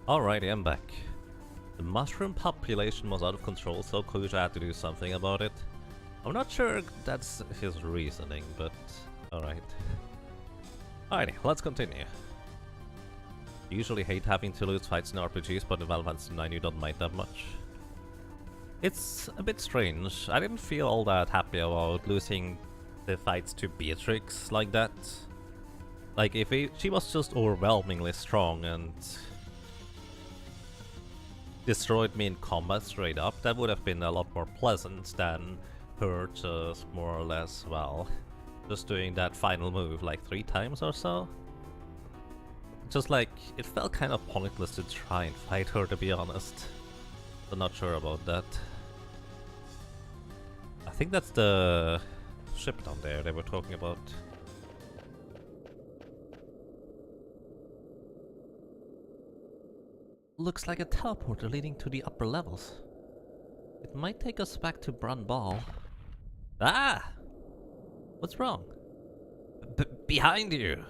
Alrighty, I'm back. The mushroom population was out of control, so Kuja had to do something about it. I'm not sure that's his reasoning, but alright. Alrighty, let's continue. Usually hate having to lose fights in RPGs, but in Valheim 9 you don't mind that much. It's a bit strange. I didn't feel all that happy about losing the fights to Beatrix like that. Like, if she was just overwhelmingly strong and destroyed me in combat straight up, that would have been a lot more pleasant than her just more or less, well, just doing that final move like 3 times or so. Just like, it felt kind of pointless to try and fight her, to be honest. I'm not sure about that. I think that's the ship down there they were talking about. Looks like a teleporter leading to the upper levels. It might take us back to Brun Ball. Ah! What's wrong? Behind you!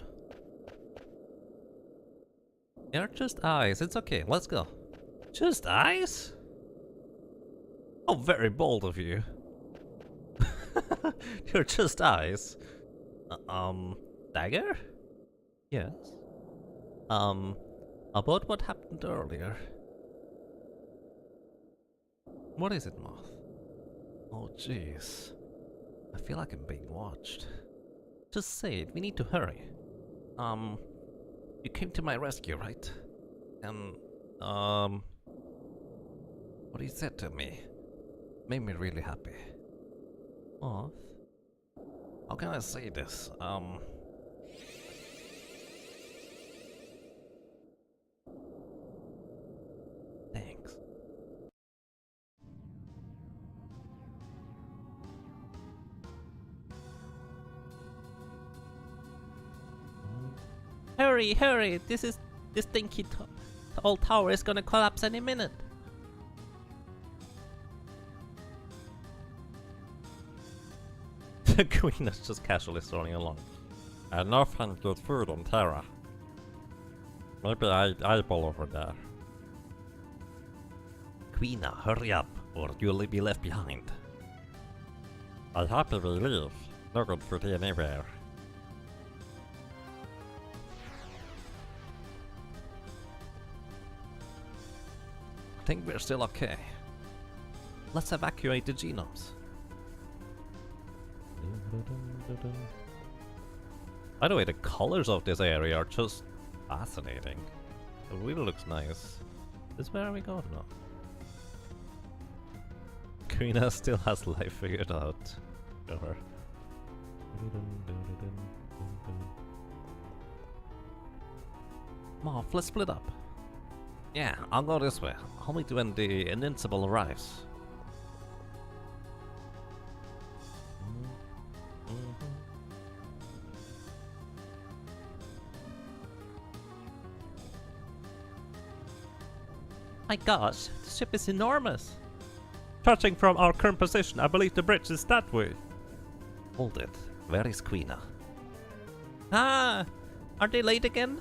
They're just eyes, it's okay, let's go. Just eyes? Oh, very bold of you. You're just eyes. Dagger? Yes. About what happened earlier. What is it, Moth? Oh, jeez. I feel like I'm being watched. Just say it, we need to hurry. You came to my rescue, right? And, what you said to me made me really happy. Moth? How can I say this? Thanks. Hurry, hurry! This stinky old tower is gonna collapse any minute. The queen is just casually strolling along. Nothing good food on Terra. Maybe eyeball over there. Queena, hurry up, or you'll be left behind. I'm happy we leave. No good food anywhere. I think we're still okay. Let's evacuate the genomes. By the way, the colors of this area are just fascinating. It really looks nice. Is where we go now? Karina still has life figured out. Sure. Moth, let's split up. Yeah, I'll go this way. I'll meet you when the Invincible arrives. My gosh, the ship is enormous! Judging from our current position, I believe the bridge is that way. Hold it. Where is Queena? Ah! Are they late again?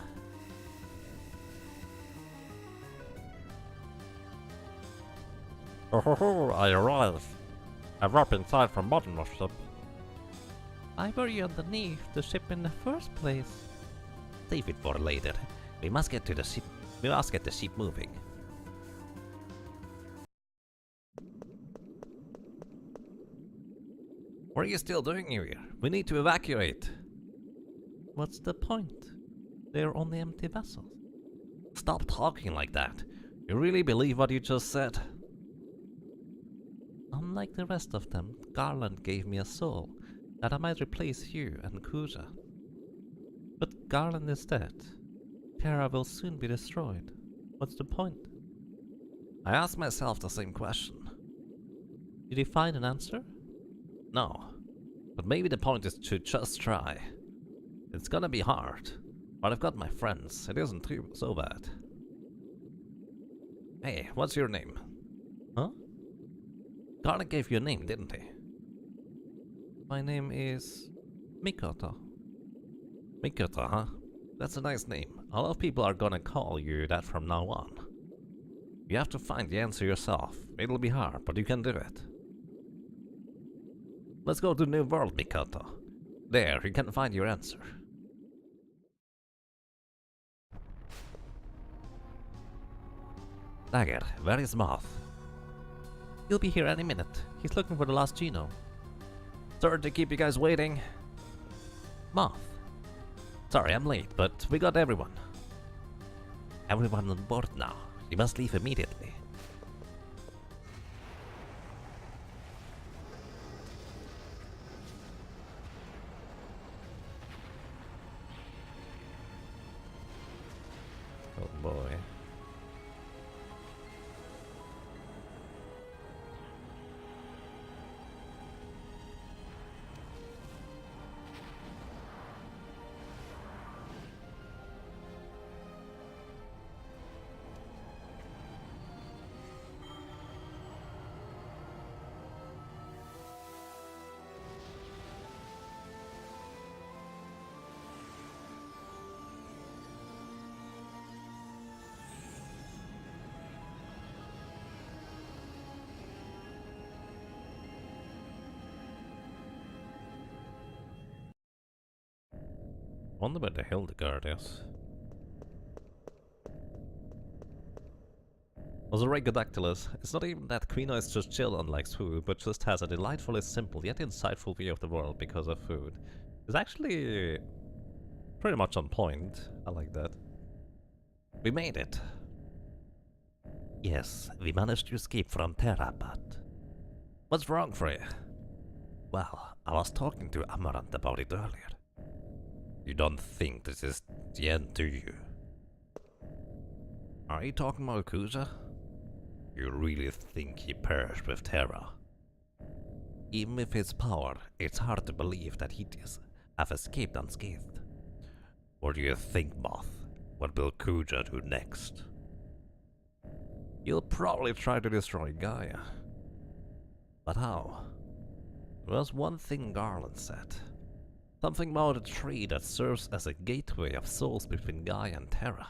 Oh ho ho, I arrived. I wrapped inside from bottom of ship. Why were you underneath the ship in the first place? Save it for later. We must get to the ship. We must get the ship moving. What are you still doing here? We need to evacuate. What's the point? They're only empty vessels. Stop talking like that. You really believe what you just said? Unlike the rest of them, Garland gave me a soul that I might replace you and Kuja. But Garland is dead. Terra will soon be destroyed. What's the point? I asked myself the same question. Did you find an answer? No. But maybe the point is to just try. It's gonna be hard. But I've got my friends. It isn't so bad. Hey, what's your name? Huh? Garland gave you a name, didn't he? My name is Mikoto. Mikoto, huh? That's a nice name. A lot of people are gonna call you that from now on. You have to find the answer yourself. It'll be hard, but you can do it. Let's go to New World, Mikoto. There, you can find your answer. Dagger, where is Moth? He'll be here any minute. He's looking for the last genome. Sorry to keep you guys waiting. Moth. Sorry, I'm late, but we got everyone. Everyone on board now. You must leave immediately. Oh boy. Wonder where the hell the guard is. Also, Regodactylus, it's not even that Quino is just chill and likes food, but just has a delightfully simple yet insightful view of the world because of food. It's actually pretty much on point. I like that. We made it. Yes, we managed to escape from Terra, but... What's wrong, Freya? Well, I was talking to Amaranth about it earlier. You don't think this is the end, do you? Are you talking about Kuja? You really think he perished with Terra? Even with his power, it's hard to believe that he have escaped unscathed. What do you think, Moth? What will Kuja do next? He'll probably try to destroy Gaia. But how? There was one thing Garland said. Something about a tree that serves as a gateway of souls between Gaia and Terra.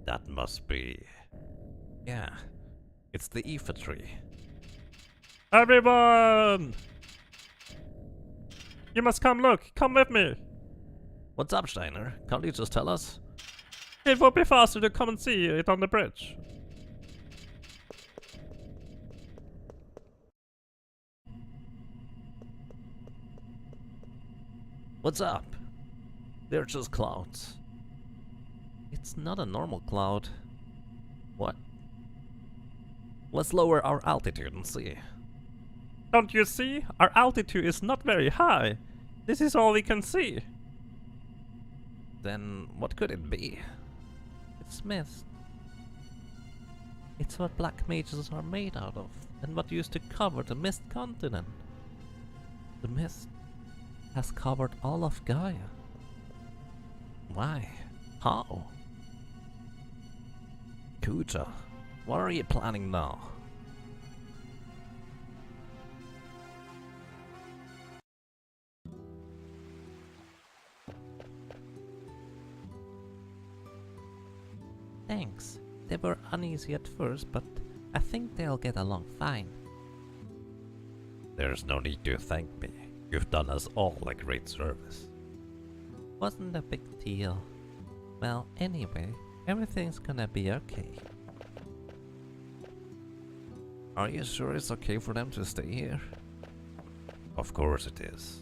That must be... Yeah, it's the Aoife tree. Everyone! You must come look, come with me! What's up, Steiner? Can't you just tell us? It would be faster to come and see it on the bridge. What's up? They're just clouds. It's not a normal cloud. What? Let's lower our altitude and see. Don't you see? Our altitude is not very high. This is all we can see. Then what could it be? It's mist. It's what black mages are made out of, and what used to cover the mist continent. The mist has covered all of Gaia. Why? How? Kuja, what are you planning now? Thanks. They were uneasy at first, but I think they'll get along fine. There's no need to thank me. You've done us all a great service. Wasn't a big deal. Well, anyway, everything's gonna be okay. Are you sure it's okay for them to stay here? Of course it is.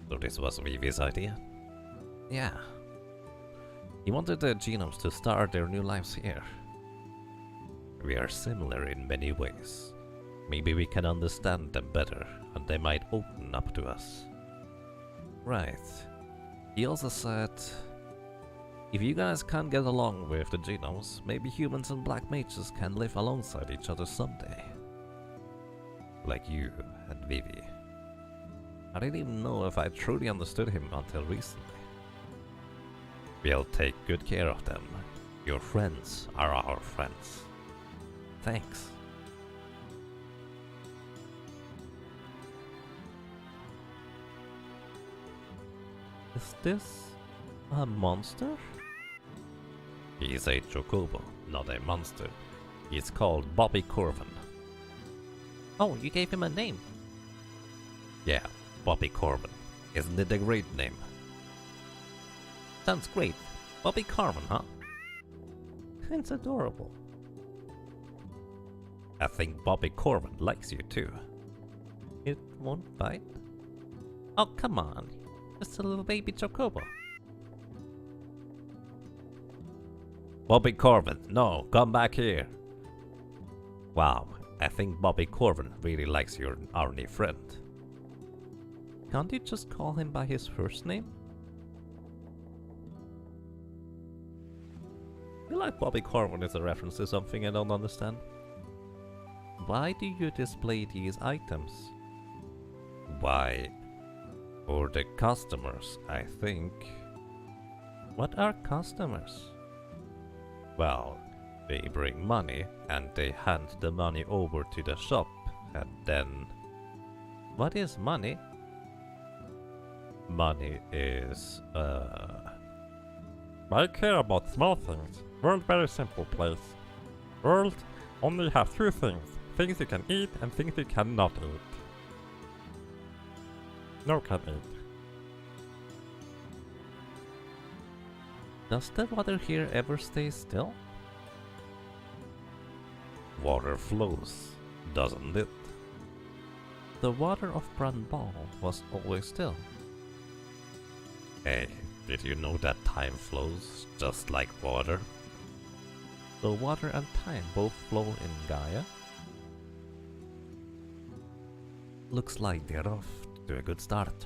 So this was Vivi's idea? Yeah. He wanted the genomes to start their new lives here. We are similar in many ways. Maybe we can understand them better, and they might open up to us. Right. He also said, if you guys can't get along with the genomes, maybe humans and black mages can live alongside each other someday. Like you and Vivi. I didn't even know if I truly understood him until recently. We'll take good care of them. Your friends are our friends. Thanks. Is this a monster? He's a chocobo, not a monster. He's called Bobby Corvin. Oh, you gave him a name. Yeah, Bobby Corvin. Isn't it a great name? Sounds great. Bobby Corvin, huh? It's adorable. I think Bobby Corvin likes you too. It won't bite? Oh, come on. Just a little baby chocobo. Bobby Corvin, no, come back here. Wow, I think Bobby Corvin really likes our new friend. Can't you just call him by his first name? I feel like Bobby Corvin is a reference to something I don't understand. Why do you display these items? Why? For the customers, I think. What are customers? Well, they bring money and they hand the money over to the shop and then... What is money? Money is, I care about small things. World very simple place. World only have two things. Things you can eat and things you cannot eat. No can eat. Does the water here ever stay still? water flows, doesn't it? The water of Brandball was always still. Hey, did you know that time flows just like water? The water and time both flow in Gaia. Looks like they're off to a good start.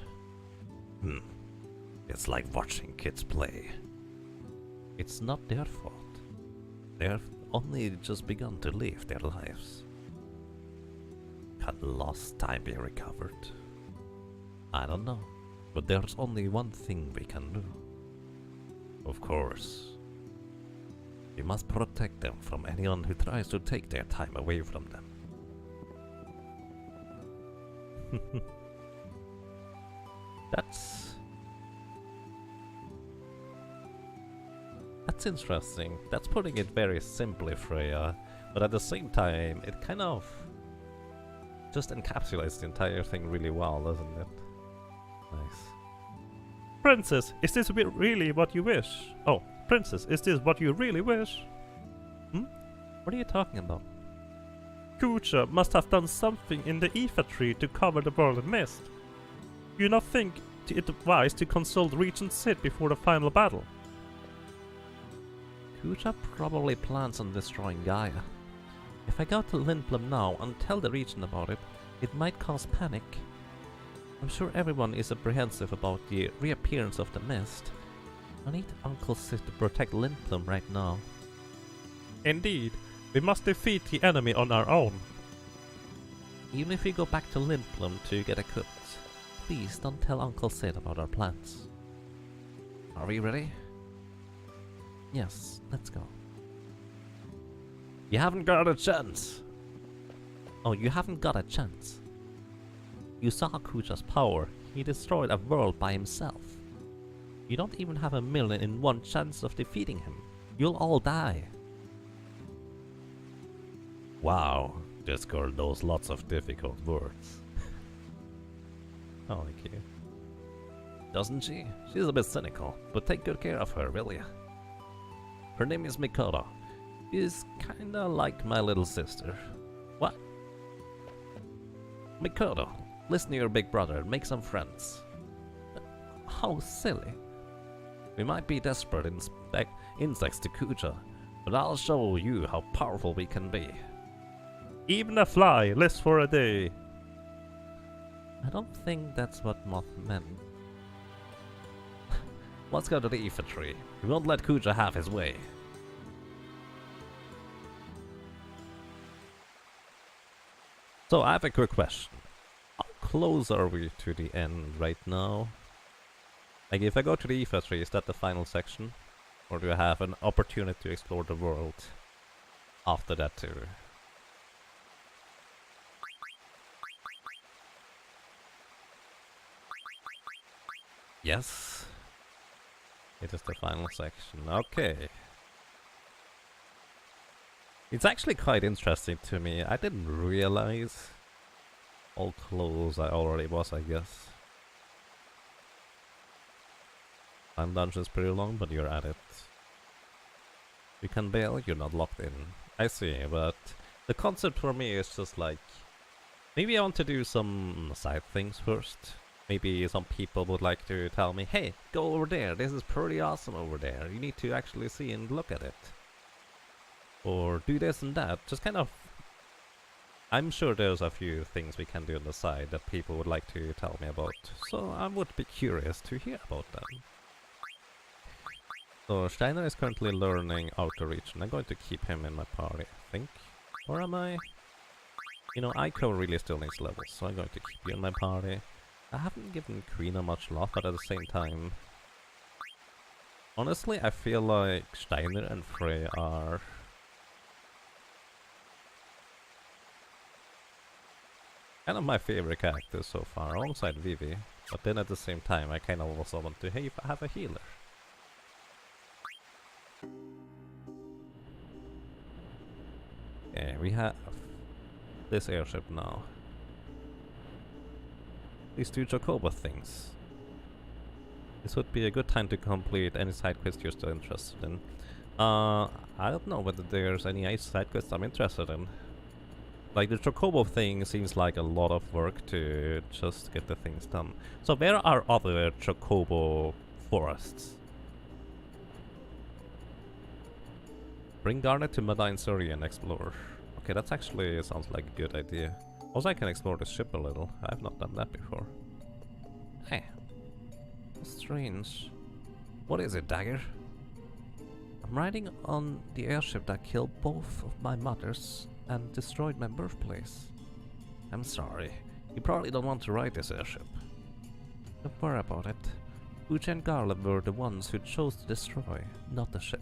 It's like watching kids play. It's not their fault. They've only just begun to live their lives. Can lost time be recovered? I don't know. But there's only one thing we can do. Of course. We must protect them from anyone who tries to take their time away from them. That's interesting. That's putting it very simply, Freya. But at the same time, it kind of just encapsulates the entire thing really well, doesn't it? Nice. Princess, is this really what you wish? Oh, Princess, is this what you really wish? What are you talking about? Kucha must have done something in the Aether tree to cover the world in mist. Do you not think it wise to consult Regent Sid before the final battle? Kucha probably plans on destroying Gaia. If I go to Lindblom now and tell the region about it, it might cause panic. I'm sure everyone is apprehensive about the reappearance of the mist. I need Uncle Sid to protect Lindblom right now. Indeed, we must defeat the enemy on our own. Even if we go back to Lindblom to get equipped, please don't tell Uncle Sid about our plans. Are we ready? Yes, let's go. You haven't got a chance. Oh, you haven't got a chance. You saw Kucha's power. He destroyed a world by himself. You don't even have 1,000,001 chance of defeating him. You'll all die. Wow, this girl knows lots of difficult words. I like you. Doesn't she? She's a bit cynical, but take good care of her, will ya? Her name is Mikoto. She's kinda like my little sister. What? Mikoto, listen to your big brother and make some friends. How silly. We might be desperate insects to Kucha, but I'll show you how powerful we can be. Even a fly lives for a day. I don't think that's what Moth meant. Let's go to the Aether tree. We won't let Kucha have his way. So I have a quick question. How close are we to the end right now? Like if I go to the Aether tree, is that the final section? Or do I have an opportunity to explore the world after that too? Yes. It is the final section. Okay. It's actually quite interesting to me. I didn't realize how close I already was, I guess. Time dungeon's pretty long, but you're at it. You can bail, you're not locked in. I see, but the concept for me is just like, maybe I want to do some side things first. Maybe some people would like to tell me, hey, go over there, this is pretty awesome over there. You need to actually see and look at it. Or do this and that. Just kind of... I'm sure there's a few things we can do on the side that people would like to tell me about. So I would be curious to hear about them. So Steiner is currently learning Outer Reach, and I'm going to keep him in my party, I think. Or am I? You know, Ico really still needs levels, so I'm going to keep you in my party. I haven't given Quina much love, but at the same time... Honestly, I feel like Steiner and Frey are... kind of my favorite characters so far, alongside Vivi. But then at the same time, I kind of also want to have a healer. Yeah, we have this airship now. These two Chocobo things. This would be a good time to complete any side quest you're still interested in. I don't know whether there's any side quests I'm interested in. Like, the Chocobo thing seems like a lot of work to just get the things done. So where are other Chocobo forests? Bring Garnet to Madain Suri and explore. Okay, that's actually sounds like a good idea. Also, I can explore the ship a little. I've not done that before. Hey. Strange. What is it, Dagger? I'm riding on the airship that killed both of my mothers and destroyed my birthplace. I'm sorry. You probably don't want to ride this airship. Don't worry about it. Uche and Garland were the ones who chose to destroy, not the ship.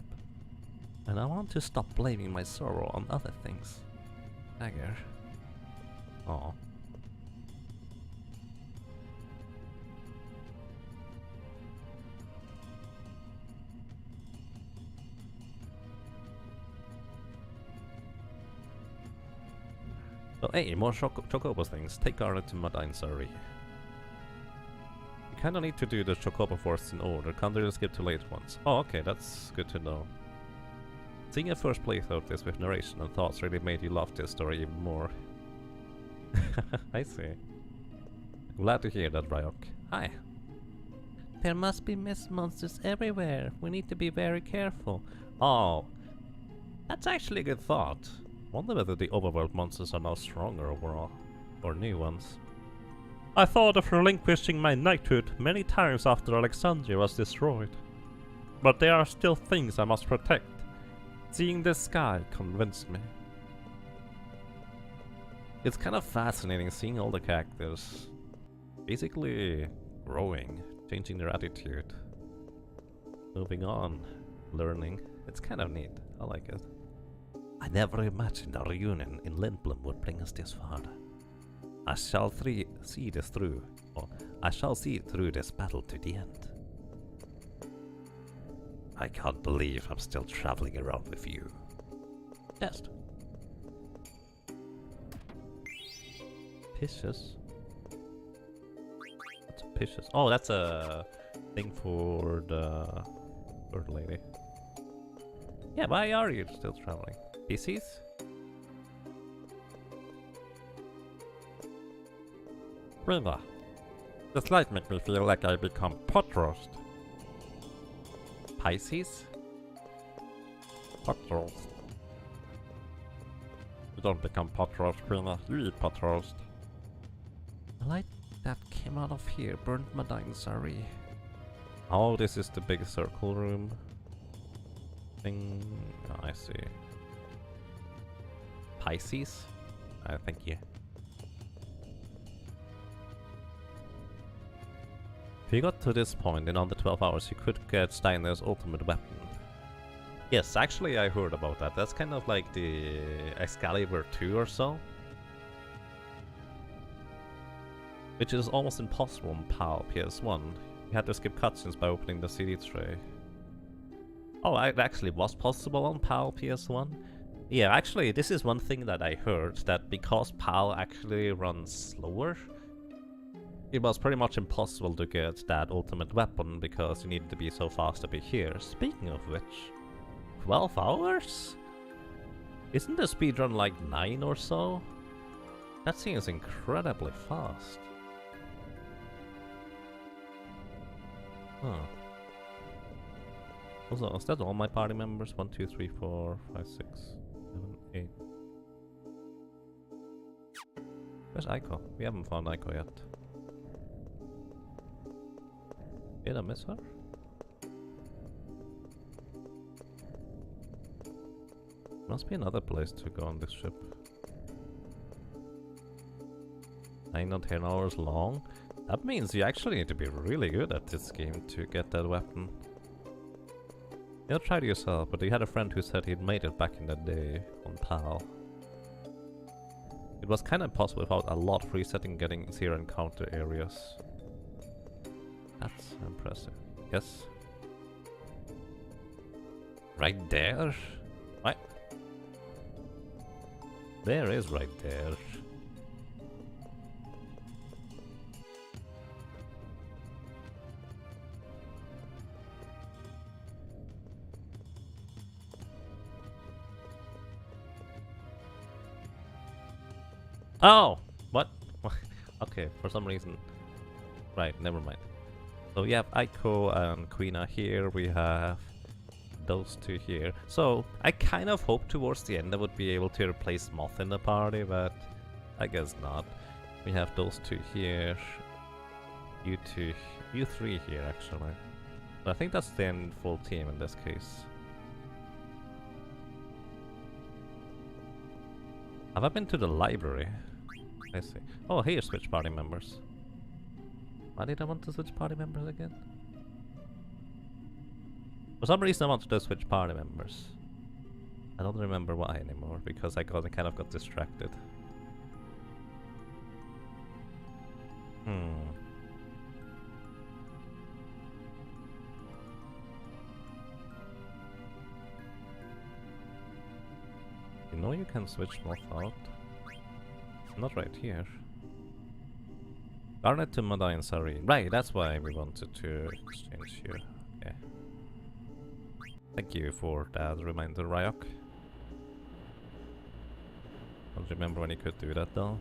And I want to stop blaming my sorrow on other things. Dagger. Aw. So hey, more Chocobo things. Take Garnet to Madain Suri. You kinda need to do the Chocobo forests in order. Can't really skip to late ones. Oh, okay, that's good to know. Seeing a first playthrough of this with narration and thoughts really made you love this story even more. I see. Glad to hear that, Ryok. Hi. There must be mist monsters everywhere. We need to be very careful. Oh, that's actually a good thought. Wonder whether the overworld monsters are now stronger overall, or new ones. I thought of relinquishing my knighthood many times after Alexandria was destroyed. But there are still things I must protect. Seeing the sky convinced me. It's kind of fascinating seeing all the characters basically growing, changing their attitude, moving on, learning. It's kind of neat. I like it. I never imagined a reunion in Lindblom would bring us this far. I shall see this through. Or I shall see through this battle to the end. I can't believe I'm still traveling around with you. Test. Pisces. What's a Pisces? Oh, that's a thing for the bird lady. Yeah, why are you still traveling? Pisces? Quina, this light makes me feel like I become pot roast. Pisces? Pot roast. You don't become pot roast, Quina. You eat pot roast. The light that came out of here burned Madain Suri. Oh, this is the big circle room thing. Oh, I see. Pisces? Thank you. If you got to this point in under 12 hours, you could get Steiner's ultimate weapon. Yes, actually I heard about that. That's kind of like the Excalibur 2 or so. Which is almost impossible on PAL PS1. You had to skip cutscenes by opening the CD tray. Oh, it actually was possible on PAL PS1? Yeah, actually, this is one thing that I heard, that because PAL actually runs slower, it was pretty much impossible to get that ultimate weapon because you needed to be so fast to be here. Speaking of which, 12 hours? Isn't the speedrun like 9 or so? That seems incredibly fast. Huh. Also, is that all my party members? 1, 2, 3, 4, 5, 6, 7, 8. Where's Aiko? We haven't found Aiko yet. Did I miss her? Must be another place to go on this ship. 9 or 10 hours long? That means you actually need to be really good at this game to get that weapon. You'll try it yourself, but you had a friend who said he'd made it back in the day on PAL. It was kinda impossible without a lot of resetting getting zero encounter areas. That's impressive. Yes. Right there? What? There is right there. Oh! What? Okay, for some reason. Right, never mind. So we have Aiko and Quina here, we have those two here. So I kind of hope towards the end I would be able to replace Moth in the party, but I guess not. We have those two here, you two, you three here actually. But I think that's the end full team in this case. Have I been to the library? I see. Oh, here, switch party members. Why did I want to switch party members again? For some reason I wanted to switch party members. I don't remember why anymore, because I kind of got distracted. You know you can switch Moth out. Not right here. Garnet to Madain Sari. Right, that's why we wanted to exchange here. Yeah. Thank you for that reminder, Ryok. Don't remember when you could do that though.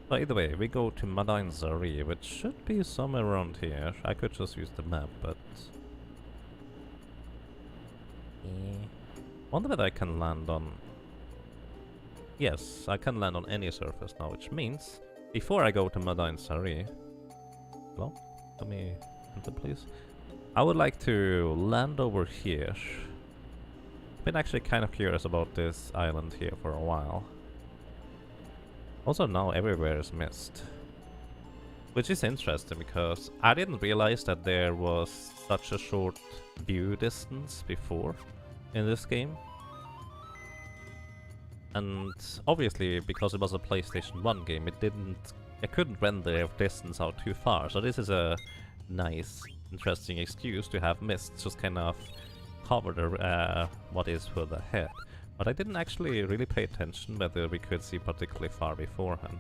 So either way, we go to Madain Sari, which should be somewhere around here. I could just use the map, but... Wonder whether I can land on... Yes, I can land on any surface now, which means before I go to Madain Sari... Hello? Let me enter, please. I would like to land over here. I've been actually kind of curious about this island here for a while. Also now everywhere is mist. Which is interesting because I didn't realize that there was such a short view distance before in this game. And obviously, because it was a PlayStation 1 game, I couldn't render distance out too far, so this is a nice, interesting excuse to have mist just kind of cover the, what is further ahead. But I didn't actually really pay attention whether we could see particularly far beforehand.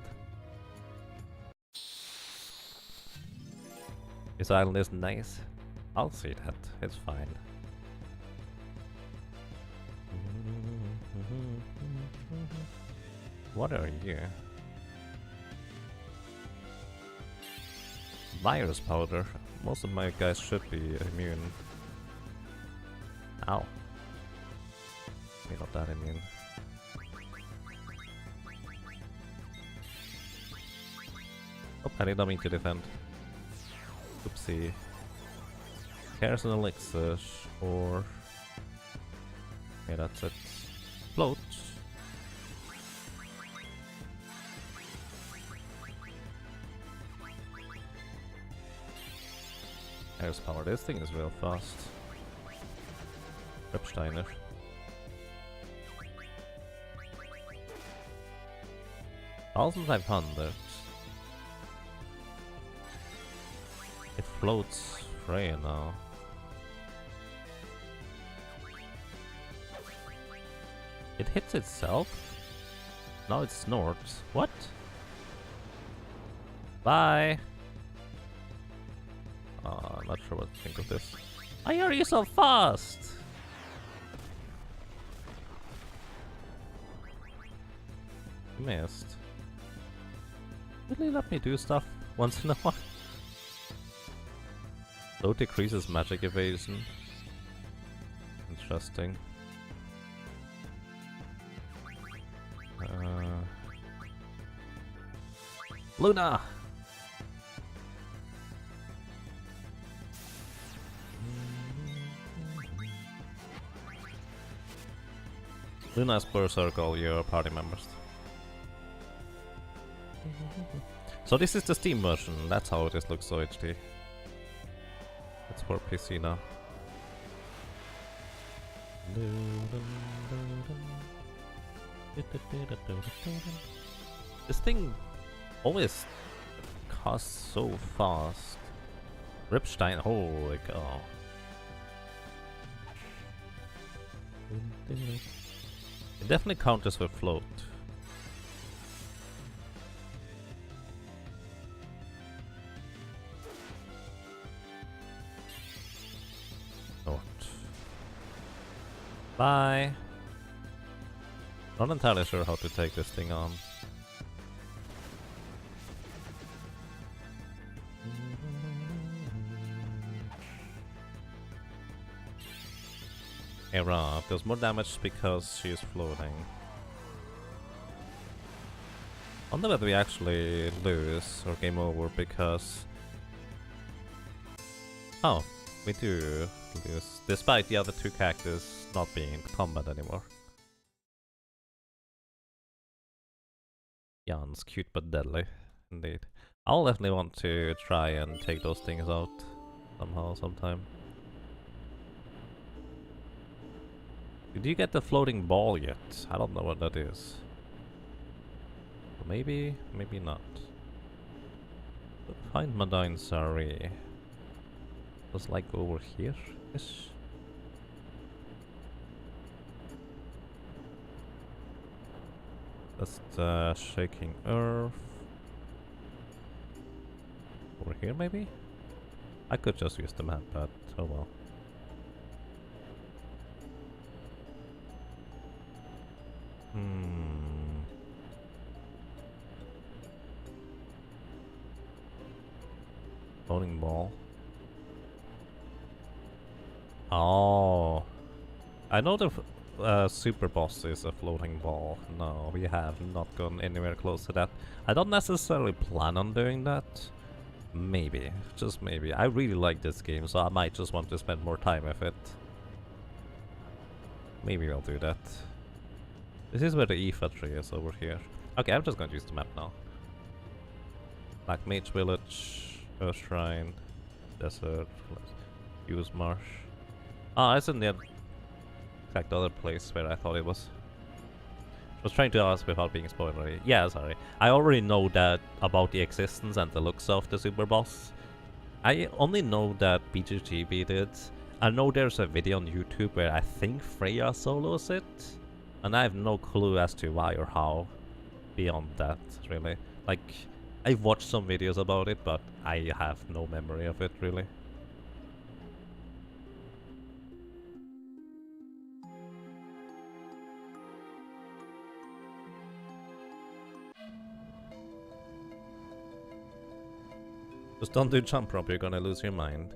This island is nice. I'll see that, it's fine. What are you? Virus powder. Most of my guys should be immune. Ow. They're not that immune. Oh, I didn't mean to defend. Oopsie. Cares and elixirs, or... Okay, that's it. Float. Air's power. This thing is real fast. Repsteiner. $1,500. It floats Freya now. It hits itself? Now it snorts. What? Bye! I'm not sure what to think of this. Why are you so fast? Missed. Really let me do stuff once in a while. Low decreases magic evasion. Interesting. Luna! Luna's Berserk all your party members. So this is the Steam version, that's how it looks so HD. It's for PC now. This thing always costs so fast. Ripstein, holy cow. It definitely counters with float. Not. Bye. Not entirely sure how to take this thing on. Era does more damage because she is floating. I wonder whether we actually lose or game over because... Oh, we do lose, despite the other two characters not being in combat anymore. Jan's cute but deadly, indeed. I'll definitely want to try and take those things out somehow, sometime. Did you get the floating ball yet? I don't know what that is. Maybe, maybe not. Find Madain Sari. Was like over here-ish? Just shaking earth. Over here maybe? I could just use the map, but oh well. Floating ball. Oh. I know the super boss is a floating ball. No, we have not gone anywhere close to that. I don't necessarily plan on doing that. Maybe. Just maybe. I really like this game, so I might just want to spend more time with it. Maybe I'll do that. This is where the Aoife tree is, over here. Okay, I'm just going to use the map now. Black Mage Village, Earth Shrine, Desert, Use Marsh. Ah, it's in the exact other place where I thought it was. I was trying to ask without being spoilery. Yeah, sorry. I already know that about the existence and the looks of the super boss. I only know that BGGB did. I know there's a video on YouTube where I think Freya solos it. And I have no clue as to why or how beyond that, really. Like, I've watched some videos about it, but I have no memory of it, really. Just don't do jump rope, you're gonna lose your mind.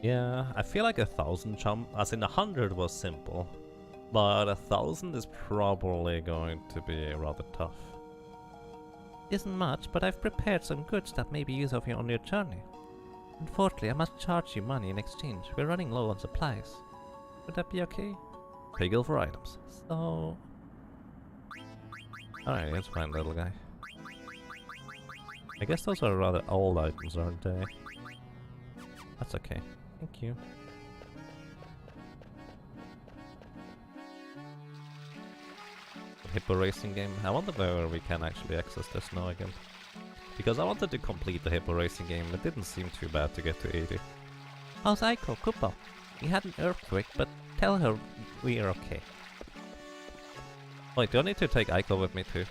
Yeah, I feel like 1,000 jump, as in 100 was simple. But 1,000 is probably going to be rather tough. Isn't much, but I've prepared some goods that may be useful of you on your journey. Unfortunately, I must charge you money in exchange. We're running low on supplies. Would that be okay? Piggle for items. So... Alright, that's fine, little guy. I guess those are rather old items, aren't they? That's okay. Thank you. Hippo racing game. I wonder whether we can actually access this now again. Because I wanted to complete the Hippo racing game. It didn't seem too bad to get to 80. How's Aiko, Kupo? We had an earthquake, but tell her we are okay. Wait, do I need to take Aiko with me too?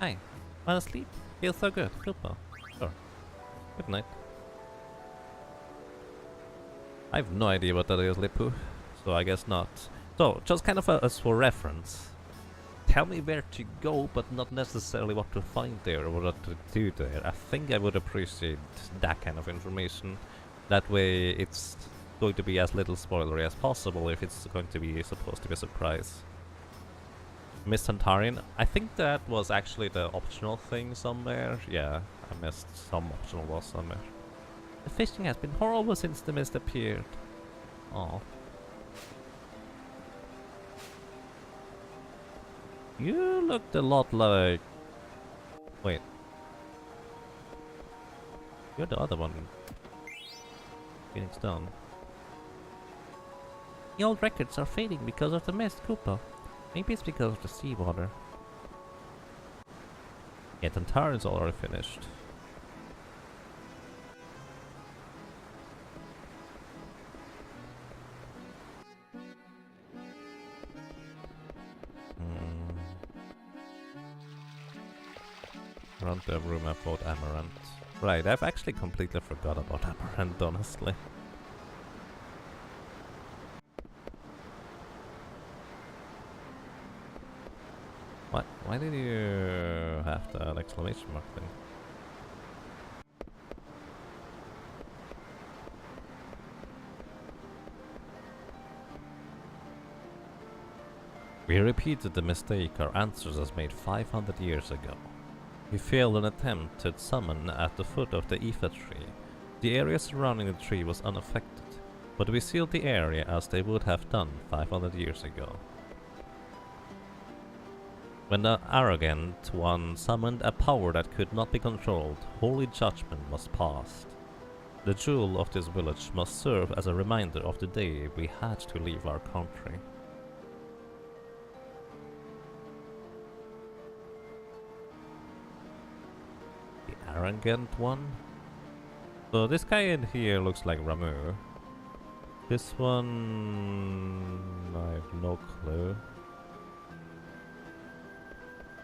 Hi. Wanna sleep? Feels so good. Super. Sure. Good night. I have no idea what that is, Lipu, so I guess not. So, just kind of as for reference, tell me where to go, but not necessarily what to find there or what to do there. I think I would appreciate that kind of information. That way it's going to be as little spoilery as possible if it's going to be supposed to be a surprise. Miss Tantarian, I think that was actually the optional thing somewhere. Yeah, I missed some optional boss somewhere. The fishing has been horrible since the mist appeared. Oh. You looked a lot like... Wait. You're the other one. Phoenix Down. The old records are fading because of the mist, Koopa. Maybe it's because of the seawater. Yeah, Tantarian's already finished. Around the room I fought Amaranth. Right, I've actually completely forgot about Amaranth, honestly. What? Why did you have the exclamation mark thing? We repeated the mistake our ancestors made 500 years ago. We failed an attempt to summon at the foot of the Aoife tree. The area surrounding the tree was unaffected, but we sealed the area as they would have done 500 years ago. When the arrogant one summoned a power that could not be controlled, holy judgment was passed. The jewel of this village must serve as a reminder of the day we had to leave our country. Arrogant one. So this guy in here looks like Ramuh. This one... I have no clue.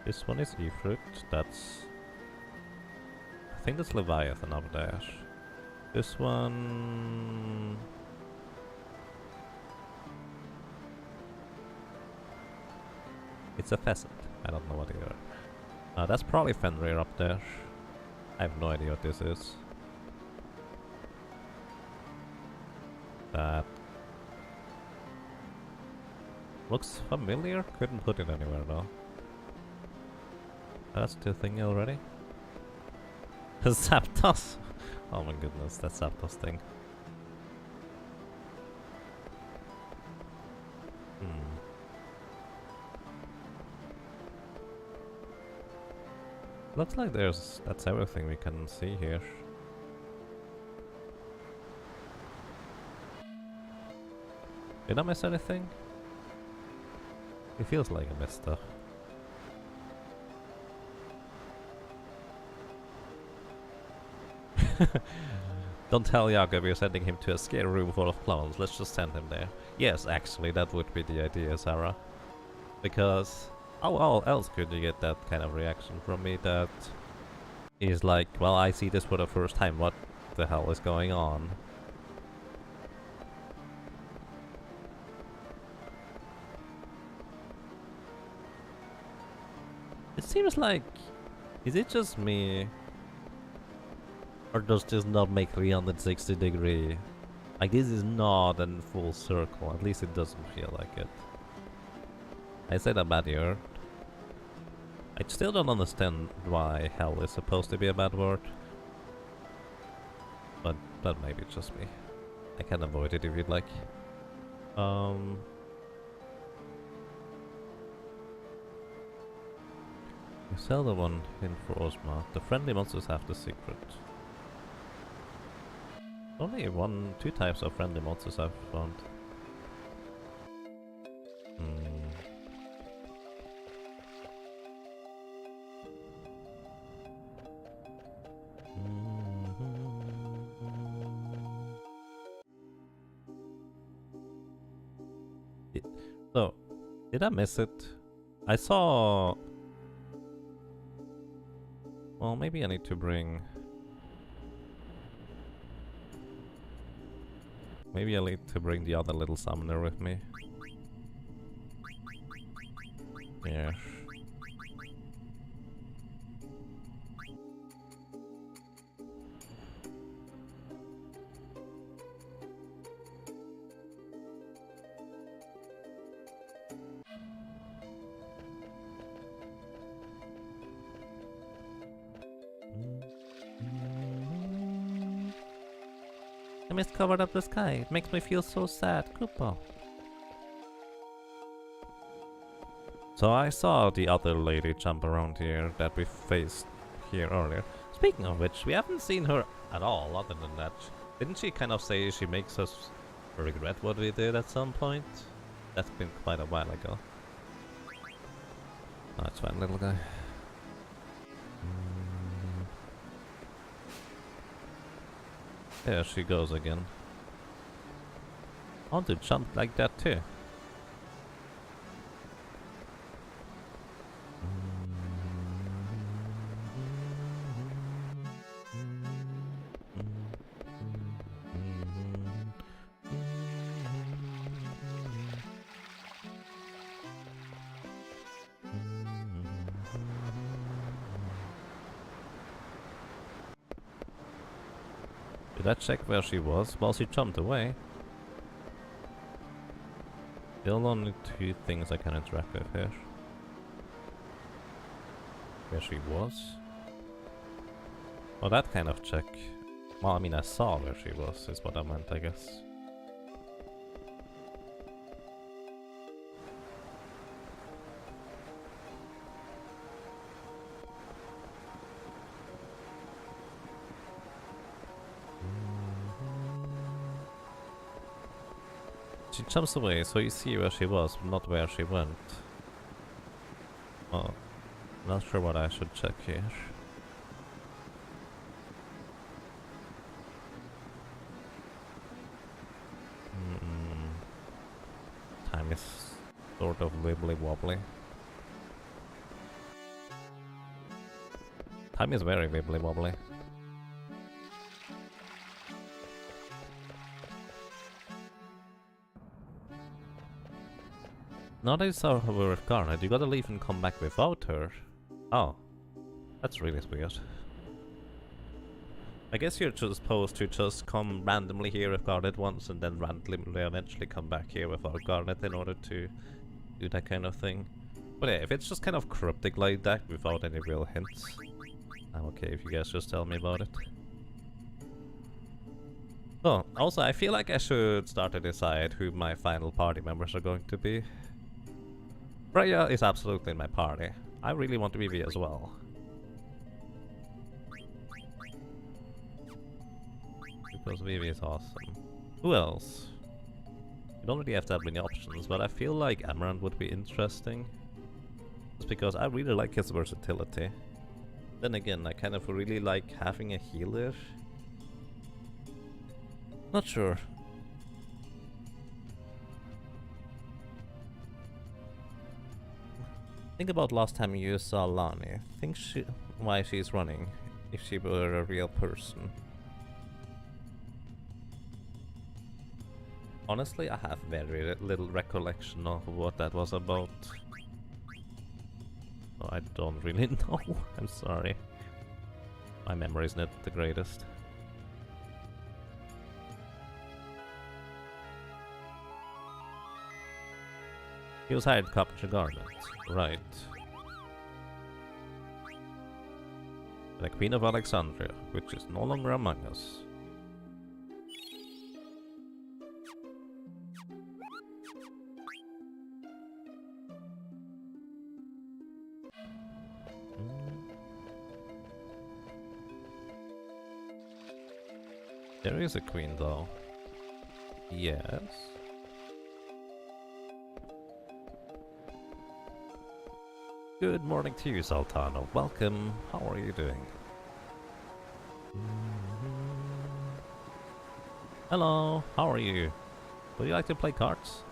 This one is Ifrit. That's... I think that's Leviathan up there. This one... It's a pheasant. I don't know what they are. That's probably Fenrir up there. I have no idea what this is. That looks familiar. Couldn't put it anywhere though. That's the thing already. Zapdos. Oh my goodness, that Zapdos thing. Looks like that's everything we can see here. Did I miss anything? It feels like I missed stuff. Don't tell Jakob you're sending him to a scary room full of clowns. Let's just send him there. Yes, actually, that would be the idea, Sarah. Because... how else could you get that kind of reaction from me that is like, well, I see this for the first time, what the hell is going on? It seems like, is it just me? Or does this not make 360 degree? Like, this is not in full circle, at least it doesn't feel like it. I said a bad word. I still don't understand why hell is supposed to be a bad word. But that may be just me. I can avoid it if you'd like. You sell the one in for Ozma. The friendly monsters have the secret. Only two types of friendly monsters I've found. Did I miss it? I saw... Well, maybe I need to bring... Maybe I need to bring the other little summoner with me. Yes. The mist covered up the sky. It makes me feel so sad. Koopa. So I saw the other lady jump around here that we faced here earlier. Speaking of which, we haven't seen her at all other than that. Didn't she kind of say she makes us regret what we did at some point? That's been quite a while ago. Oh, that's fine, little guy. There she goes again. I want to jump like that too. Did I check where she was? Well, she jumped away. Still only two things I can interact with here. Where she was? Oh, that kind of check. Well, I mean, I saw where she was, is what I meant, I guess. She jumps away, so you see where she was, but not where she went. Oh, not sure what I should check here. Time is sort of wibbly wobbly. Time is very wibbly wobbly. Now that you saw her with Garnet, you gotta leave and come back without her. Oh, that's really weird. I guess you're just supposed to just come randomly here with Garnet once and then randomly eventually come back here without Garnet in order to do that kind of thing. But yeah, if it's just kind of cryptic like that without any real hints, I'm okay if you guys just tell me about it. Oh, also I feel like I should start to decide who my final party members are going to be. Freya is absolutely in my party. I really want Vivi as well. Because Vivi is awesome. Who else? You don't really have that many options, but I feel like Amaranth would be interesting. Just because I really like his versatility. Then again, I kind of really like having a healer. Not sure. Think about last time you saw Lani. Think why she's running, if she were a real person. Honestly, I have very little recollection of what that was about. So I don't really know. I'm sorry. My memory is not the greatest. He was hired to capture Garnet. Right. The Queen of Alexandria, which is no longer among us. There is a queen though. Yes. Good morning to you, Sultano. Welcome. How are you doing? Hello. How are you? Would you like to play cards?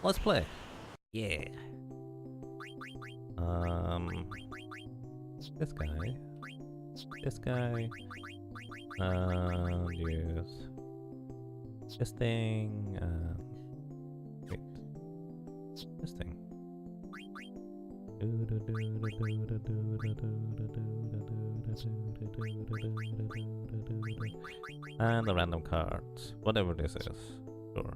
Let's play. Yeah. This guy. This guy. Use this thing. Wait. This thing. And a random card. Whatever this is. Sure.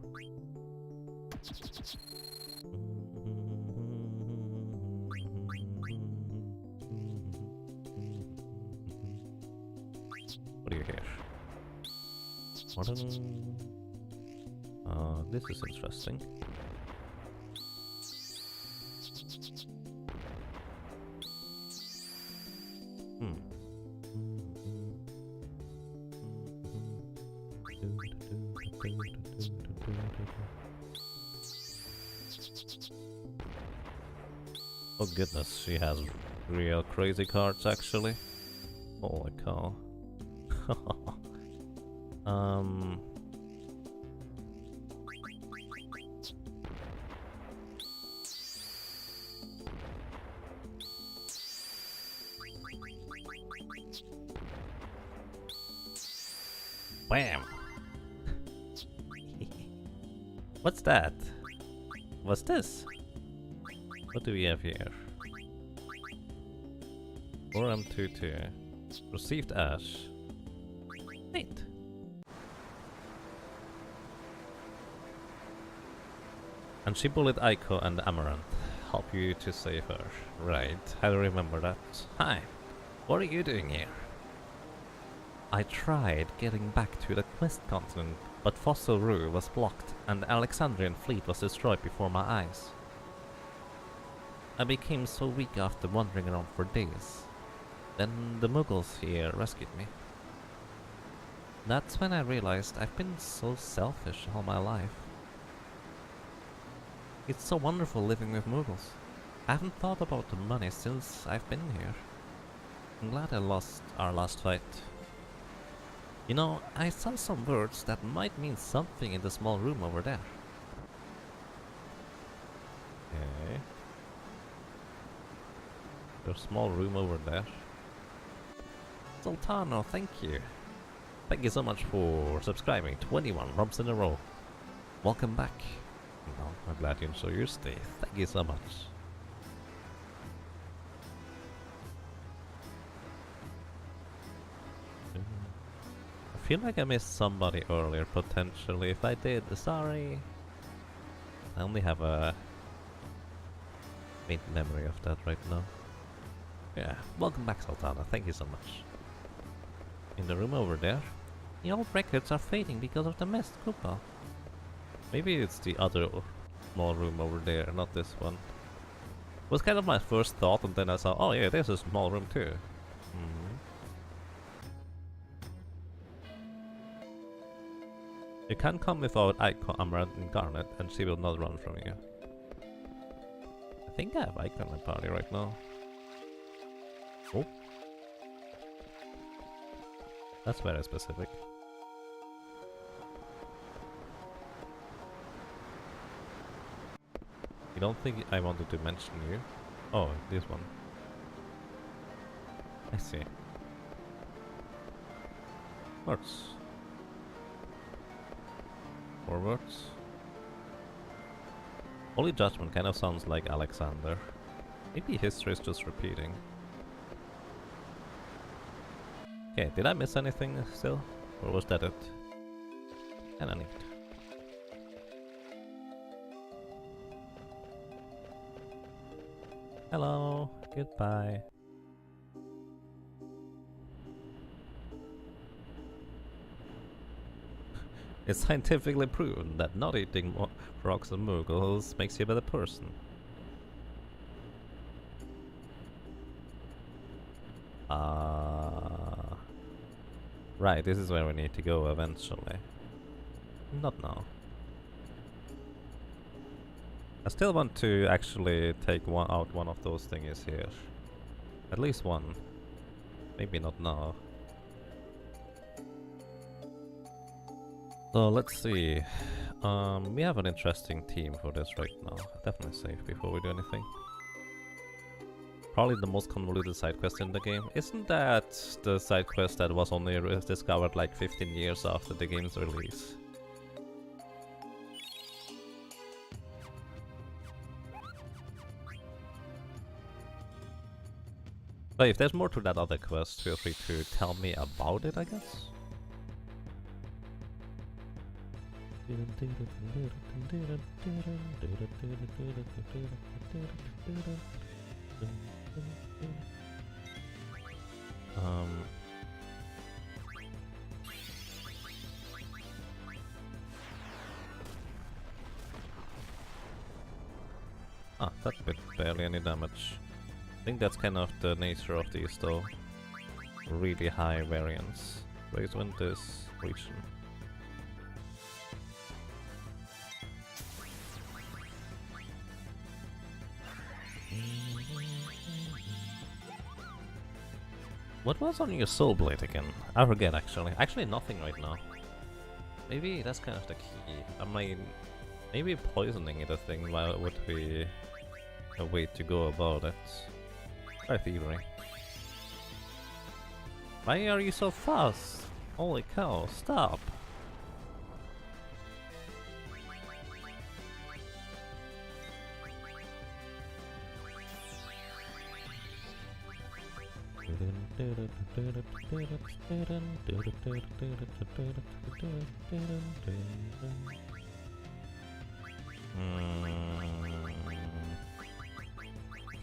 What do you hear? This is interesting. Oh goodness, she has real crazy cards actually. Holy cow. Wham! What's that? What's this? What do we have here? 4M22. Received Ash. Neat. And she bullied Aiko and Amaranth. Help you to save her. Right, I remember that. Hi, what are you doing here? I tried getting back to the Quest continent, but Fossil Rue was blocked and the Alexandrian fleet was destroyed before my eyes. I became so weak after wandering around for days. Then the Muggles here rescued me. That's when I realized I've been so selfish all my life. It's so wonderful living with Muggles. I haven't thought about the money since I've been here. I'm glad I lost our last fight. You know, I saw some words that might mean something in the small room over there. Okay. There's a small room over there. Sultano, thank you. Thank you so much for subscribing. 21 months in a row. Welcome back. No, I'm glad you enjoy your stay. Thank you so much. I feel like I missed somebody earlier, potentially. If I did, sorry. I only have a faint memory of that right now. Yeah, welcome back, Sultana. Thank you so much. In the room over there, the old records are fading because of the mist, Koopa. Maybe it's the other small room over there, not this one. It was kind of my first thought, and then I saw, oh yeah, there's a small room too. You can't come without Aiko, Amaranth, and Garnet, and she will not run from you. I think I have Aiko in my party right now. Oh. That's very specific. You don't think I wanted to mention you? Oh, this one. I see. Words. Forwards. Holy Judgment kind of sounds like Alexander. Maybe history is just repeating. Okay, did I miss anything still? Or was that it? Kinda neat. Hello, goodbye. It's scientifically proven that not eating frogs and Muggles makes you a better person. Right, this is where we need to go eventually. Not now. I still want to actually take out one of those thingies here. At least one. Maybe not now. So let's see. We have an interesting team for this right now. Definitely save before we do anything. Probably the most convoluted side quest in the game. Isn't that the side quest that was only discovered like 15 years after the game's release? But if there's more to that other quest, feel free to tell me about it, I guess. That bit barely any damage. I think that's kind of the nature of these though. Really high variance. Raise wind this region. What was on your soul blade again? I forget actually. Actually nothing right now. Maybe that's kind of the key. I mean, maybe poisoning it a thing would be a way to go about it. Try thievery. Why are you so fast? Holy cow, stop!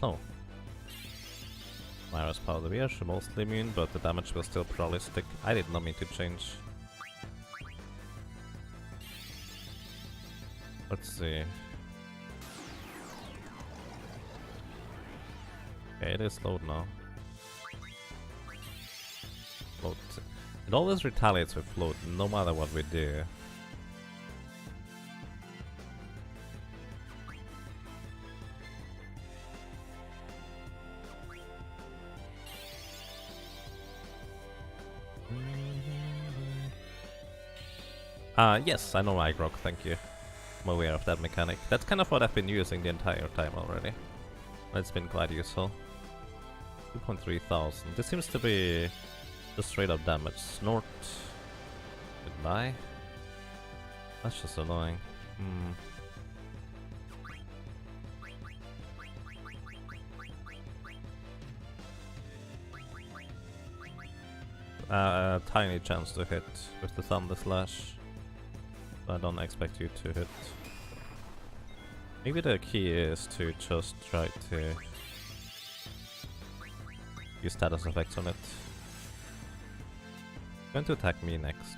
Oh. Myra's Powder Beer, she mostly immune, but the damage will still probably stick. I did not mean to change. Let's see. Okay, it is load now. Float. It always retaliates with float, no matter what we do. Yes, I know Igrok, thank you. I'm aware of that mechanic. That's kind of what I've been using the entire time already. It's been quite useful. 2,300. This seems to be just straight up damage. Snort. Goodbye. That's just annoying. Tiny chance to hit with the Thunder Slash. I don't expect you to hit. Maybe the key is to just try to use status effects on it. Going to attack me next.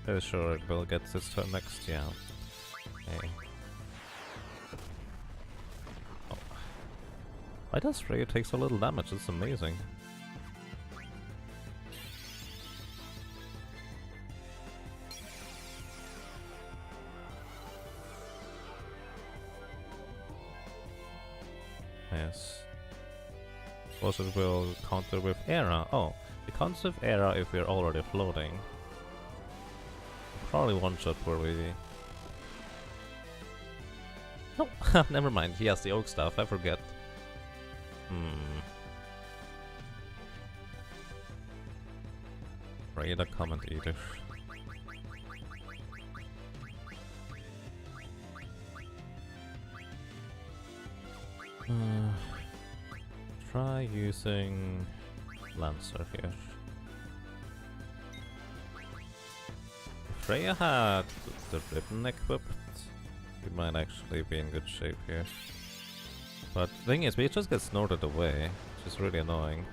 Very sure it will get this turn next, yeah. Okay. Oh. Why does Freya take so little damage? It's amazing. Yes. Also it will counter with Era. Oh, it counters with Era if we're already floating. Probably one shot where we... No, never mind, he has the Oak Staff, I forget. Raider Comment Eater. Try using Lancer here. If Freya had the ribbon equipped, we might actually be in good shape here. But the thing is, we just get snorted away, which is really annoying.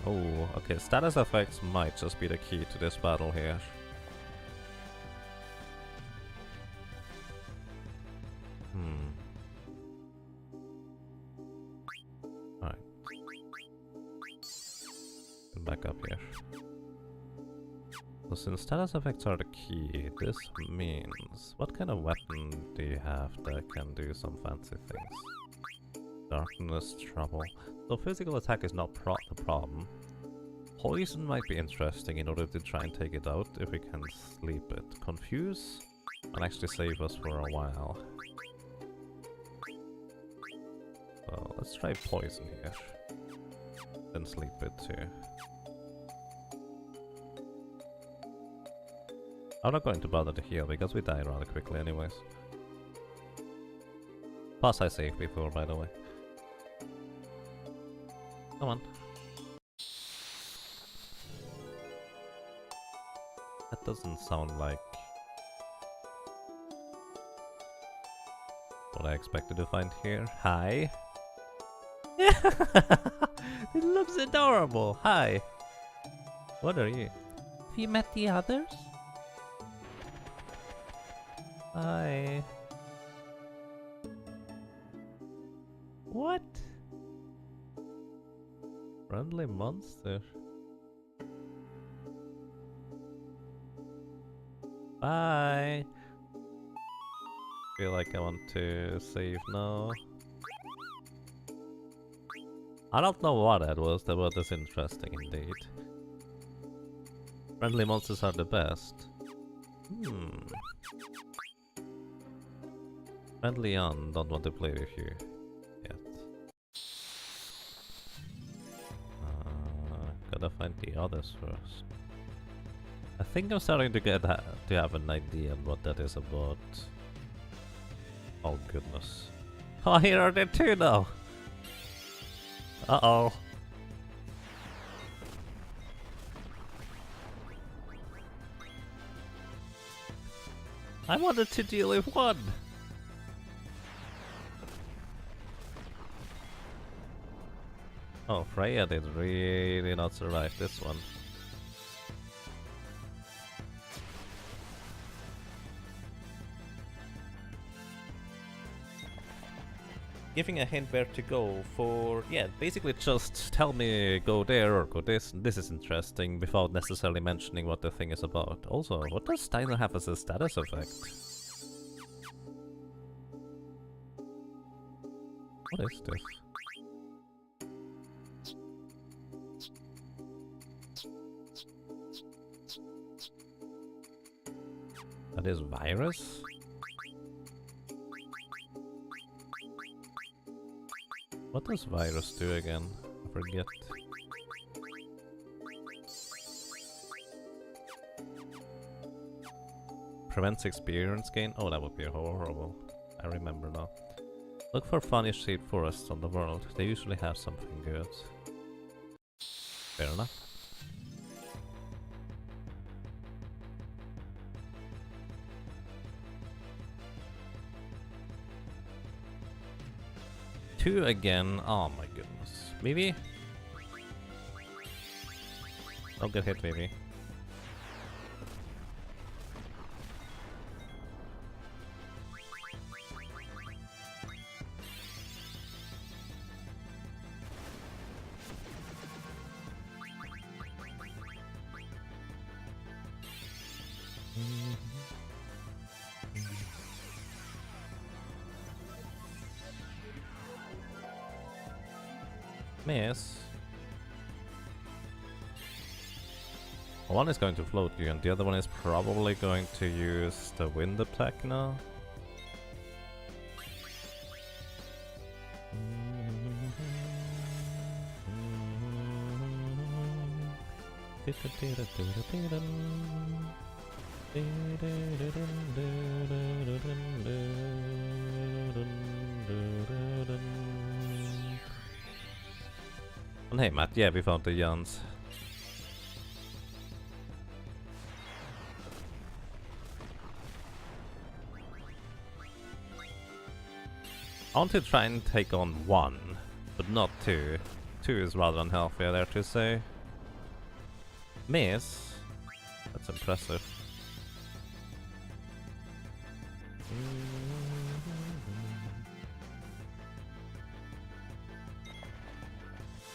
Oh, okay, status effects might just be the key to this battle here. Alright. Back up here. So since status effects are the key, this means... What kind of weapon do you have that can do some fancy things? Darkness, trouble. So physical attack is not the problem. Poison might be interesting in order to try and take it out if we can sleep it. Confuse and actually save us for a while. So let's try poison here. Then sleep it too. I'm not going to bother to heal because we die rather quickly anyways. Plus I saved before, by the way. Come on. That doesn't sound like what I expected to find here. Hi. It looks adorable. Hi. What are you? Have you met the others? Hi. What? Friendly monster. Bye. Feel like I want to save now. I don't know what that was, but that's interesting indeed. Friendly monsters are the best. Friendly on, don't want to play with you yet. Gotta find the others first. I think I'm starting to get to have an idea of what that is about. Oh goodness. Oh, here are there two now! Uh-oh. I wanted to deal with one! Oh, Freya did really not survive this one. Giving a hint where to go for... Yeah, basically just tell me go there or go this. This is interesting without necessarily mentioning what the thing is about. Also, what does Steiner have as a status effect? What is this? That is virus? What does virus do again? I forget. Prevents experience gain? Oh, that would be horrible. I remember now. Look for funny shaped forests on the world. They usually have something good. Fair enough. Two again. Oh my goodness. Maybe? Don't get hit, maybe. Miss. One is going to float you and the other one is probably going to use the wind attack now. And hey Matt, yeah, we found the Jans. I want to try and take on one, but not two. Two is rather unhealthy, I dare to say. Miss? That's impressive.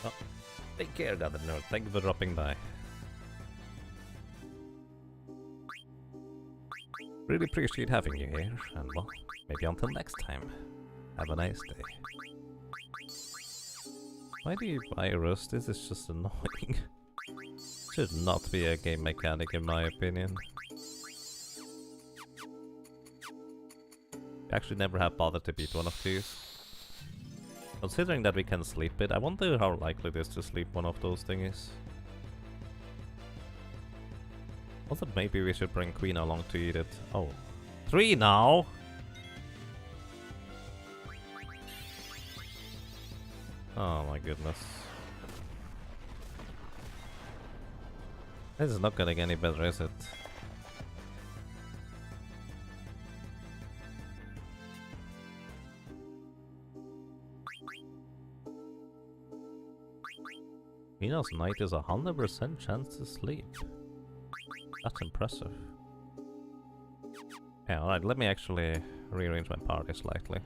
Well, take care, Governor. Thank you for dropping by. Really appreciate having you here, and well, maybe until next time. Have a nice day. Why do you buy Rust? This is just annoying. Should not be a game mechanic in my opinion. We actually never have bothered to beat one of these. Considering that we can sleep it, I wonder how likely it is to sleep one of those thingies. Also, maybe we should bring Queen along to eat it. Oh, 3 now? Oh my goodness. This is not getting any better, is it? Venus Knight is 100% chance to sleep. That's impressive. Yeah, alright, let me actually rearrange my party slightly.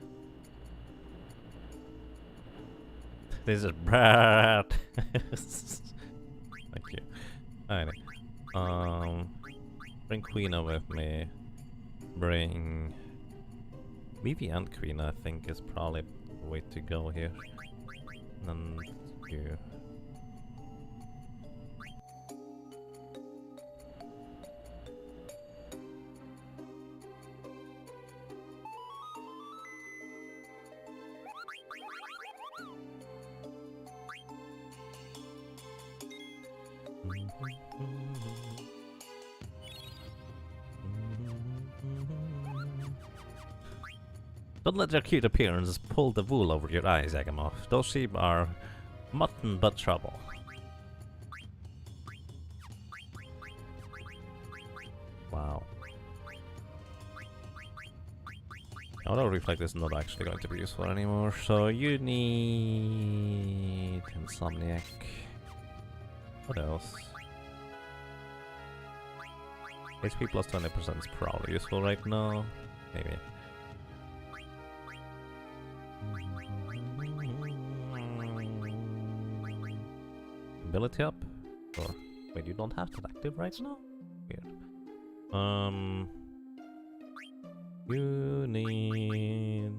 This is bad. Thank you. Alrighty. Bring Queen with me. Bring Vivi and Queen, I think, is probably the way to go here. And you. Don't let your cute appearance pull the wool over your eyes, Agamotto. Those sheep are mutton but trouble. Wow. Auto reflect is not actually going to be useful anymore, so you need Insomniac. What else? HP plus 20% is probably useful right now. Maybe. Ability up? Or wait, you don't have that active right now? Weird. You need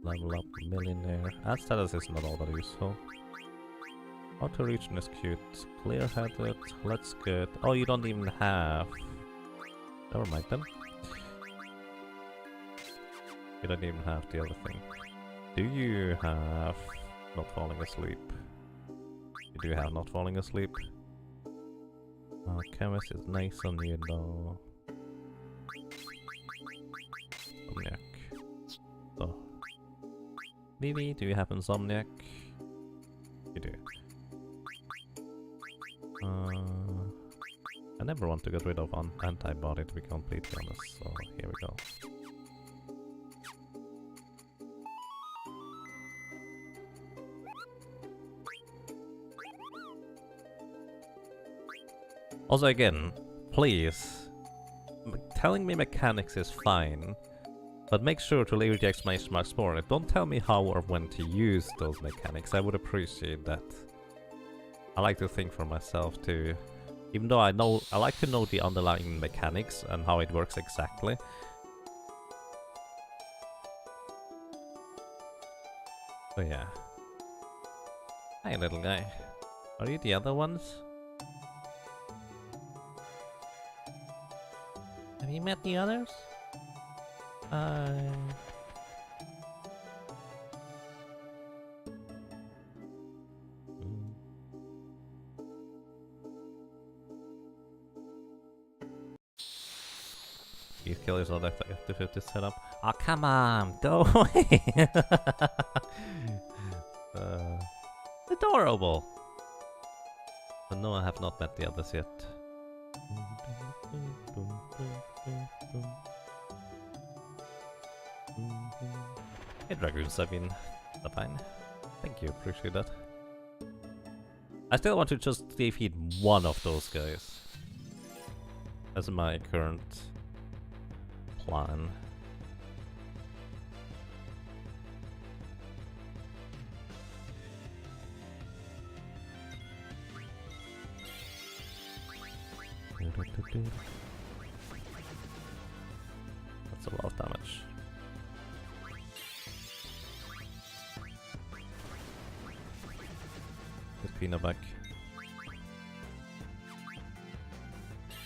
level up millionaire. Ad status is not all that useful. Auto region is cute. Clear headed, let's get. Oh, you don't even have. Never mind then. You don't even have the other thing. Do you have not falling asleep? You do have not falling asleep. Chemist is nice on you though. Insomniac. So. Vivi, do you have Insomniac? You do. I never want to get rid of an antibody, to be completely honest, so here we go. Also again, please, telling me mechanics is fine, but make sure to leave the exclamation marks for it. Don't tell me how or when to use those mechanics, I would appreciate that. I like to think for myself too. Even though I like to know the underlying mechanics and how it works exactly. So yeah. Hi little guy. Are you the other ones? Have you met the others? These killers are effective at this setup. Oh, come on! Go away! Adorable! But no, I have not met the others yet. Hey Dragoons, I mean, fine. Thank you, appreciate that. I still want to just defeat one of those guys. That's my current plan. That's a lot of damage. Get Pina back.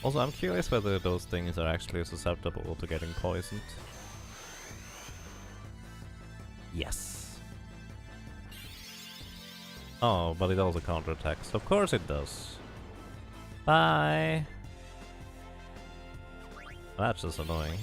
Also, I'm curious whether those things are actually susceptible to getting poisoned. Yes. Oh, but it also counterattacks. Of course it does. Bye. That's just annoying.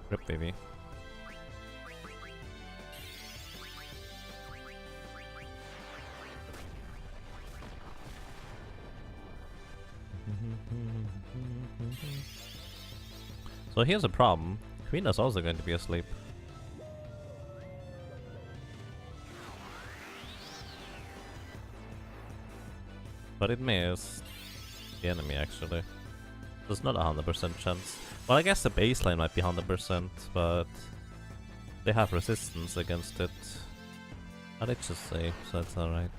Rip, baby. So here's a problem. Queen is also going to be asleep. But it missed the enemy actually. There's not a 100% chance. Well, I guess the baseline might be 100%, but they have resistance against it. But it's just safe, so it's alright.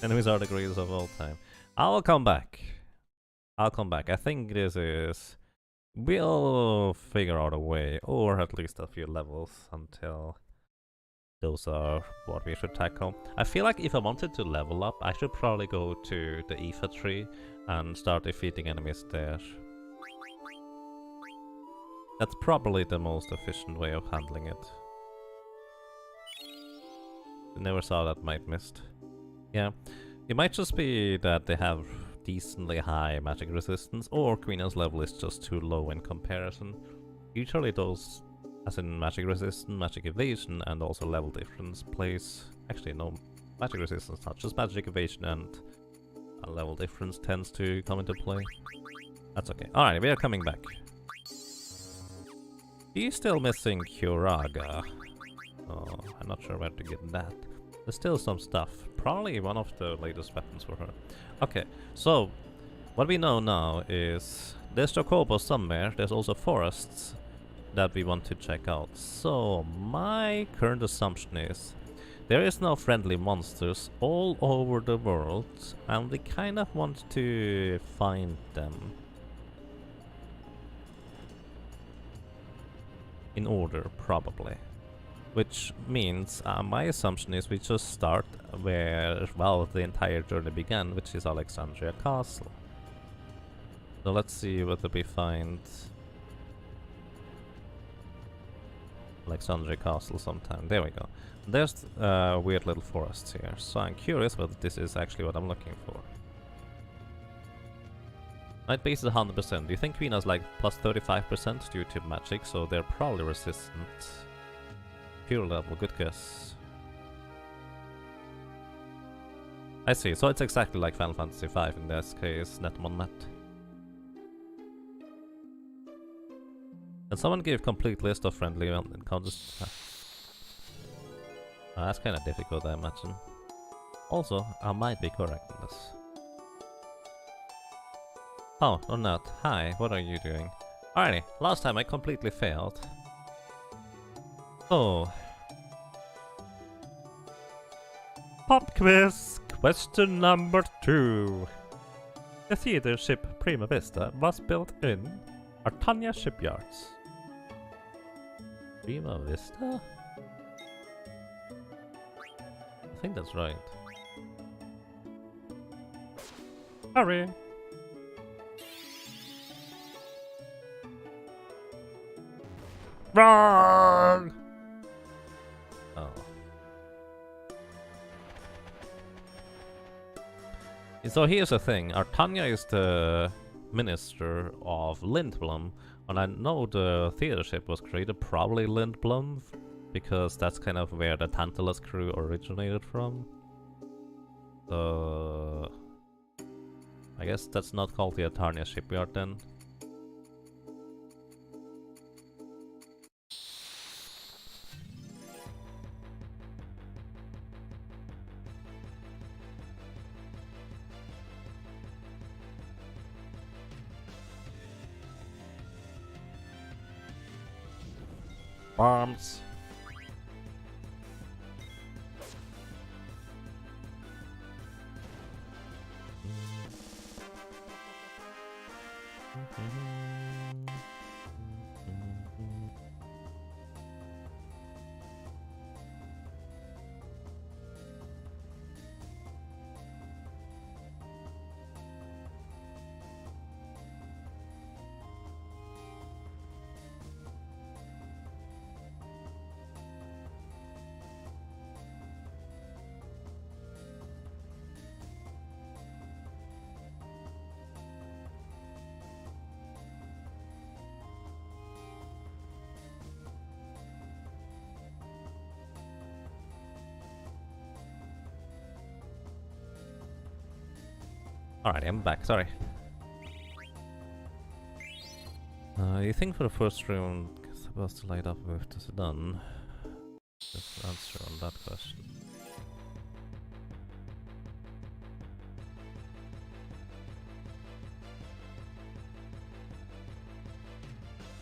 Enemies are the greatest of all time. I'll come back. I'll come back. I think this is... We'll figure out a way, or at least a few levels until those are what we should tackle. I feel like if I wanted to level up, I should probably go to the Aoife tree and start defeating enemies there. That's probably the most efficient way of handling it. I never saw that might missed. Yeah, it might just be that they have decently high magic resistance, or Queen's level is just too low in comparison. Usually those, as in magic resistance, magic evasion, and also level difference plays... Actually no, magic resistance not, just magic evasion and a level difference tends to come into play. That's okay. Alright, we are coming back. He's still missing Curaga. Oh, I'm not sure where to get that. There's still some stuff. Probably one of the latest weapons for her. Okay, so what we know now is there's Chocobo somewhere. There's also forests that we want to check out. So my current assumption is there is no friendly monsters all over the world, and we kind of want to find them in order, probably. Which means my assumption is we just start where, well, the entire journey began, which is Alexandria Castle. So let's see whether we find Alexandria Castle sometime. There we go. There's weird little forests here, so I'm curious whether this is actually what I'm looking for. Night base is 100%. Do you think Queen has like plus 35% due to magic, so they're probably resistant? Pure level, good guess. I see, so it's exactly like Final Fantasy V in this case, Netmon. Can someone give complete list of friendly encounters? That's kinda difficult, I imagine. Also, I might be correct in this. Oh, or not. Hi, what are you doing? Alrighty, last time I completely failed. Oh. Pop quiz! Question number 2. The theater ship Prima Vista was built in Artania shipyards. Prima Vista? I think that's right. Hurry! Wrong! Oh. So here's the thing, Artania is the minister of Lindblum, and I know the theater ship was created probably Lindblum, because that's kind of where the Tantalus crew originated from. So I guess that's not called the Artania shipyard then. Bombs. Alright, I'm back, sorry. You think for the first round, supposed to light up with this done? Just answer on that question.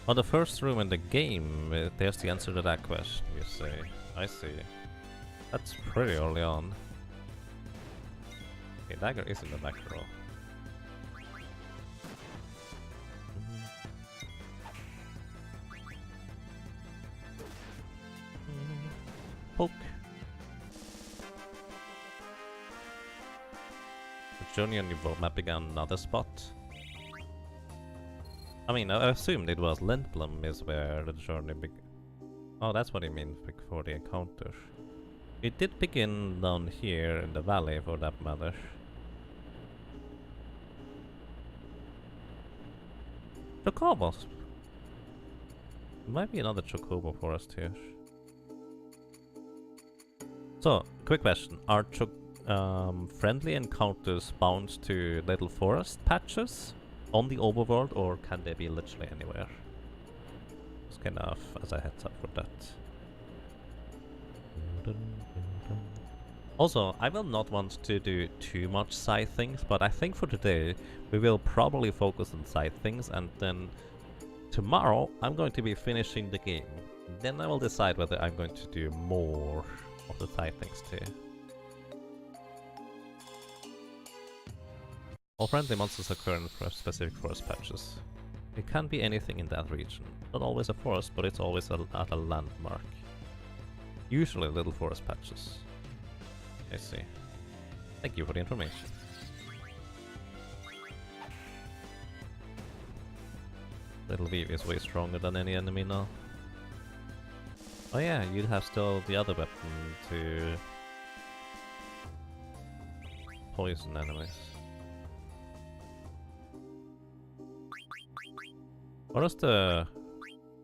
On the first room in the game, there's the answer to that question, you say. I see. That's pretty early on. Okay, dagger is in the back row. Poke. The journey on your world map began another spot. I mean, I assumed it was Lindblom is where the journey began. Oh, that's what he means before the encounter. It did begin down here in the valley, for that matter. Chocobos! Might be another Chocobo forest here. So, quick question. Are friendly encounters bound to little forest patches on the overworld, or can they be literally anywhere? Just kind of as a heads up for that. Also, I will not want to do too much side things, but I think for today we will probably focus on side things, and then tomorrow I'm going to be finishing the game. Then I will decide whether I'm going to do more of the side things too. All friendly monsters occur in specific forest patches. It can be anything in that region. Not always a forest, but it's always at a landmark. Usually little forest patches. I see. Thank you for the information. Little Vivi is way stronger than any enemy now. Oh yeah, you'd have still the other weapon to poison enemies. What is the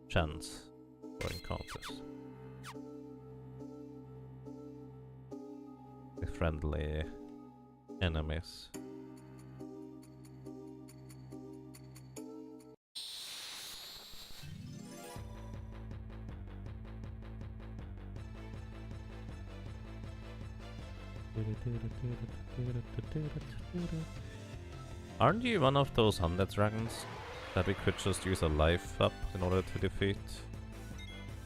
chance for encounters with friendly enemies? Aren't you one of those undead dragons that we could just use a life up in order to defeat?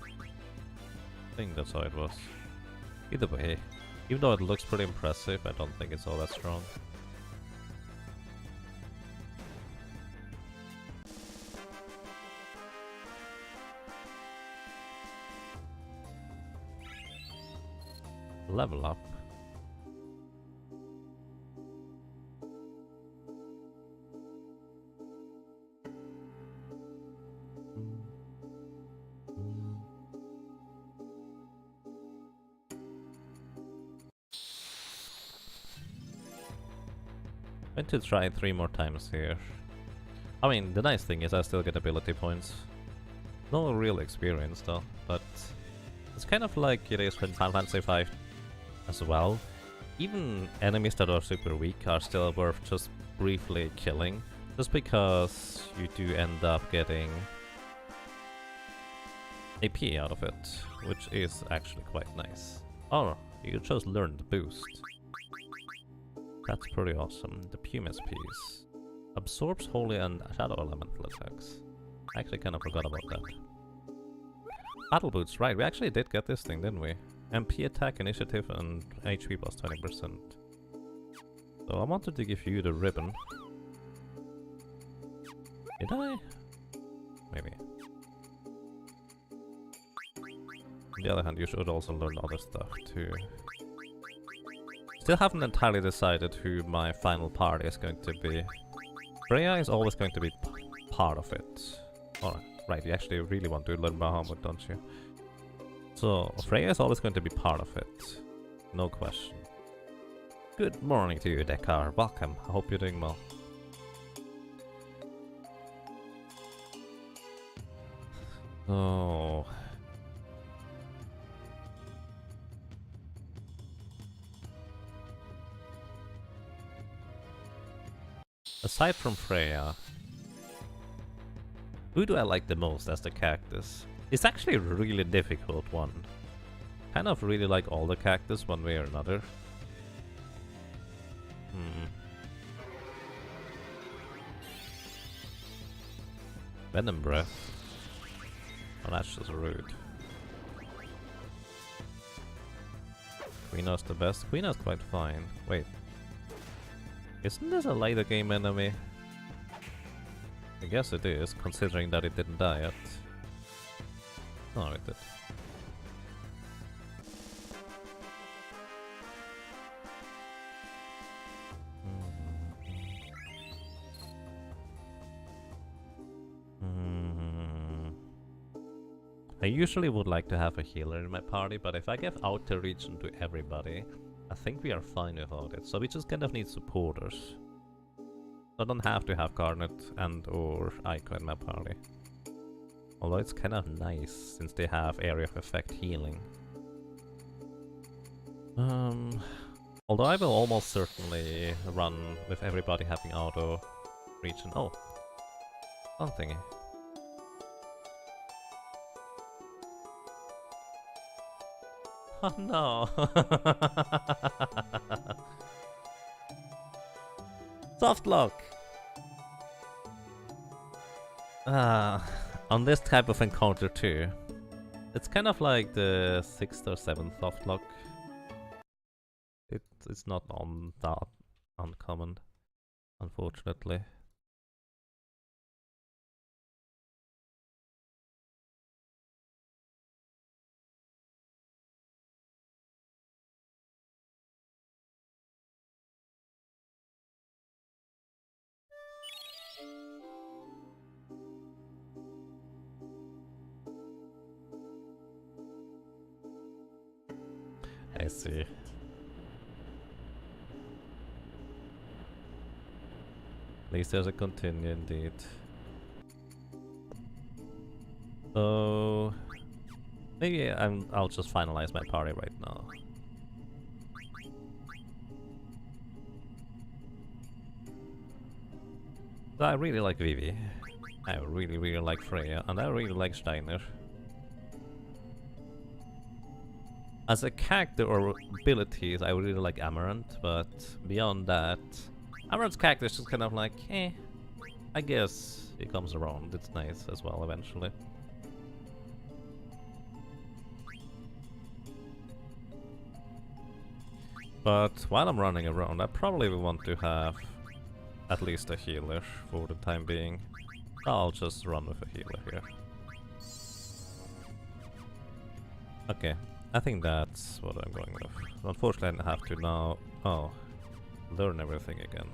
I think that's how it was. Either way, even though it looks pretty impressive, I don't think it's all that strong. Level up. I'm going to try 3 more times here. I mean, the nice thing is I still get ability points. No real experience though, but it's kind of like it is in Final Fantasy V as well. Even enemies that are super weak are still worth just briefly killing, just because you do end up getting AP out of it, which is actually quite nice. Oh, you chose Learn the Boost. That's pretty awesome. The Pumice piece absorbs holy and shadow elemental attacks. I actually kind of forgot about that. Battle boots, right, we actually did get this thing, didn't we? MP attack, initiative, and HP plus 20%. So I wanted to give you the ribbon. Did I? Maybe. On the other hand, you should also learn other stuff too. Still haven't entirely decided who my final party is going to be. Freya is always going to be part of it. Oh, right, you actually really want to learn Bahamut, don't you? So, Freya is always going to be part of it. No question. Good morning to you, Dekar. Welcome. I hope you're doing well. Oh. Aside from Freya, who do I like the most as the cactus? It's actually a really difficult one. Kind of really like all the cactus one way or another. Venom Breath. Oh, that's just rude. Queena's the best. Queena's quite fine. Wait. Isn't this a later game enemy? I guess it is, considering that it didn't die yet. No, it did. I usually would like to have a healer in my party, but if I give outer region to everybody, I think we are fine without it. So we just kind of need supporters. I don't have to have Garnet and or Aiko in my party. Although it's kind of nice since they have area of effect healing. Although I will almost certainly run with everybody having auto region. Oh, one thingy. Oh no! Soft lock! On this type of encounter too. It's kind of like the 6th or 7th soft lock. It's not on that uncommon, unfortunately. I see. At least there's a continue indeed. So maybe I'll just finalize my party right now. So I really like Vivi. I really like Freya, and I really like Steiner. As a character or abilities, I really like Amaranth, but beyond that, Amaranth's character is just kind of like, eh, I guess he comes around. It's nice as well eventually. But while I'm running around, I probably will want to have at least a healer for the time being. I'll just run with a healer here. Okay. I think that's what I'm going with. Unfortunately, I have to now... Oh. Learn everything again.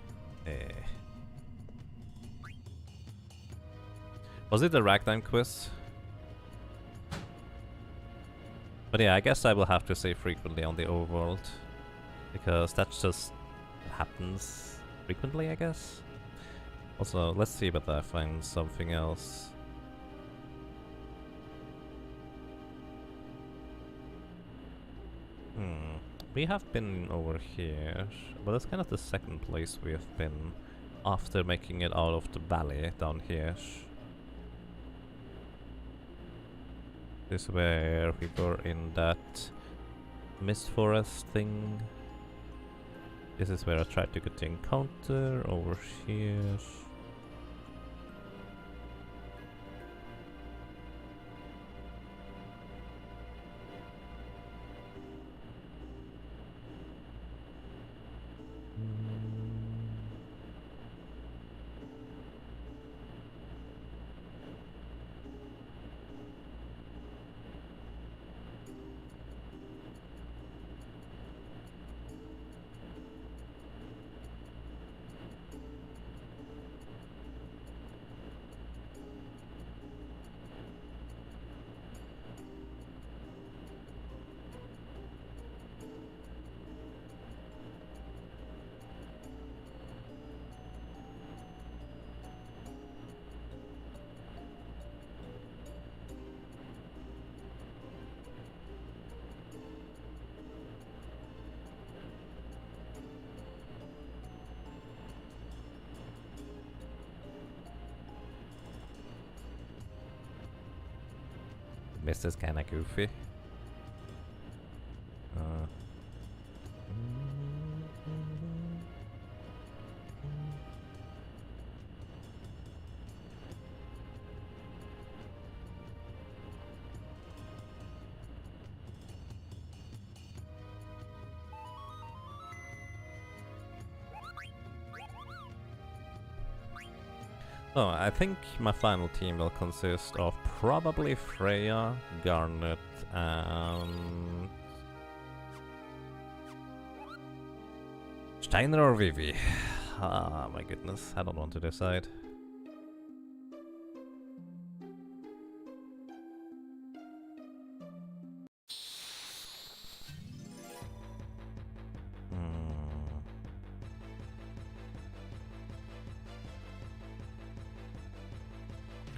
Was it the ragtime quiz? But yeah, I guess I will have to say frequently on the overworld. Because that just happens frequently, I guess. Also, let's see whether I find something else. We have been over here, but it's kind of the second place we have been after making it out of the valley down here. This is where we were in that mist forest thing. This is where I tried to get the encounter over here. This is kinda goofy. Oh, I think my final team will consist of probably Freya, Garnet, and Steiner or Vivi. Ah, my goodness, I don't want to decide.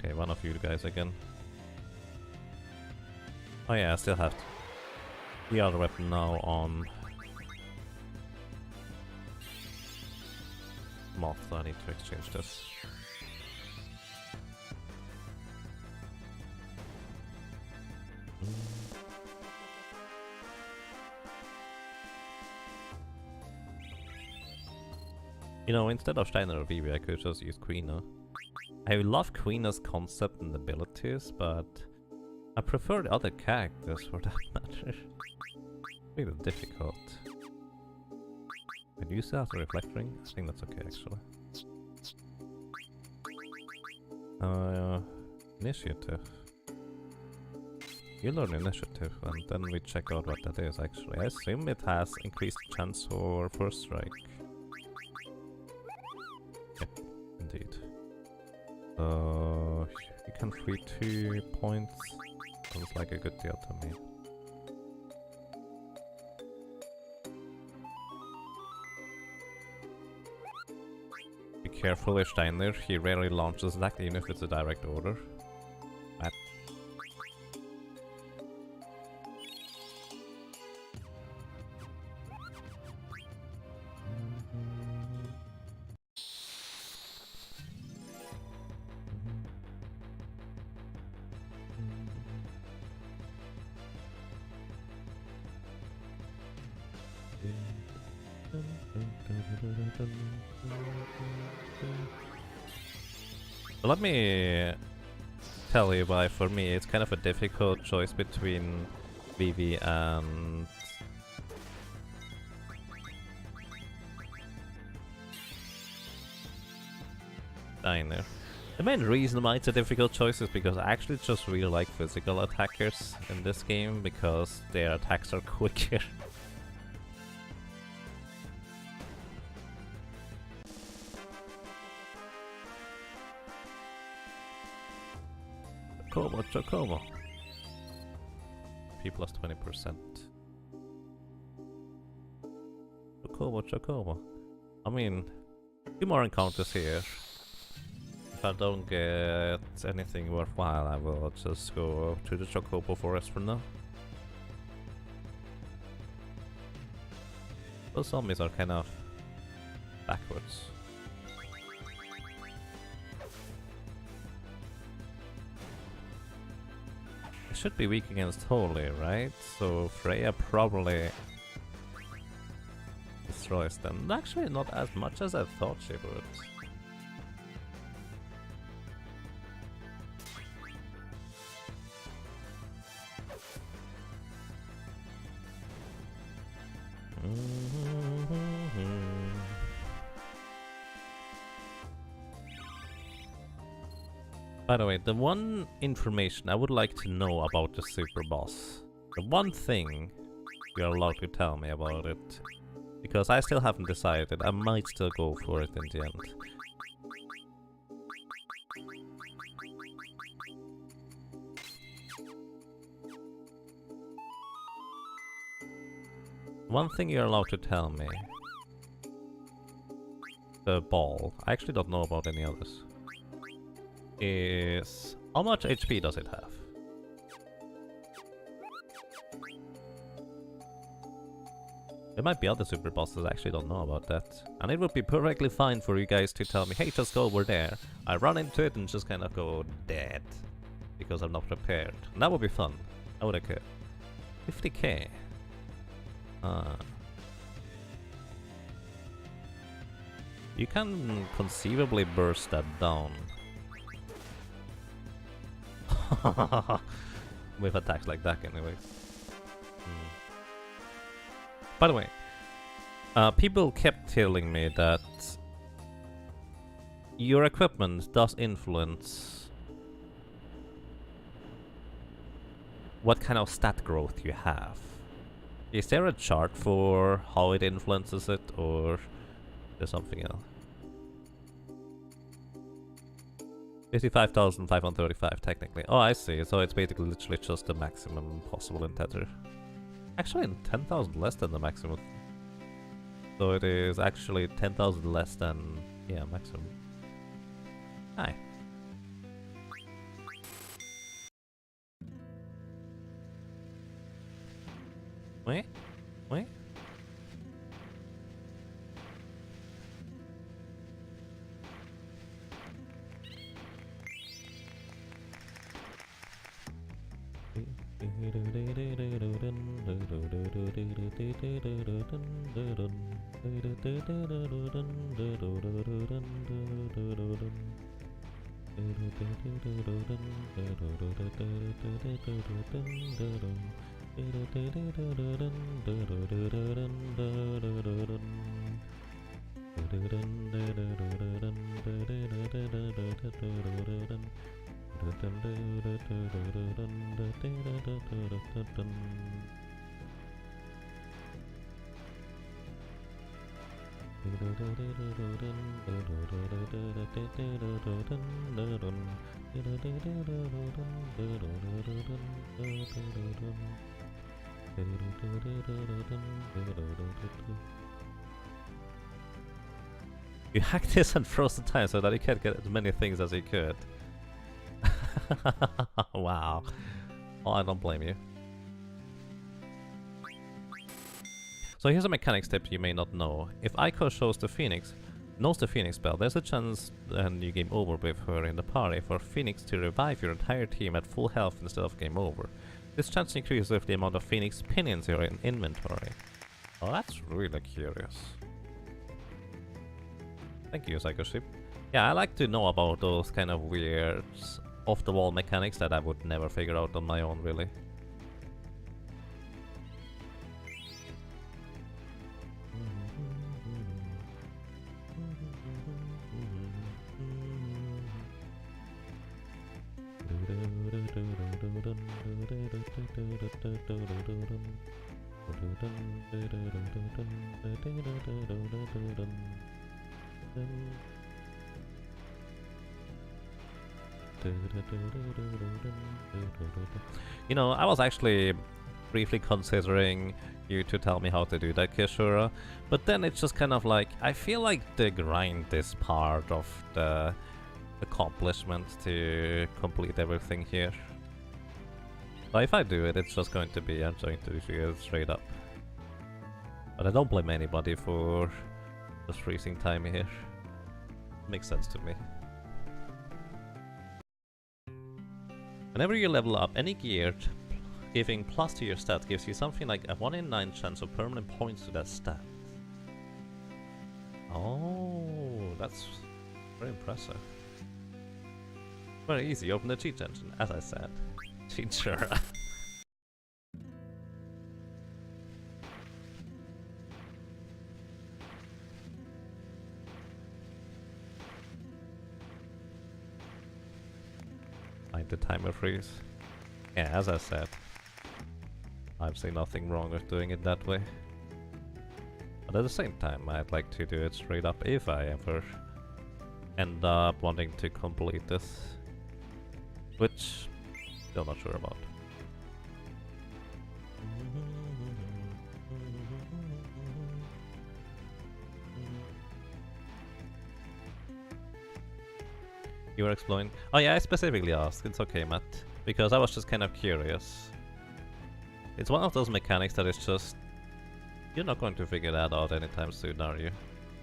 Okay, one of you guys again. Oh yeah, I still have the other weapon now on Moth, so I need to exchange this. You know, instead of Steiner or Vivi, I could just use Quina. I love Queena's concept and abilities, but I prefer the other characters for that matter. Really difficult. Can you use that as a reflect ring? I think that's okay actually. Initiative. You learn initiative and then we check out what that is actually. I assume it has increased chance for first strike. Yep, indeed. You can free 2 points. Sounds like a good deal to me. Be careful with Steiner, he rarely launches that even if it's a direct order. So let me tell you why for me it's kind of a difficult choice between Vivi and Steiner. The main reason why it's a difficult choice is because I actually just really like physical attackers in this game because their attacks are quicker. Chocobo. P plus 20%. Chocobo. I mean, 2 more encounters here. If I don't get anything worthwhile, I will just go to the Chocobo Forest for now. Those zombies are kind of backwards. Should be weak against Holy, right? So Freya probably destroys them. Actually, not as much as I thought she would. By the way, the one information I would like to know about the super boss, the one thing you're allowed to tell me about it, because I still haven't decided, I might still go for it in the end. One thing you're allowed to tell me. The ball. I actually don't know about any others. Is how much HP does it have? There might be other super bosses, I actually don't know about that. And it would be perfectly fine for you guys to tell me, hey, just go over there. I run into it and just kind of go dead. because I'm not prepared. And that would be fun. I would care. 50k. You can conceivably burst that down. With attacks like that anyways. By the way, people kept telling me that your equipment does influence what kind of stat growth you have. Is there a chart for how it influences it, or there's something else? 55,535 technically. Oh, I see. So it's basically literally just the maximum possible in Tether. Actually, 10,000 less than the maximum. So it is actually 10,000 less than, yeah, maximum. Hi. Wait? Wait? You hacked this and froze the time so that you can't get as many things as you could. Wow. Oh, I don't blame you. So here's a mechanics tip you may not know. If Aiko knows the Phoenix spell, there's a chance when you game over with her in the party for Phoenix to revive your entire team at full health instead of game over. This chance increases with the amount of Phoenix pinions you're in inventory. Oh, that's really curious. Thank you, Psychoship. Yeah, I like to know about those kind of weird, off-the-wall mechanics that I would never figure out on my own, really. You know, I was actually briefly considering you to tell me how to do that, Kishura, but then it's just kind of like, I feel like the grind is part of the accomplishment to complete everything here. So if I do it, it's just going to be, I'm going to do it straight up. But I don't blame anybody for just freezing time here. Makes sense to me. Whenever you level up any gear, giving plus to your stat gives you something like a 1 in 9 chance of permanent points to that stat. Oh, that's very impressive. Very easy, open the cheat engine, as I said. Teacher. Find the timer freeze. Yeah, as I said, I've seen nothing wrong with doing it that way. But at the same time, I'd like to do it straight up if I ever end up wanting to complete this. Which, still not sure about. You were exploring? Oh yeah, I specifically asked. It's okay, Matt. Because I was just kind of curious. It's one of those mechanics that is just... You're not going to figure that out anytime soon, are you?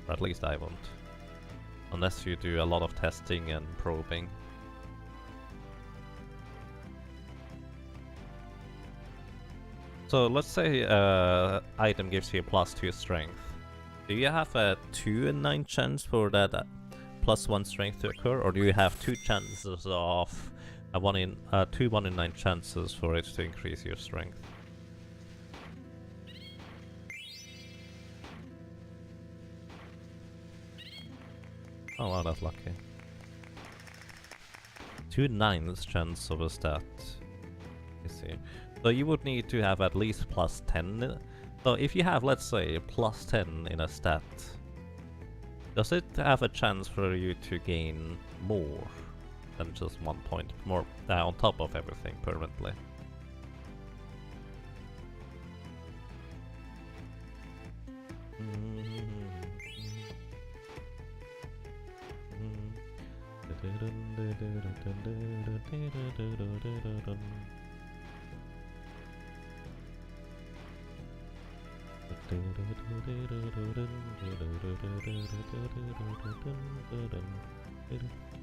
Or at least I won't. Unless you do a lot of testing and probing. So let's say item gives you +2 strength. Do you have a 2 in 9 chance for that +1 strength to occur, or do you have 2 chances of a 2 1 in 9 chances for it to increase your strength? Oh wow, that's lucky. 2 9s chance of a stat. You see. So you would need to have at least +10. So if you have, let's say, +10 in a stat, does it have a chance for you to gain more than just 1 point more on top of everything permanently?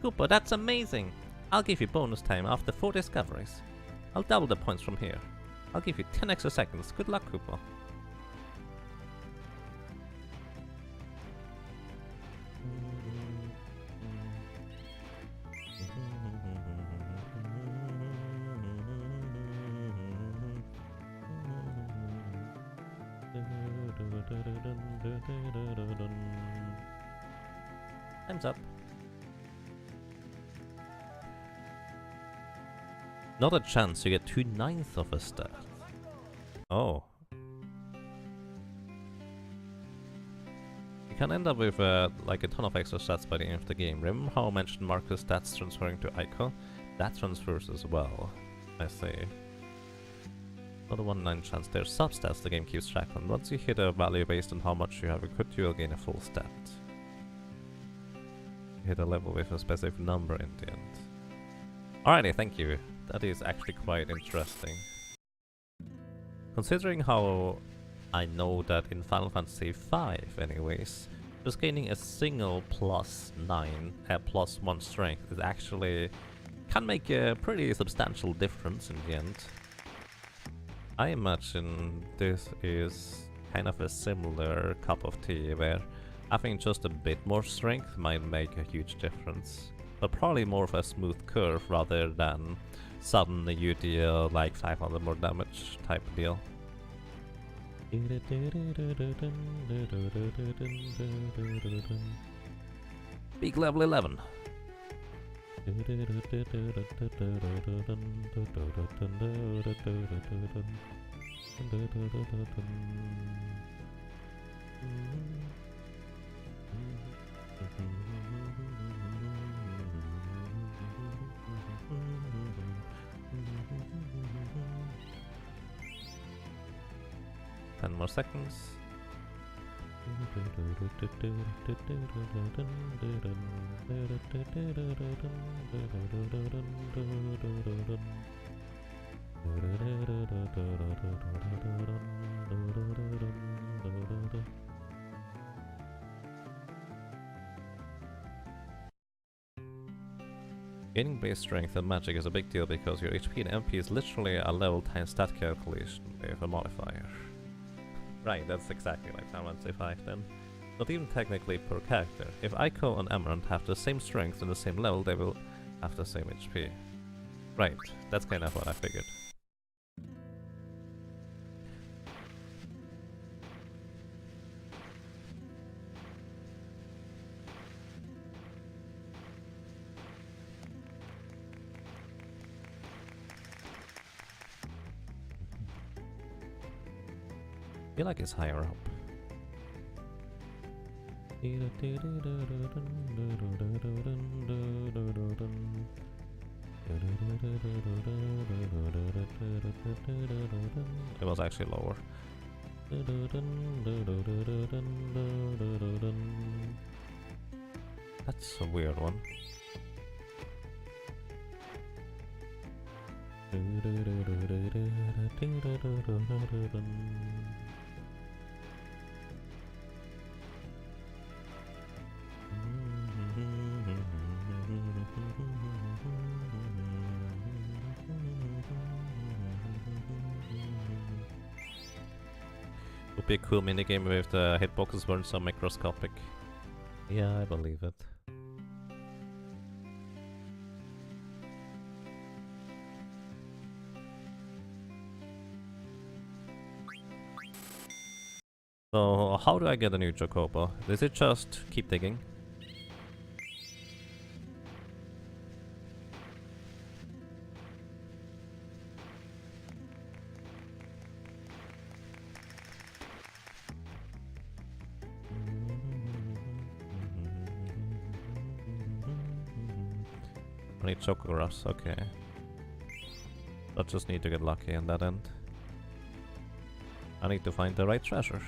Koopa, that's amazing! I'll give you bonus time after 4 discoveries. I'll double the points from here. I'll give you 10 extra seconds. Good luck, Koopa. Time's up. Not a chance you get 2 9ths of a stat. Oh. You can end up with like a ton of extra stats by the end of the game. Remember how I mentioned Marcus stats transferring to Ico? That transfers as well. I see. Not a 1 in 9 chance. There's substats the game keeps track on. Once you hit a value based on how much you have equipped, you will gain a full stat. You hit a level with a specific number in the end. Alrighty, thank you. That is actually quite interesting. Considering how I know that in Final Fantasy V anyways, just gaining a single +9 +1 strength is actually can make a pretty substantial difference in the end. I imagine this is kind of a similar cup of tea where having just a bit more strength might make a huge difference. But probably more of a smooth curve rather than suddenly you deal like 500 more damage type of deal. Peak level 11. Ten more seconds. Gaining base strength and magic is a big deal because your HP and MP is literally a level times stat calculation with a modifier. Right, that's exactly like Final Fantasy V then. Not even technically per character. If Ico and Amarant have the same strength and the same level, they will have the same HP. Right, that's kind of what I figured. I feel like it's higher up. It was actually lower. That's a weird one. be a cool minigame if the hitboxes weren't so microscopic. Yeah, I believe it. So, how do I get a new Chocobo? Is it just keep digging? I need Chocographs, okay. I just need to get lucky on that end. I need to find the right treasure.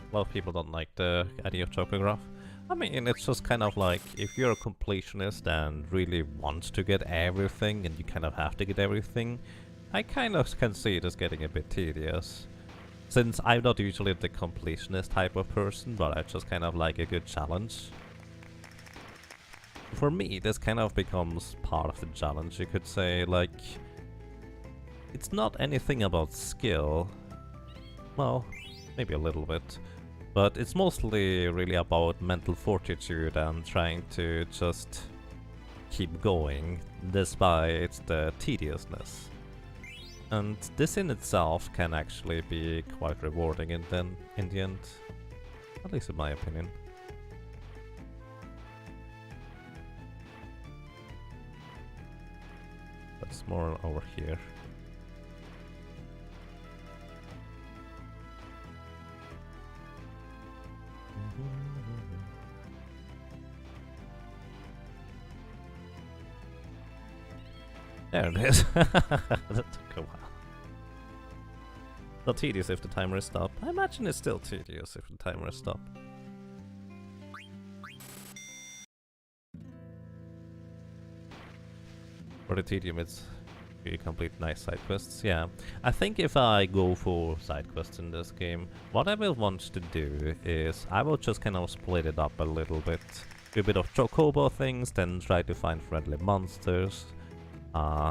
A lot of people don't like the idea of Chocograph. I mean, it's just kind of like, if you're a completionist and really want to get everything, and you kind of have to get everything, I kind of can see it as getting a bit tedious. Since I'm not usually the completionist type of person, but I just kind of like a good challenge. For me, this kind of becomes part of the challenge, you could say. Like, it's not anything about skill. Well, maybe a little bit. But it's mostly really about mental fortitude and trying to just keep going despite the tediousness. And this in itself can actually be quite rewarding in the end, at least in my opinion. That's more over here. There it is. That took a while. Not tedious if the timer is stopped. I imagine it's still tedious if the timer is stopped. For the tedium, it's you complete nice side quests. Yeah, I think if I go for side quests in this game, what I will want to do is I will just kind of split it up a little bit. Do a bit of Chocobo things, then try to find friendly monsters.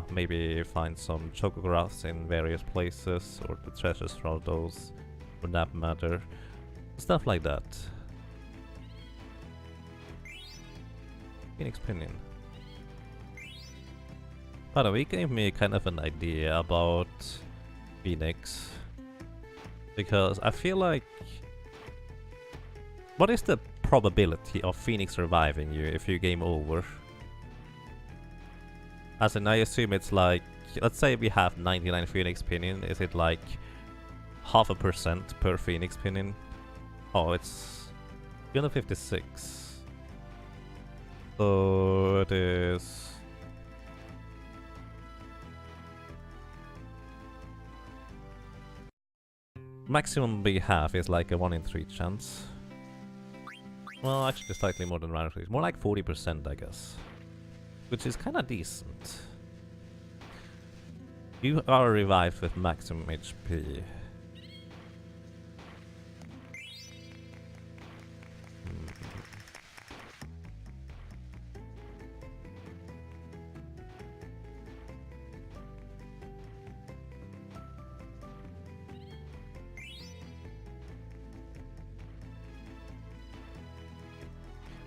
Maybe find some Chocographs in various places, or the treasures from those, for that matter. Stuff like that. Phoenix Pinion. By the way, it gave me kind of an idea about Phoenix. Because I feel like... What is the probability of Phoenix reviving you if you game over? As in, I assume it's like... Let's say we have 99 Phoenix Pinion. Is it like 0.5% per Phoenix Pinion? Oh, it's 356. So it is... Maximum we have is like a 1 in 3 chance. Well, actually slightly more than 1 in 3. More like 40%, I guess. Which is kinda decent. You are revived with maximum HP.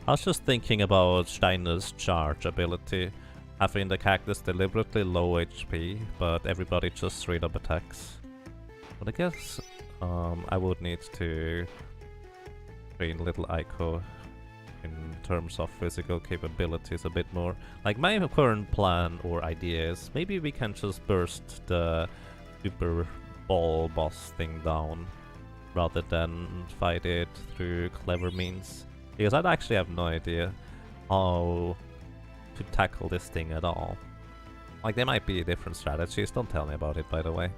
I was just thinking about Steiner's charge ability, having the cactus deliberately low HP, but everybody just straight up attacks. But I guess I would need to train little Aiko in terms of physical capabilities a bit more. Like, my current plan or idea is maybe we can just burst the super ball boss thing down rather than fight it through clever means. Because I actually have no idea how to tackle this thing at all. Like, there might be different strategies, don't tell me about it, by the way.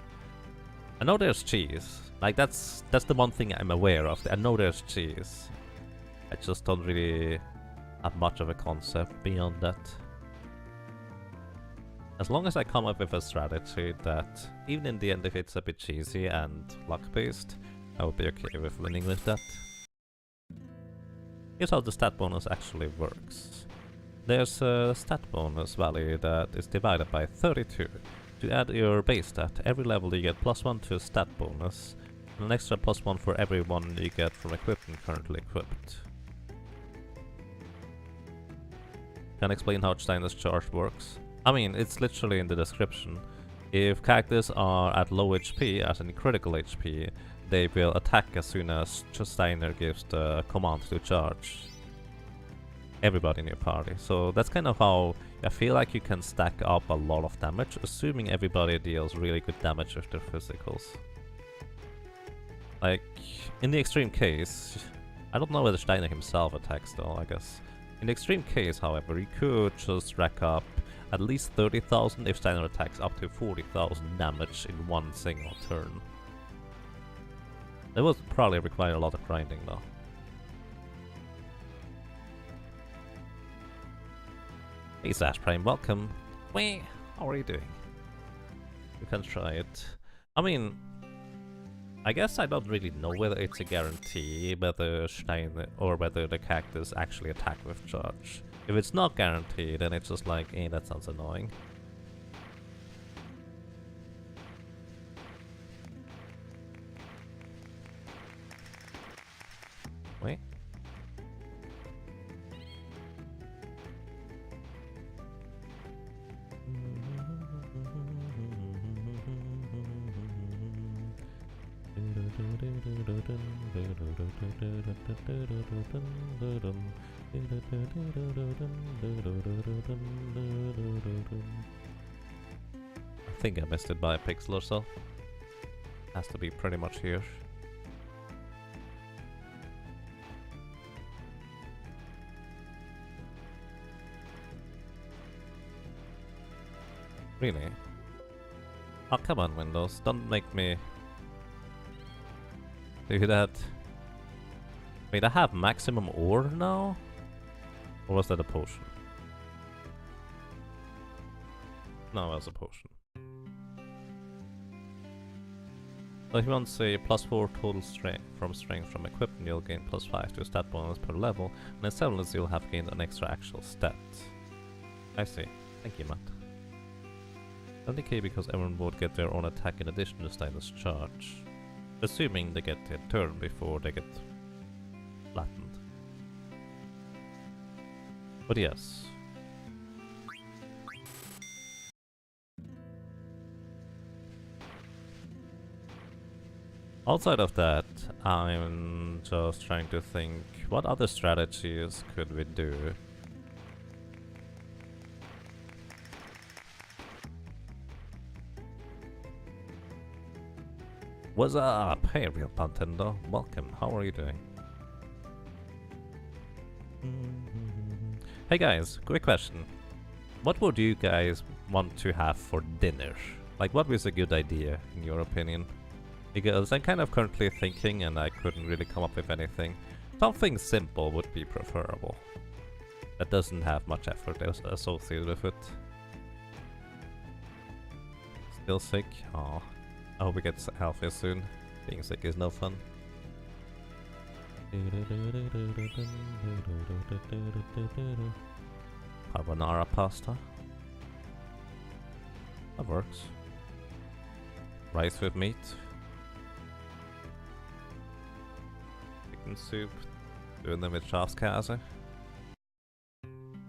I know there's cheese. Like, that's the one thing I'm aware of. I know there's cheese. I just don't really have much of a concept beyond that. As long as I come up with a strategy that, even in the end, if it's a bit cheesy and luck-based, I would be okay with winning with that. Here's how the stat bonus actually works. There's a stat bonus value that is divided by 32. To add your base stat, every level you get +1 to a stat bonus, and an extra +1 for every one you get from equipment currently equipped. Can I explain how Steiner's charge works? I mean, it's literally in the description. If characters are at low HP, as in critical HP, they will attack as soon as Steiner gives the command to charge everybody in your party. So that's kind of how I feel like you can stack up a lot of damage, assuming everybody deals really good damage with their physicals. Like, in the extreme case, I don't know whether Steiner himself attacks though, I guess. In the extreme case, however, you could just rack up at least 30,000 if Steiner attacks up to 40,000 damage in one single turn. That would probably require a lot of grinding though. Hey Sash Prime, welcome. Wait, how are you doing? You can try it. I mean, I guess I don't really know whether it's a guarantee whether Steiner or whether the cactus actually attack with charge. If it's not guaranteed, then it's just like, eh, that sounds annoying. Wait. I think I missed it by a pixel or so. Has to be pretty much here. Really? Oh, come on, Windows. Don't make me do that. Wait, I have maximum ore now? Or was that a potion? No, it was a potion. So if you want to say +4 total strength from equipment, you'll gain +5 to a stat bonus per level, and in 7 levels you'll have gained an extra actual stat. I see. Thank you, Matt. 20k because everyone would get their own attack in addition to Steiner's charge. Assuming they get their turn before they get flattened. But yes. Outside of that, I'm just trying to think, what other strategies could we do? What's up? Hey, Real Pantendo. Welcome. How are you doing? Hey guys, quick question. What would you guys want to have for dinner? Like, what was a good idea, in your opinion? Because I'm kind of currently thinking and I couldn't really come up with anything. Something simple would be preferable. That doesn't have much effort associated with it. Still sick? Aw. I hope he gets healthy soon. Being sick is no fun. Carbonara pasta. That works. Rice with meat. Chicken soup. Doing them with schafskäse.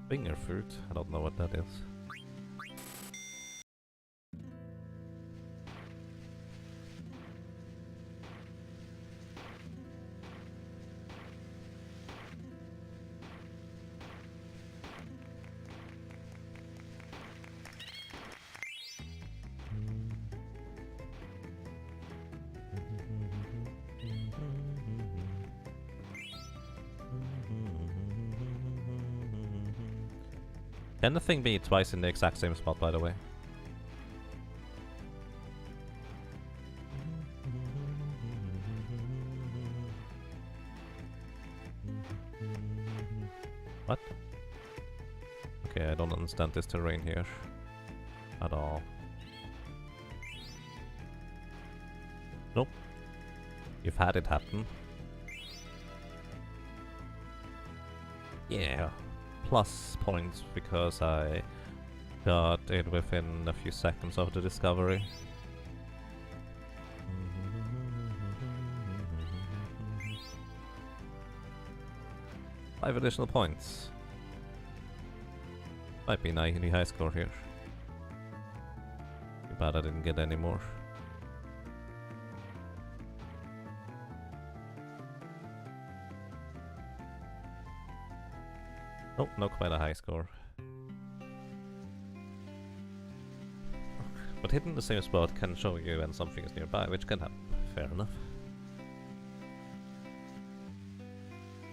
Finger fruit. I don't know what that is. Can the thing be twice in the exact same spot, by the way? What? Okay, I don't understand this terrain here at all. Nope. You've had it happen. Yeah. Plus points because I got it within a few seconds of the discovery. 5 additional points. Might be a really high score here. Too bad I didn't get any more. Oh, not quite a high score. But hitting the same spot can show you when something is nearby, which can happen. Fair enough.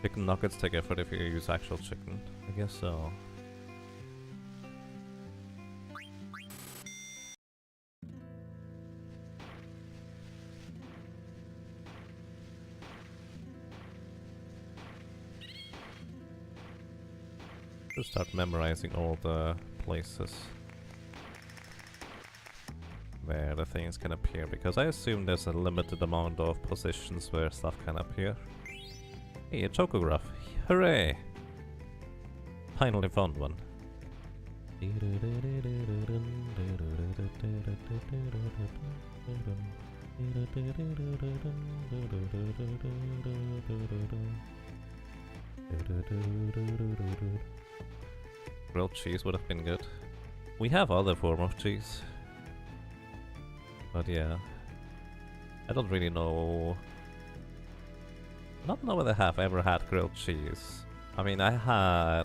Chicken nuggets take effort if you use actual chicken. I guess so. Just start memorizing all the places where the things can appear, because I assume there's a limited amount of positions where stuff can appear. Hey, a chocograph! Hooray! Finally found one. Grilled cheese would have been good. We have other form of cheese. But yeah. I don't really know. I don't know whether I have ever had grilled cheese. I mean, I had...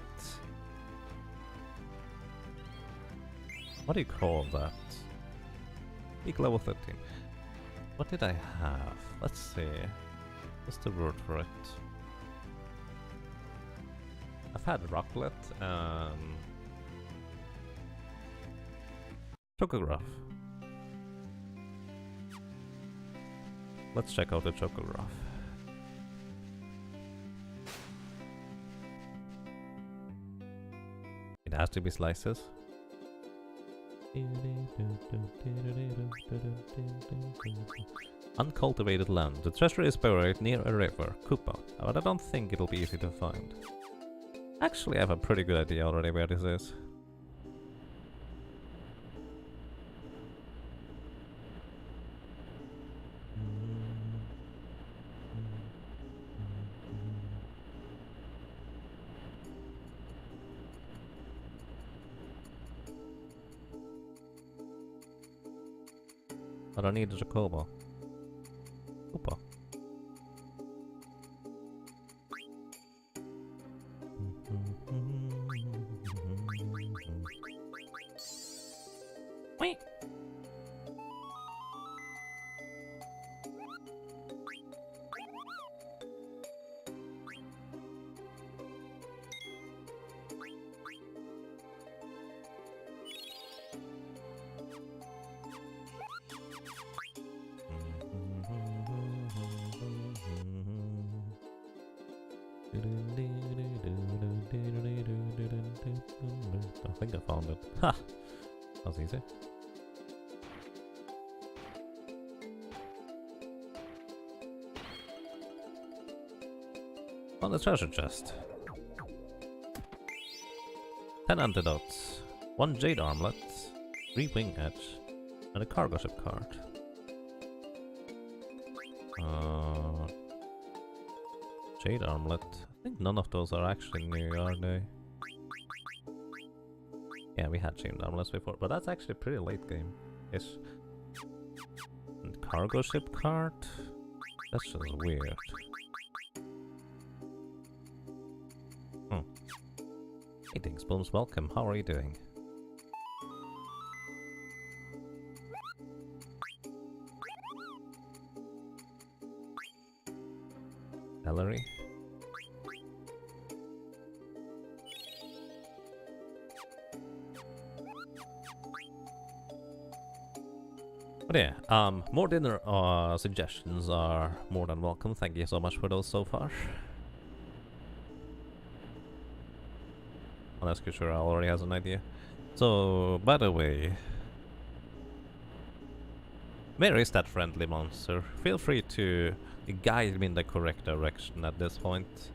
What do you call that? Peak level 13. What did I have? Let's see. What's the word for it? I've had raclette, chocograph. Let's check out the chocograph. It has to be slices. Uncultivated land. The treasure is buried near a river, Koopa, but I don't think it'll be easy to find. Actually, I have a pretty good idea already where this is. I don't need a Jacobo. Koopa. Wait. I think I found it. Ha! That was easy. On the treasure chest. 10 antidotes, 1 jade armlet, 3 wing edge, and a cargo ship card. Jade armlet. I think none of those are actually new, are they? Yeah, we had jade armlets before, but that's actually pretty late game-ish. And cargo ship card? That's just weird. Greetings, Blooms, welcome. How are you doing? Celery. But yeah, more dinner suggestions are more than welcome. Thank you so much for those so far. Unless Kushura already has an idea. So, by the way, where is that friendly monster? Feel free to guide me in the correct direction at this point.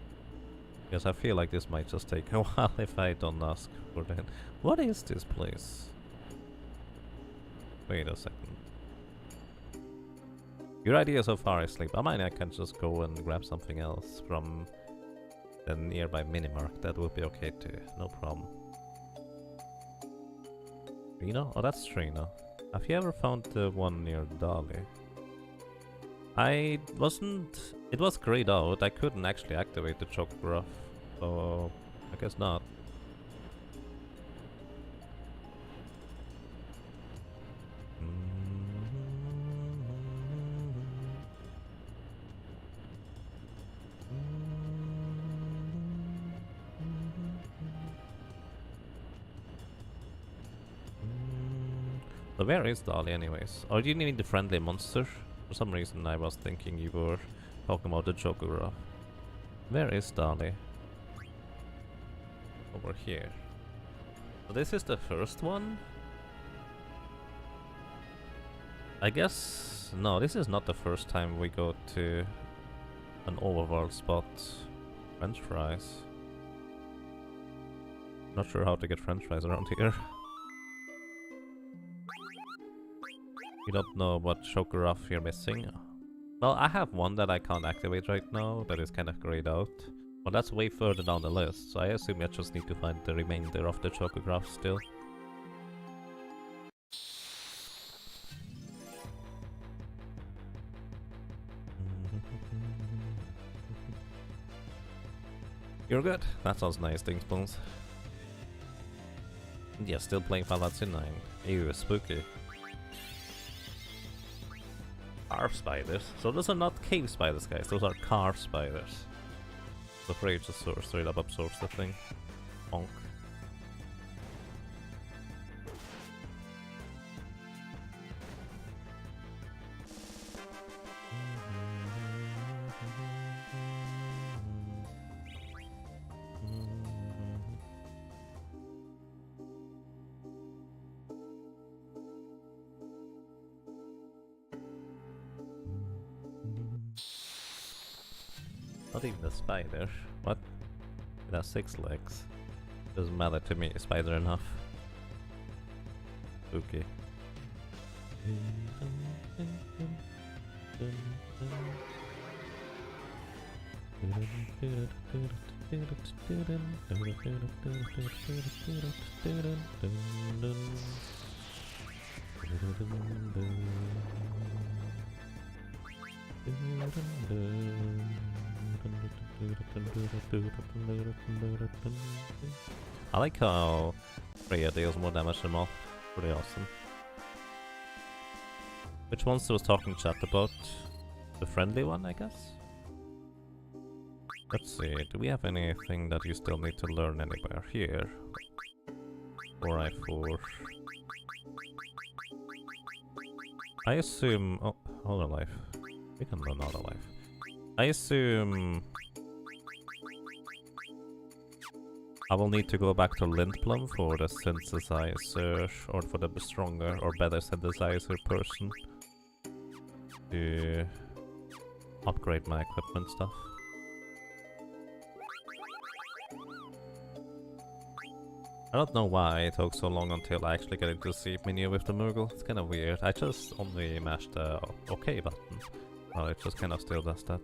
Because I feel like this might just take a while if I don't ask for that. What is this place? Wait a second. Your idea so far is sleep. I mean, I can just go and grab something else from the nearby mini-mark. That would be okay too. No problem. Trina? Oh, that's Trina. Have you ever found the one near Dali? I wasn't... It was grayed out. I couldn't actually activate the Chocograph. So... I guess not. So where is Dali anyways? Or do you need the friendly monster? For some reason I was thinking you were talking about the Chocograph. Where is Dali? Over here. So this is the first one? I guess... No, this is not the first time we go to an overworld spot. French fries. Not sure how to get French fries around here. You don't know what Chocograph you're missing? Well, I have one that I can't activate right now that is kind of grayed out. But that's way further down the list, so I assume I just need to find the remainder of the Chocograph still. You're good. That sounds nice, Things Bones. Yeah, still playing Final Fantasy 9. Ew, spooky. Carve spiders? So those are not cave spiders, guys. Those are carve spiders. The Rage just straight up absorbs the thing. Bonk. Not even a spider. What? It has 6 legs. Doesn't matter to me, spider enough. Okay. I like how Freya deals more damage than Moth. Pretty awesome. Which monster was talking chat about? The friendly one, I guess? Let's see, do we have anything that you still need to learn anywhere? Here. 4i4. I assume... Oh, Hollow Life. We can learn Hollow Life. I assume... I will need to go back to Lindblom for the synthesizer, or for the stronger or better synthesizer person to upgrade my equipment stuff. I don't know why it took so long until I actually get into the sleep menu with the Moogle. It's kind of weird. I just only mashed the OK button. Oh, it just kind of still does that.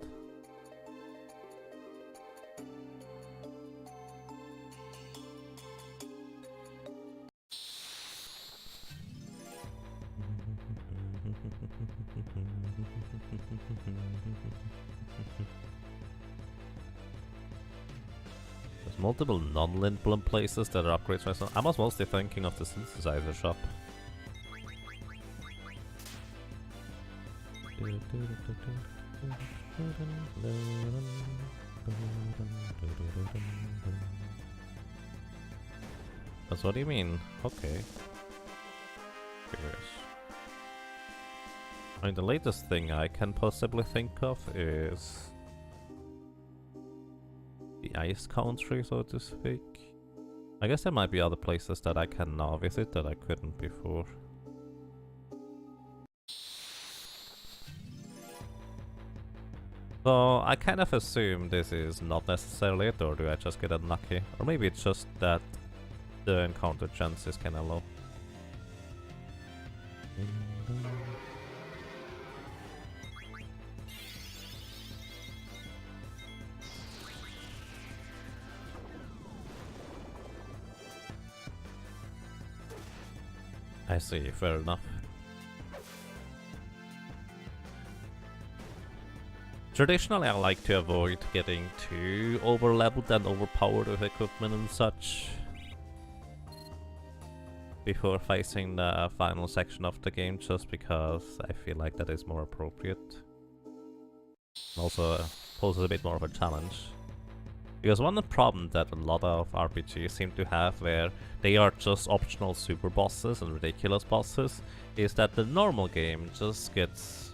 There's multiple non-Lindblom places that are upgrades right now. I was mostly thinking of the synthesizer shop. That's what do you mean? Okay. Curious. I mean, the latest thing I can possibly think of is the ice country, so to speak. I guess there might be other places that I can now visit that I couldn't before. So I kind of assume this is not necessarily it, or do I just get unlucky? Or maybe it's just that the encounter chance is kinda low. I see, fair enough. Traditionally I like to avoid getting too over-leveled and overpowered with equipment and such before facing the final section of the game, just because I feel like that is more appropriate. Also poses a bit more of a challenge. Because one problem that a lot of RPGs seem to have, where they are just optional super bosses and ridiculous bosses, is that the normal game just gets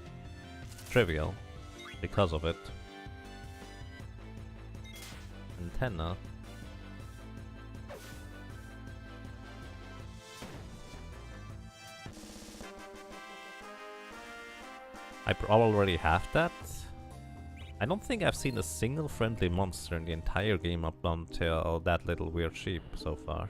trivial because of it. Antenna. I already have that. I don't think I've seen a single friendly monster in the entire game up until that little weird sheep so far.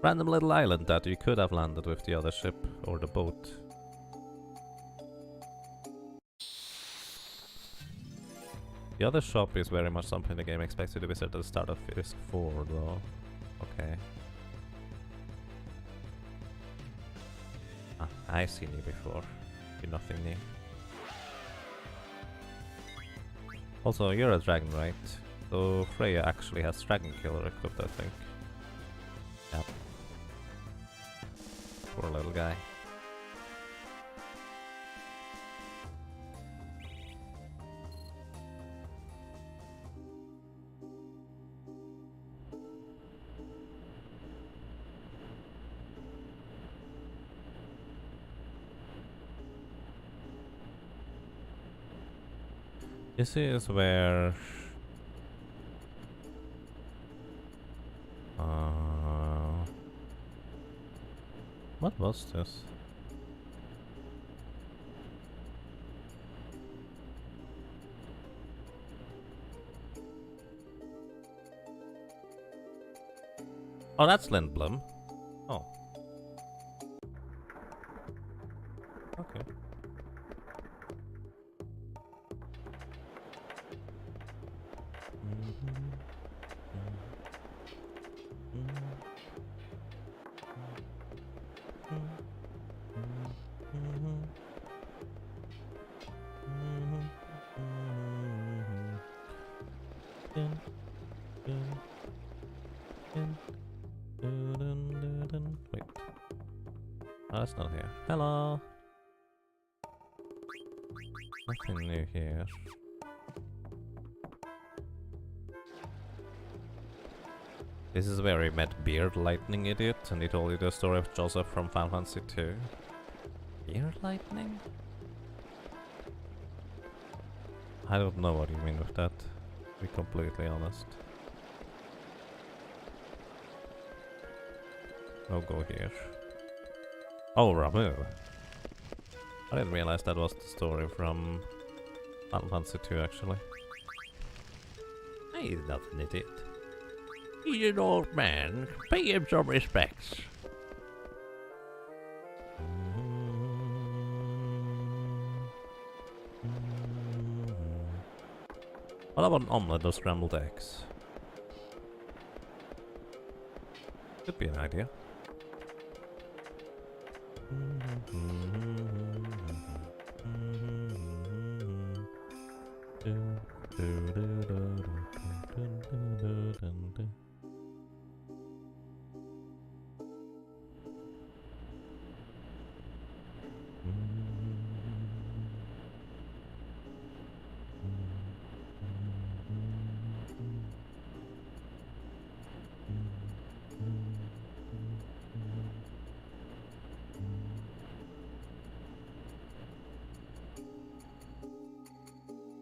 Random little island that you could have landed with the other ship or the boat. The other shop is very much something the game expects you to visit at the start of Risk 4 though. Okay. Ah, I've seen you before. You're nothing new. Also, you're a dragon, right? So Freya actually has Dragon Killer equipped, I think. Yep. Poor little guy. This is where what was this? Oh, that's Lindblom. Oh. Okay. Wait. Oh, that's not here. Hello. Nothing new here. This is where we met Beard Lightning Idiot, and he told you the story of Joseph from Final Fantasy II. Beard Lightning? I don't know what you mean with that, to be completely honest. I'll go here. Oh, Ramu! I didn't realize that was the story from Final Fantasy II, actually. He's not an idiot. He's an old man. Pay him some respects. What about an omelette or scrambled eggs? Could be an idea.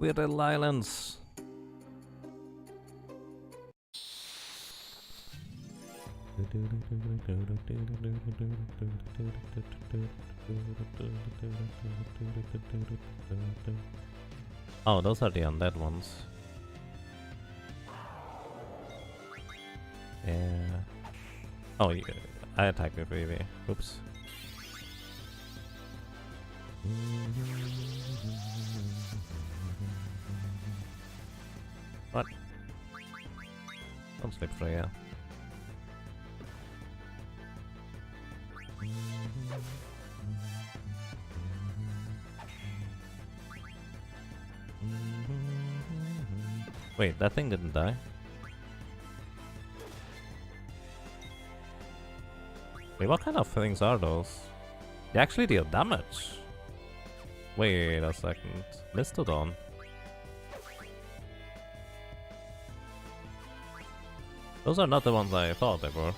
Little islands. Oh, those are the undead ones. Yeah. Oh, yeah. I attacked with Vivi. Oops. What? Don't slip, Freya. Wait, that thing didn't die? Wait, what kind of things are those? They actually deal damage! Wait a second. Mistodon. Those are not the ones I thought they were.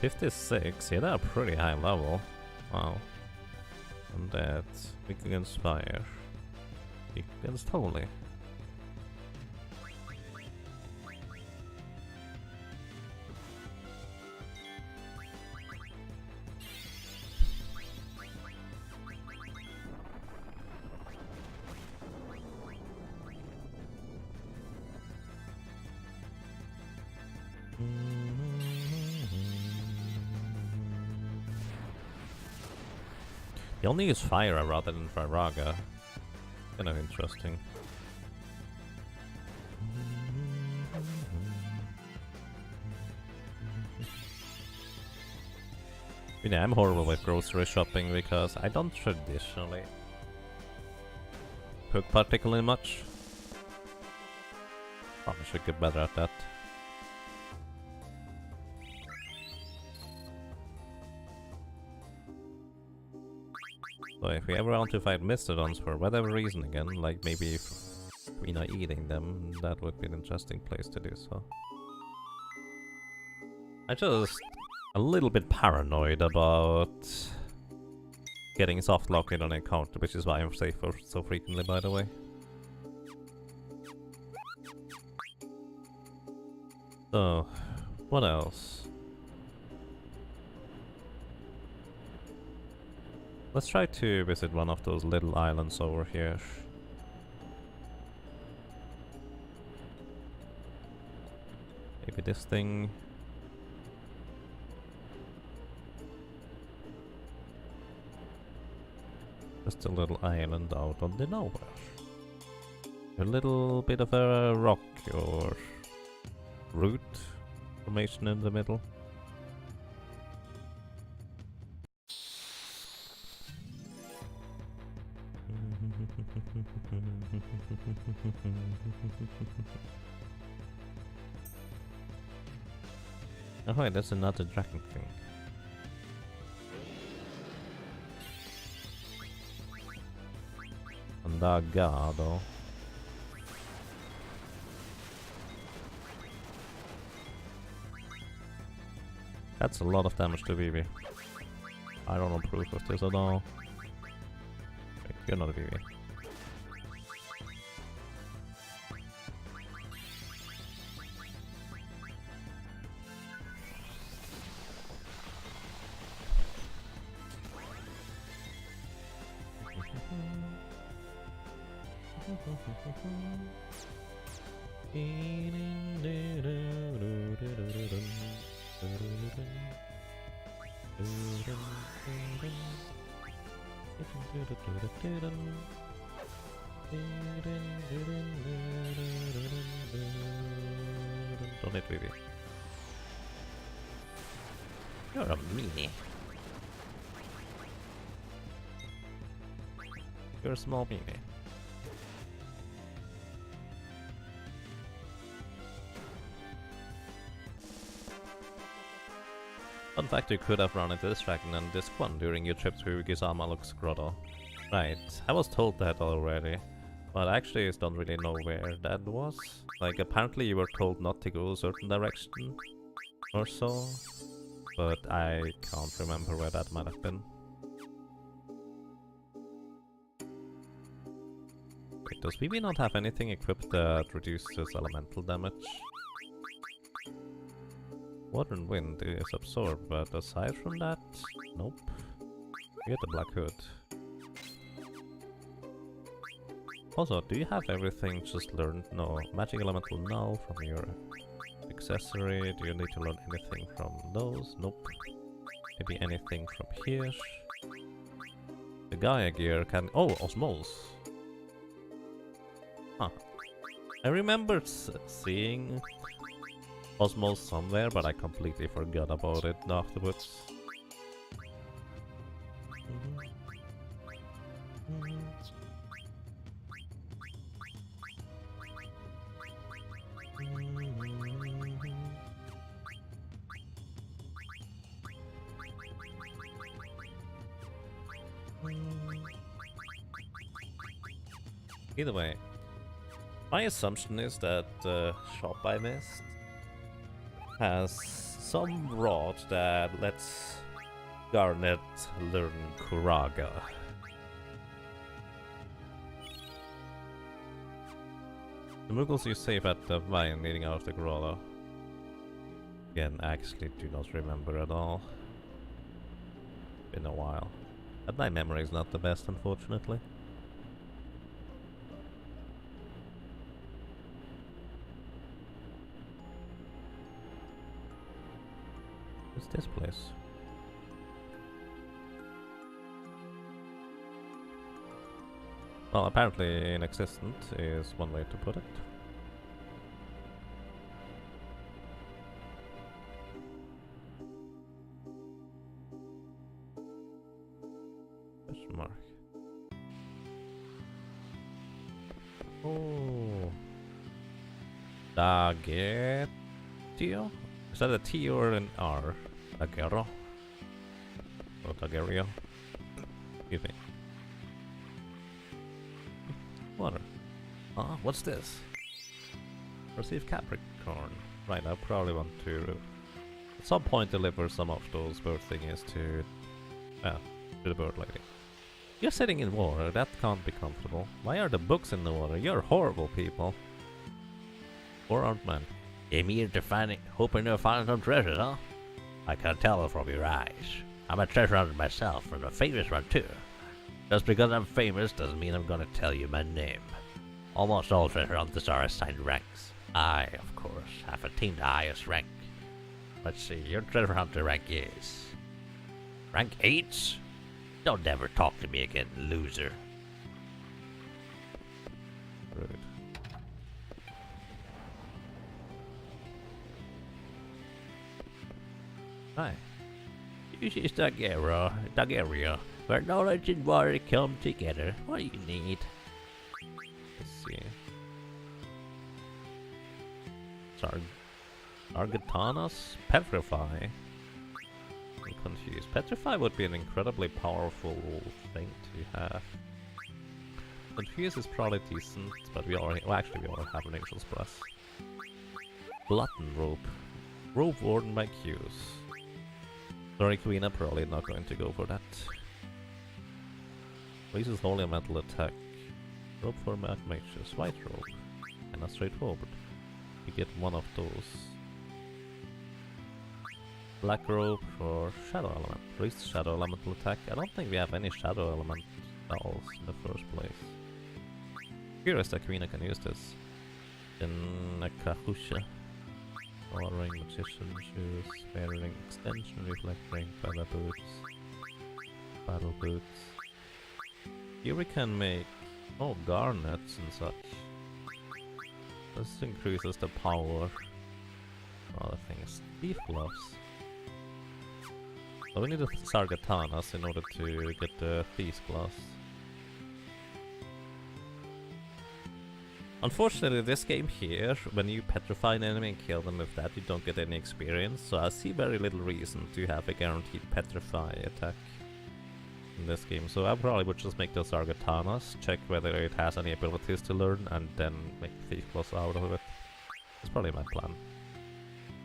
$56, yeah, they're pretty high level. Wow. And that's weak against fire. Weak against holy. You only use Fire rather than Firaga. Kind of interesting. Yeah, I'm horrible with grocery shopping because I don't traditionally cook particularly much. Probably should get better at that. So if we ever want to fight Mistodons for whatever reason again, like maybe if we're not eating them, that would be an interesting place to do so. I'm just a little bit paranoid about getting soft locked in on an encounter, which is why I'm safe so frequently, by the way. So, what else? Let's try to visit one of those little islands over here. Maybe this thing. Just a little island out on the nowhere. A little bit of a rock or root formation in the middle. Oh wait, that's another dragon thing. Andagado. That's a lot of damage to Vivi. I don't approve of this at all. Wait, you're not a Vivi. Don't hit Vivi. You're a meanie. You're a small meanie. Fun fact, you could have run into this dragon and this one during your trip to Gizamaluk's grotto. Right, I was told that already, but I actually don't really know where that was. Like, apparently you were told not to go a certain direction or so, but I can't remember where that might have been. Wait, does BB not have anything equipped that reduces elemental damage? Water and wind is absorbed, but aside from that, nope. You get the Black Hood. Also, do you have everything just learned? No, magic elemental null from your accessory. Do you need to learn anything from those? Nope. Maybe anything from here. The Gaia gear can... Oh, Osmose! Huh. I remember seeing Osmose somewhere, but I completely forgot about it afterwards. Either way, my assumption is that Shop I missed has some rod that lets Garnet learn Kuraga. The Muggles you save at the vine leading out of the Grotto. Again, I actually do not remember at all. Been a while. But my memory is not the best, unfortunately. What's this place? Well, apparently inexistent is one way to put it. Question mark. Oh. Dagetio? Is that a T or an R? Dagero? Or Dagerio? Excuse me. Water. Ah, what's this? Receive Capricorn. Right, I probably want to at some point deliver some of those bird thingies to the bird lady. You're sitting in water, that can't be comfortable. Why are the books in the water? You're horrible people. Or aren't men? Came here to find it, hoping to find some treasures, huh? I can tell from your eyes. I'm a treasure hunter myself, and a famous one too. Just because I'm famous doesn't mean I'm gonna tell you my name. Almost all treasure hunters are assigned ranks. I, of course, have attained the highest rank. Let's see, your treasure hunter rank is... rank 8? Don't ever talk to me again, loser. Rude. Hi. This is Dageria, where knowledge and water come together. What do you need? Let's see. Argatanas? Petrify? I'm confused. Petrify would be an incredibly powerful thing to have. Confuse is probably decent, but we already... well, actually we already have an Angel's Breath. Glutton Rope. Rope Warden by Q's. Sorry, Queen, I'm probably not going to go for that. Raises Holy Mental Attack. Rope for Mages. White Rope. Kinda straightforward. You get one of those. Black Rope for Shadow Element. Raised Shadow Elemental Attack. I don't think we have any Shadow Element spells in the first place. Curious that Queen can use this. Then a Kahusha. Ring, Magician Shoes, Bearing, Extension, Reflect Ring, Feather Boots, Battle Boots. Here we can make, garnets and such. This increases the power. Other things. Thief Gloves. So we need the Sargatanas in order to get the Thief Gloves. Unfortunately, this game here, when you petrify an enemy and kill them with that, you don't get any experience, so I see very little reason to have a guaranteed petrify attack in this game. So I probably would just make those Argatanas, check whether it has any abilities to learn, and then make Thief Claws out of it. That's probably my plan.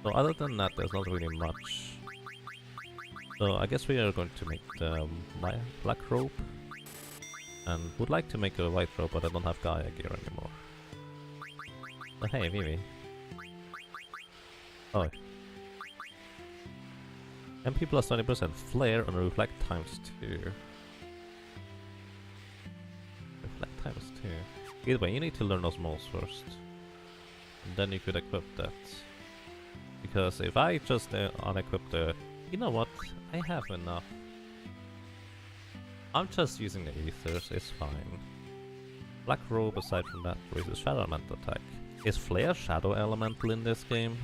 So other than that, there's not really much So I guess we are going to make the black robe. And would like to make a white robe, but I don't have Gaia gear anymore. Oh, hey, Vivi. Oh. MP plus 20%, flare and reflect times 2. Reflect times 2. Either way, you need to learn osmosis first. And then you could equip that. Because if I just unequip the... You know what? I have enough. I'm just using the ethers, it's fine. Black robe aside from that raises shadow elemental attack. Is flare shadow elemental in this game?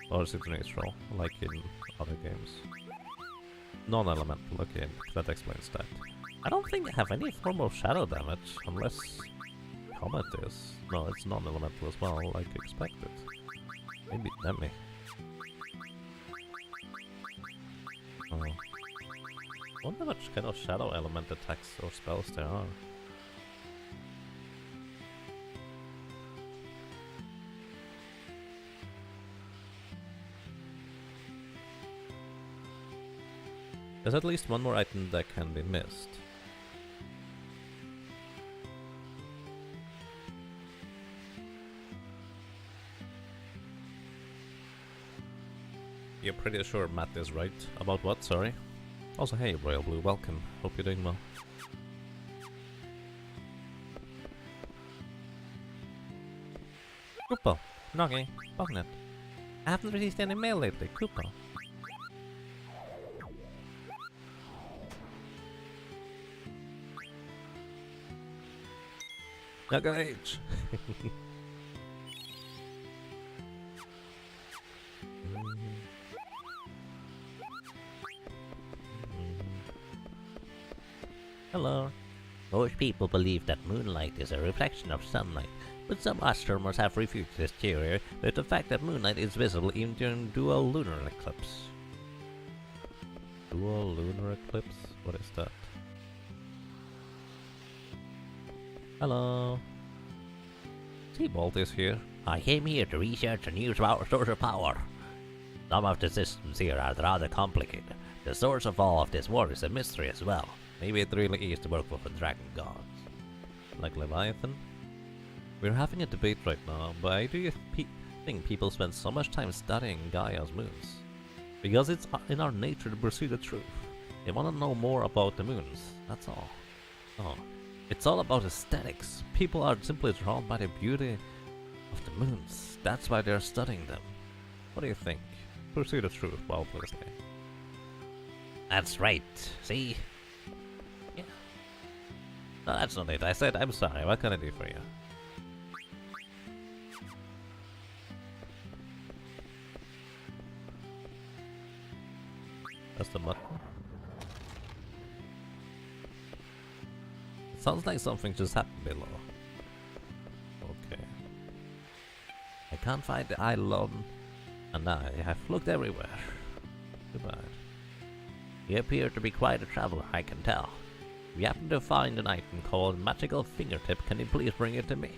Or is it neutral, like in other games? Non-elemental, okay, that explains that. I don't think I have any form of shadow damage, unless Comet is. No, it's non-elemental as well, like expected. Maybe Demi. Oh. I wonder which kind of shadow element attacks or spells there are. There's at least one more item that can be missed. You're pretty sure Matt is right. About what, sorry? Also, hey, Royal Blue, welcome. Hope you're doing well. Koopa, Noggy, Bognet. I haven't received any mail lately, Koopa. Naga H. Hello. Most people believe that moonlight is a reflection of sunlight, but some astronomers have refuted this theory with the fact that moonlight is visible even during dual lunar eclipse. Dual lunar eclipse? What is that? Hello. Seabolt is here. I came here to research a new source of power. Some of the systems here are rather complicated. The source of all of this war is a mystery as well. Maybe it really is to work with the dragon gods. Like Leviathan? We're having a debate right now, but why do you think people spend so much time studying Gaia's moons? Because it's in our nature to pursue the truth. They want to know more about the moons, that's all. Oh, it's all about aesthetics. People are simply drawn by the beauty of the moons. That's why they're studying them. What do you think? Pursue the truth, obviously. That's right, see? Yeah. No, that's not it. I said I'm sorry. What can I do for you? That's the button. It sounds like something just happened below. Okay. I can't find the Eidolon, and I have looked everywhere. Goodbye. You appear to be quite a traveler, I can tell. If you happen to find an item called Magical Fingertip, can you please bring it to me?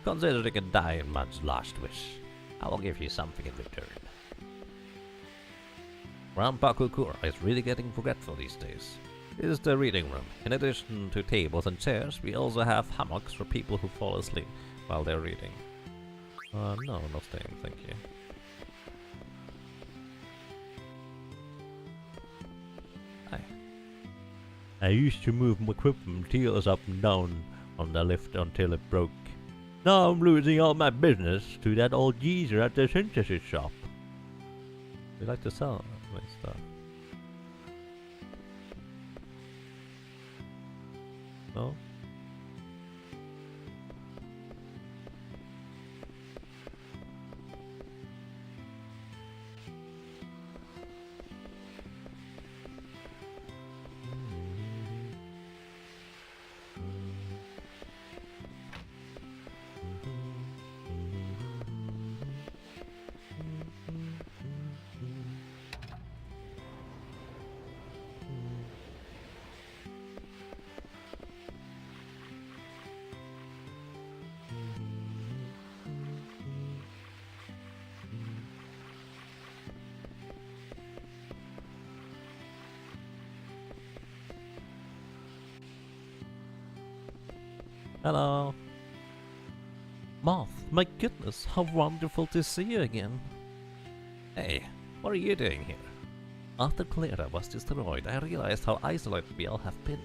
Consider it a Diamond's last wish. I will give you something in return. Grandpa Kukura is really getting forgetful these days. This is the reading room. In addition to tables and chairs, we also have hammocks for people who fall asleep while they're reading. No, not staying, thank you. Hi. I used to move my equipment materials up and down on the lift until it broke. Now I'm losing all my business to that old geezer at the synthesis shop. We like to sell my stuff. No? Hello. Moth, my goodness, how wonderful to see you again. Hey, what are you doing here? After Clara was destroyed, I realized how isolated we all have been.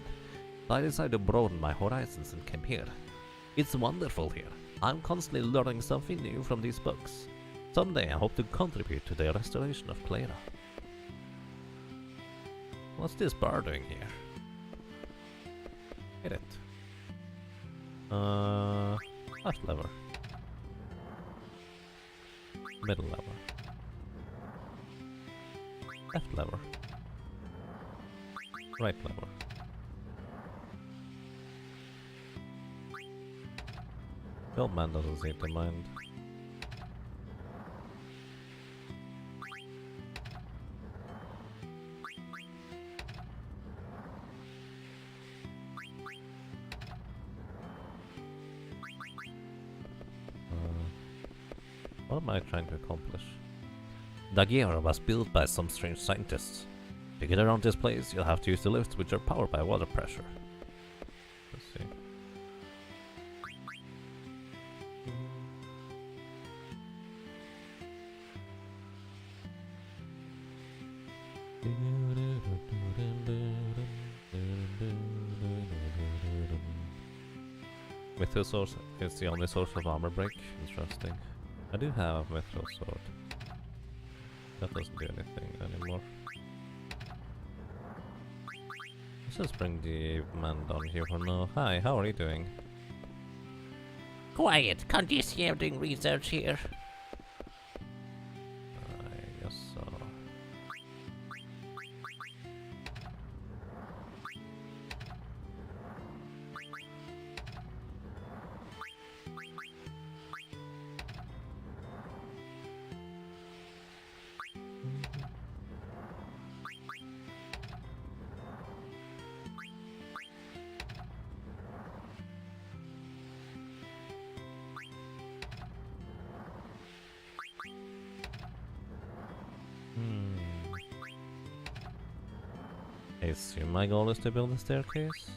So I decided to broaden my horizons and came here. It's wonderful here. I'm constantly learning something new from these books. Someday I hope to contribute to the restoration of Clara. What's this bar doing here? Hit it. Left lever. Middle lever. Left lever. Right lever. The old man doesn't seem to mind. What am I trying to accomplish? Daguerre was built by some strange scientists. To get around this place, you'll have to use the lifts, which are powered by water pressure. Let's see. Mithril sword is the only source of armor break. Interesting. I do have a Mithril sword. That doesn't do anything anymore. Let's just bring the man down here for now. Hi, how are you doing? Quiet, can't you see I'm doing research here? I guess so. I assume my goal is to build a staircase.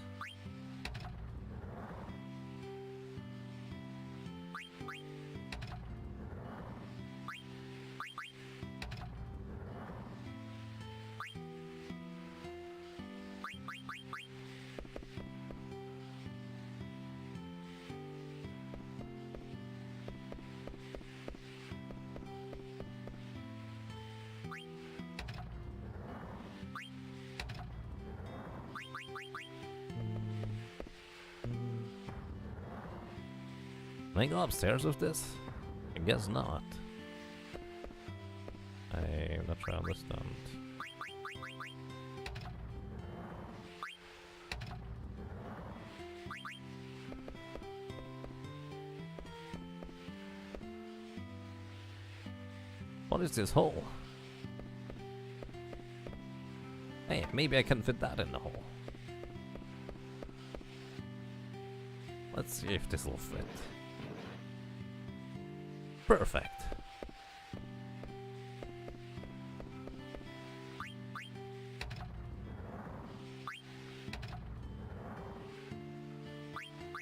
Can I go upstairs with this? I guess not. I'm not sure I understand. What is this hole? Hey, maybe I can fit that in the hole. Let's see if this will fit. Perfect.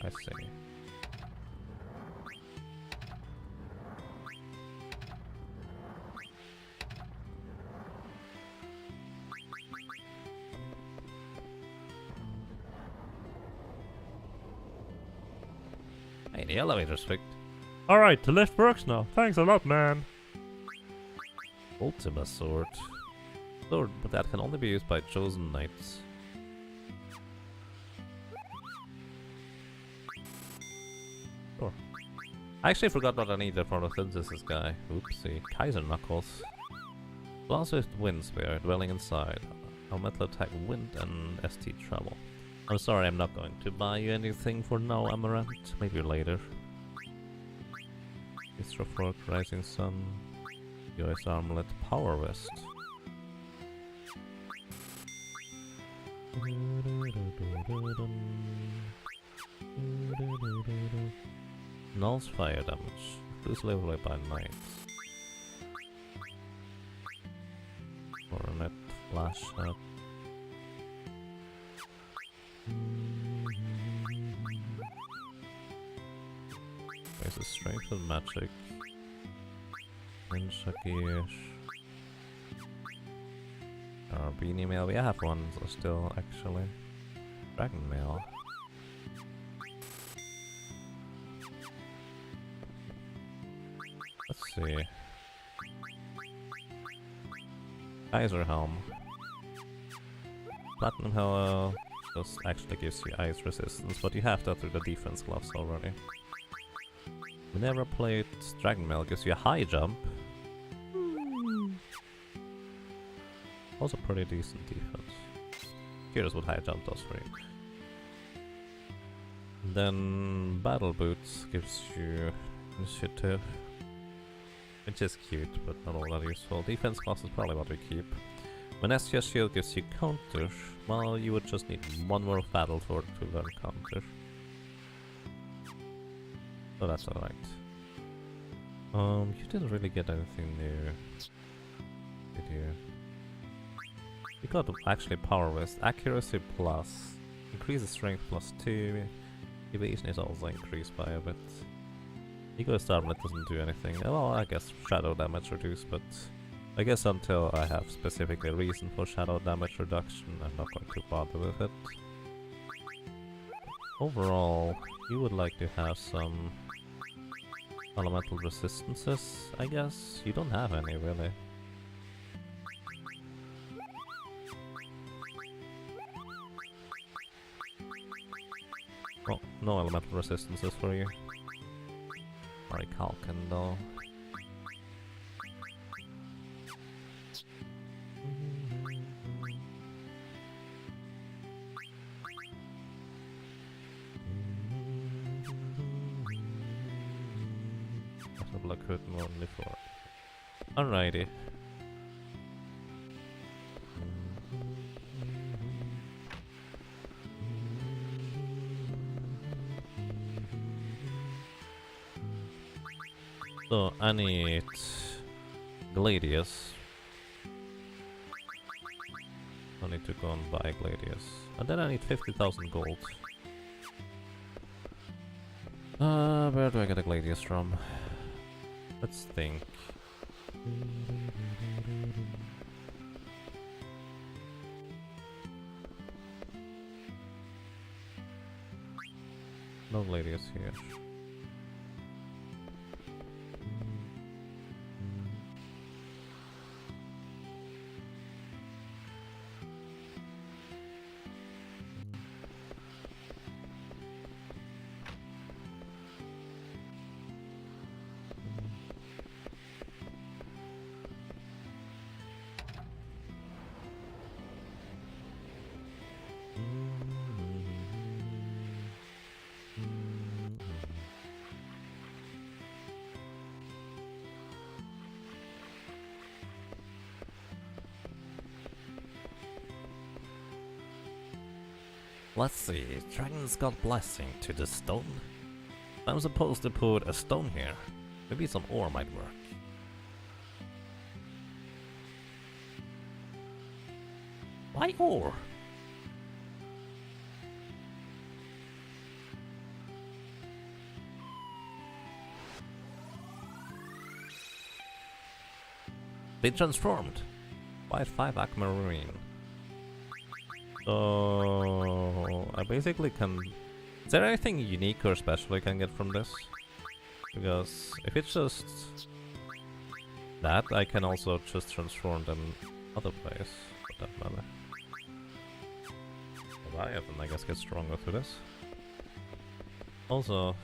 I see. Hey, the elevator's fixed. Alright, the lift works now. Thanks a lot, man. Ultima sword. Sword, but that can only be used by chosen knights. Sure. I actually forgot what I needed for the synthesis guy. Oopsie. Kaiser Knuckles. Blast Wind Spear, dwelling inside. Our metal attack, wind, and ST travel. I'm sorry, I'm not going to buy you anything for now, Amaranth. Maybe later. Isra Fork, Rising Sun, US Armlet, Power Vest. Nulls fire damage, reduce level by knights. Coronet, flash up. This is strength and magic. Ninja gears. Beanie mail. We have one still actually. Dragon mail. Let's see. Kaiser helm. Platinum helm just actually gives you ice resistance, but you have that through the defense gloves already. Minerva plate, Dragon Mail gives you a high jump. Also pretty decent defense. Curious what high jump does for you. Then Battle Boots gives you initiative, which is cute, but not all that useful. Defense class is probably what we keep. Venestia Shield gives you counter. Well, you would just need one more battle for to learn counter. So that's alright. You didn't really get anything new, did you? You got actually Power Vest, Accuracy plus, increases Strength plus 2, Evasion is also increased by a bit. Ego Starlet doesn't do anything. Well, I guess Shadow damage reduced, but I guess until I have specifically a reason for Shadow damage reduction, I'm not going to bother with it. Overall, you would like to have some elemental resistances, I guess. You don't have any, really. Well, no elemental resistances for you. Orichalcon though. Black curtain only for. Alrighty. So I need Gladius. I need to go and buy Gladius. And then I need 50,000 gold. Where do I get a Gladius from? Let's think. No Gladius here. Let's see, Dragon's got blessing to the stone. I'm supposed to put a stone here. Maybe some ore might work. Why ore? They transformed. White 5 Aquamarine. So I basically can. Is there anything unique or special I can get from this? Because if it's just that, I can also just transform them other place for that matter. Leviathan, I guess, gets stronger through this. Also,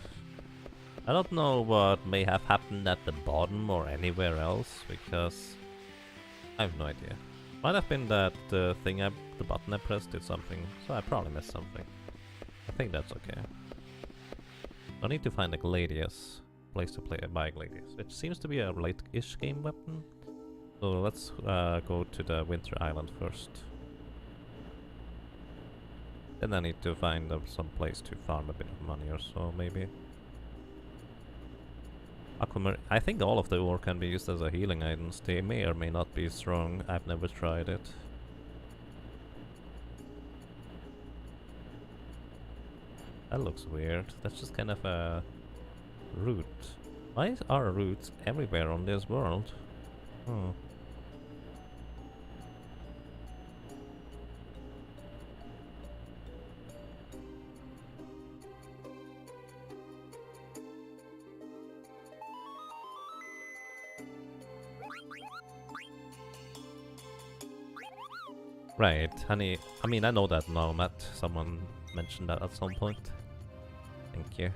I don't know what may have happened at the bottom or anywhere else, because I have no idea. Might have been that the button I pressed did something, so I probably missed something. I think that's okay. I need to find a Gladius place to buy Gladius. It seems to be a late-ish game weapon. So let's go to the Winter Island first. Then I need to find some place to farm a bit of money or so, maybe. Aquamarine. I think all of the ore can be used as a healing items. They may or may not be strong. I've never tried it. That looks weird. That's just kind of a root. Why are roots everywhere on this world? Hmm. Right, honey. I mean, I know that now, Matt. Someone mentioned that at some point. Thank you.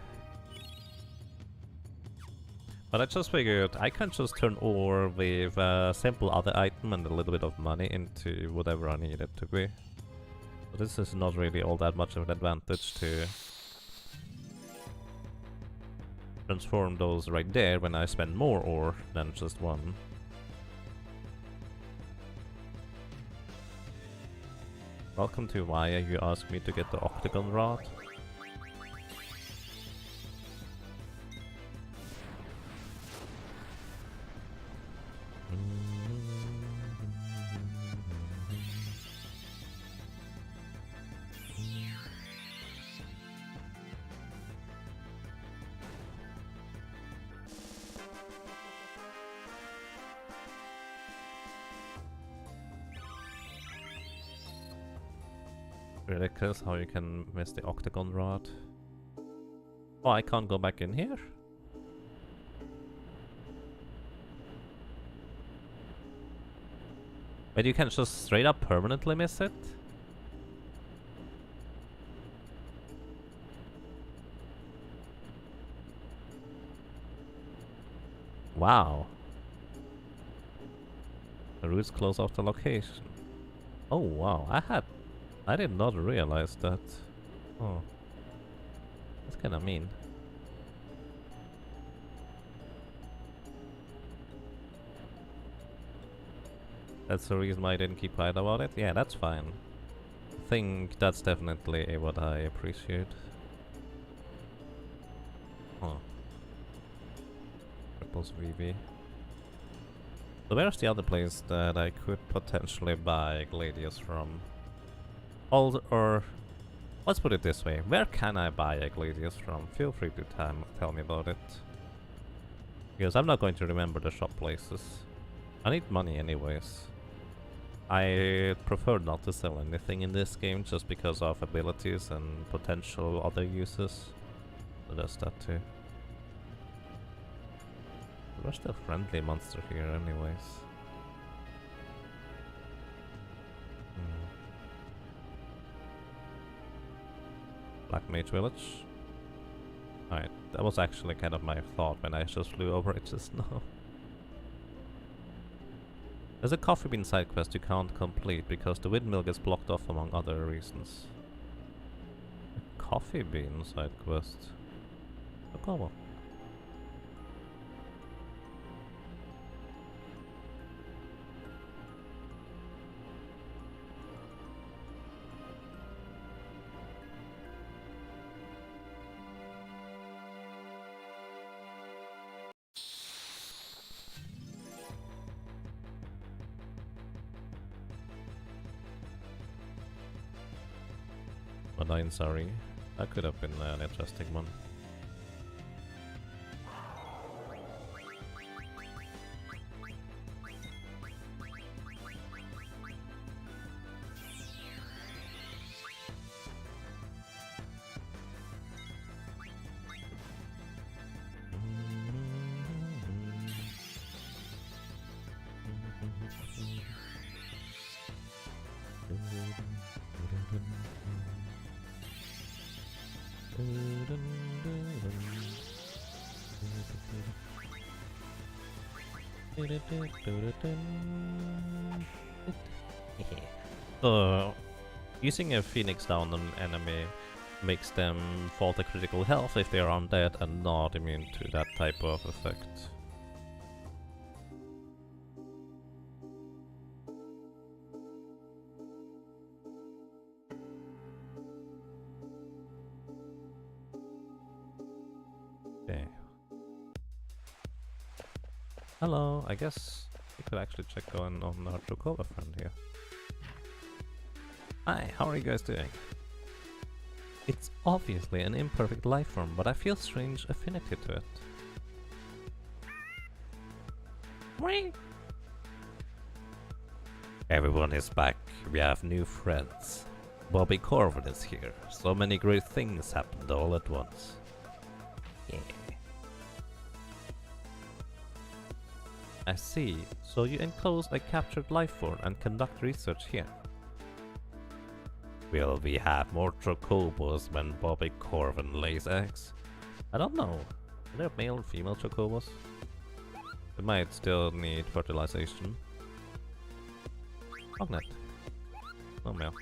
But I just figured I can just turn ore with a simple other item and a little bit of money into whatever I need it to be. So this is not really all that much of an advantage to transform those right there when I spend more ore than just one. Welcome to why you asked me to get the octagon rod. Ridiculous how you can miss the octagon rod. Oh, I can't go back in here? But you can just straight up permanently miss it? Wow. The roots close off the location. Oh wow, I did not realize that. Oh. That's kinda mean. That's the reason why I didn't keep quiet about it? Yeah, that's fine. I think that's definitely what I appreciate. Huh. Ripples VV. So where's the other place that I could potentially buy Gladius from? Or let's put it this way, where can I buy a Gladius from? Feel free to tell me about it. Because I'm not going to remember the shop places. I need money anyways. I prefer not to sell anything in this game just because of abilities and potential other uses. So there's that too. There's still a friendly monster here anyways. Black Mage Village. Alright, that was actually kind of my thought when I just flew over it just now. There's a coffee bean side quest you can't complete because the windmill gets blocked off among other reasons. A coffee bean side quest? Oh, come on. But I'm sorry, that could have been an interesting one. Using a Phoenix down on an enemy makes them fall to critical health if they are undead and not immune to that type of effect. Okay. Hello, I guess we could actually check on our Dracova friend here. Hi, how are you guys doing? It's obviously an imperfect life form, but I feel strange affinity to it. Wait. Everyone is back. We have new friends. Bobby Corvin is here. So many great things happened all at once. Yeah. I see. So you enclose a captured life form and conduct research here. Will we have more chocobos when Bobby Corvin lays eggs? I don't know. Are there male and female chocobos? We might still need fertilization. Magnet. No male.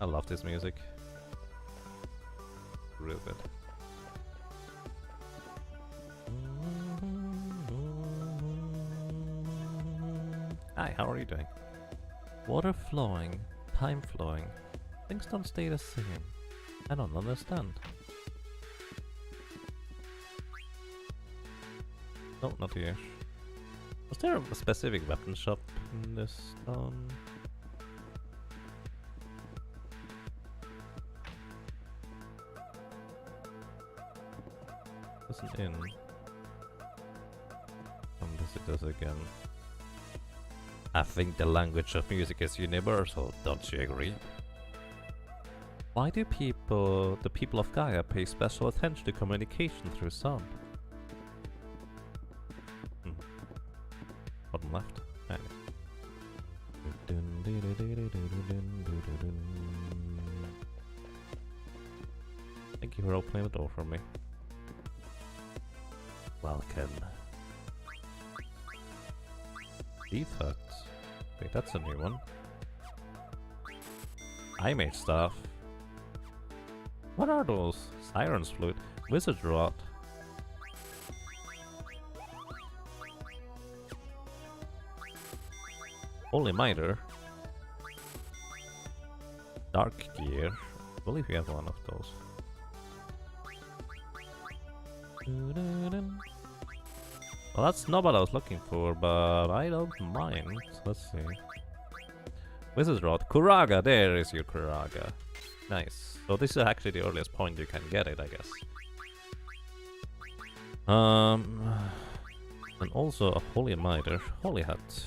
I love this music. Real good. Hi, how are you doing? Water flowing, time flowing. Things don't stay the same. I don't understand. No, not here. Was there a specific weapon shop in this town? Isn't in. Unless it does again. I think the language of music is universal, don't you agree? Why do the people of Gaia pay special attention to communication through sound? Bottom left. Hey. Thank you for opening the door for me. Welcome. Thief Hut. Wait, that's a new one. I made stuff. What are those? Siren's Flute. Wizard Rod. Holy Miter. Dark Gear. I believe we have one of those. Well, that's not what I was looking for, but I don't mind. Let's see. Wizard's Rod. Kuraga! There is your Kuraga. Nice. So this is actually the earliest point you can get it, I guess. And also a Holy Miter. Holy Hut.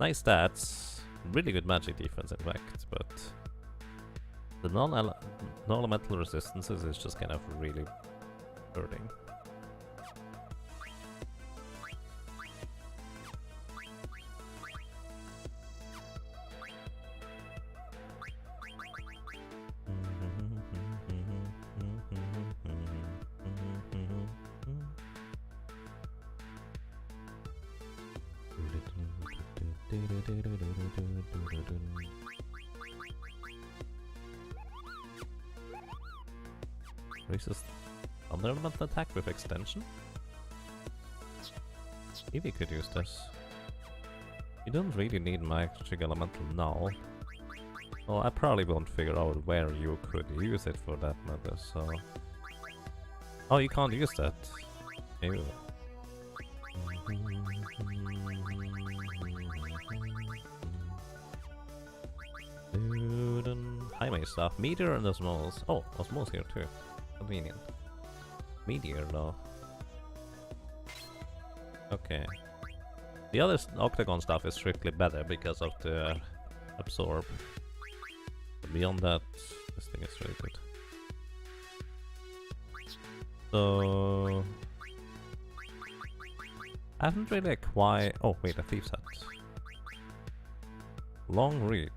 Nice stats. Really good magic defense, in fact, but the non-elemental resistances is just kind of really hurting. Raises thunder elemental attack with extension? Maybe could use this. You don't really need magic elemental now. Well, I probably won't figure out where you could use it for that matter, so... Oh, you can't use that. Ew. Highway stuff. Meteor and Osmose. Oh, Osmose here too. Convenient. Meteor though. Okay. The other Octagon stuff is strictly better because of the absorb. But beyond that, this thing is really good. So I haven't really acquired. Oh wait, a Thief's Hut. Long reach.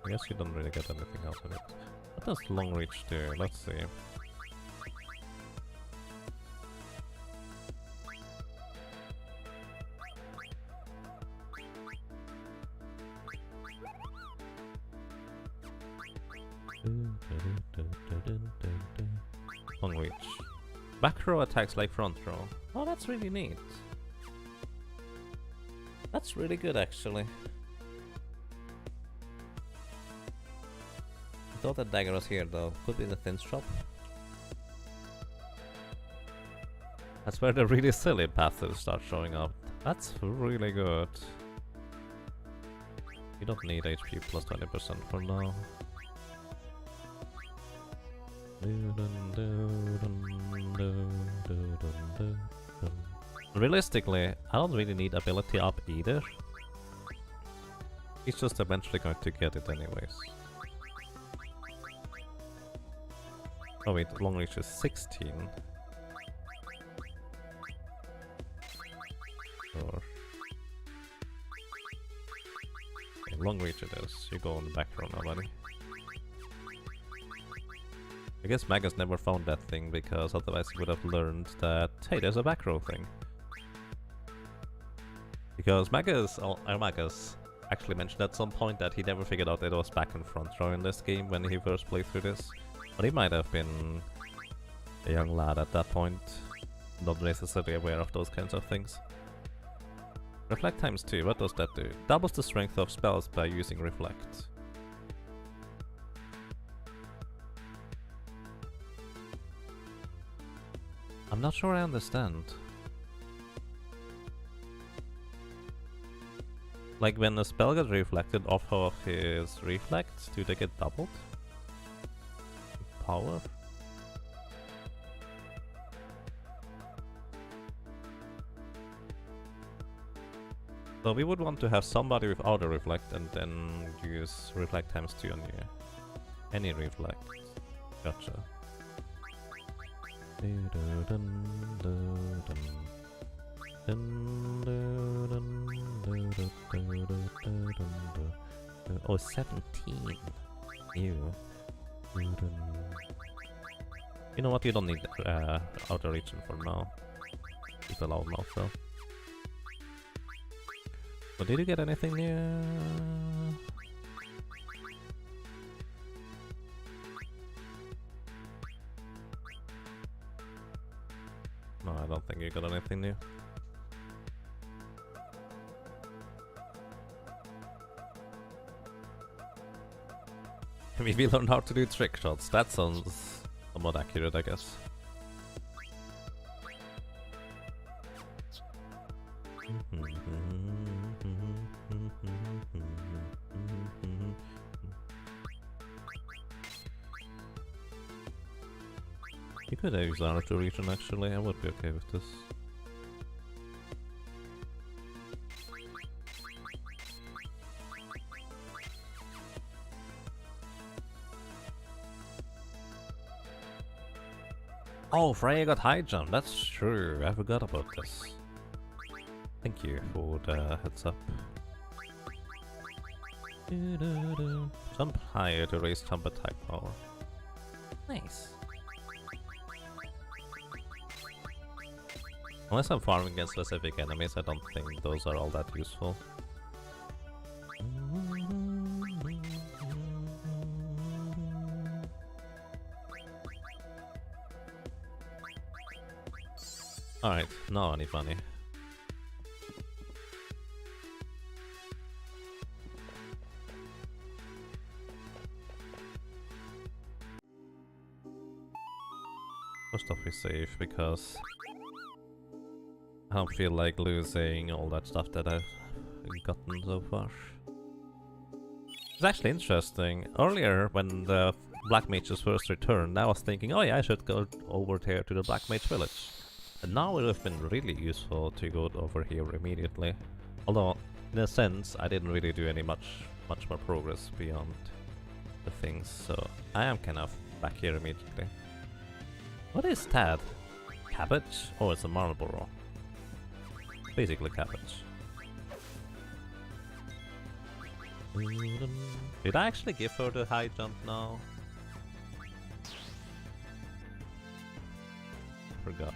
I guess you don't really get anything out of it. What does long reach do? Let's see. Long reach. Back row attacks like front row. Oh, that's really neat. That's really good, actually. I thought that dagger was here, though. Could be the thin shop. That's where the really silly passives start showing up. That's really good. You don't need HP plus 20% for now. Realistically, I don't really need ability up either. He's just eventually going to get it anyways. Oh wait, long reach is 16. Or... okay, long reach it is. You go on the back row now, buddy. I guess Magus never found that thing because otherwise he would have learned that, hey, there's a back row thing. Because Magus actually mentioned at some point that he never figured out that it was back and front row in this game when he first played through this. But he might have been a young lad at that point, not necessarily aware of those kinds of things. Reflect times 2, what does that do? Doubles the strength of spells by using Reflect. I'm not sure I understand. Like when a spell gets reflected off of his reflect, do they get doubled? Power? So we would want to have somebody with auto reflect and then use reflect times 2 on you. Any reflect. Gotcha. Oh, 17. Ew. You know what, you don't need outer region for now. Keep a loud mouth though. But did you get anything new? No, I don't think you got anything new. Maybe learn how to do trick shots. That sounds somewhat accurate, I guess. You could use Naruto region actually, I would be okay with this. Oh, Freya got high jump, that's true, I forgot about this. Thank you for the heads up. Jump higher to raise jump attack power. Nice. Unless I'm farming against specific enemies, I don't think those are all that useful. Alright, now I need money. First off we save because I don't feel like losing all that stuff that I've gotten so far. It's actually interesting. Earlier, when the Black Mages first returned, I was thinking, oh yeah, I should go over here to the Black Mage village. And now it would have been really useful to go over here immediately. Although, in a sense, I didn't really do any much more progress beyond the things, so I am kind of back here immediately. What is Tad? Cabbage? Oh, it's a Marlboro. Basically cabbage. Did I actually give her the high jump now? Forgot.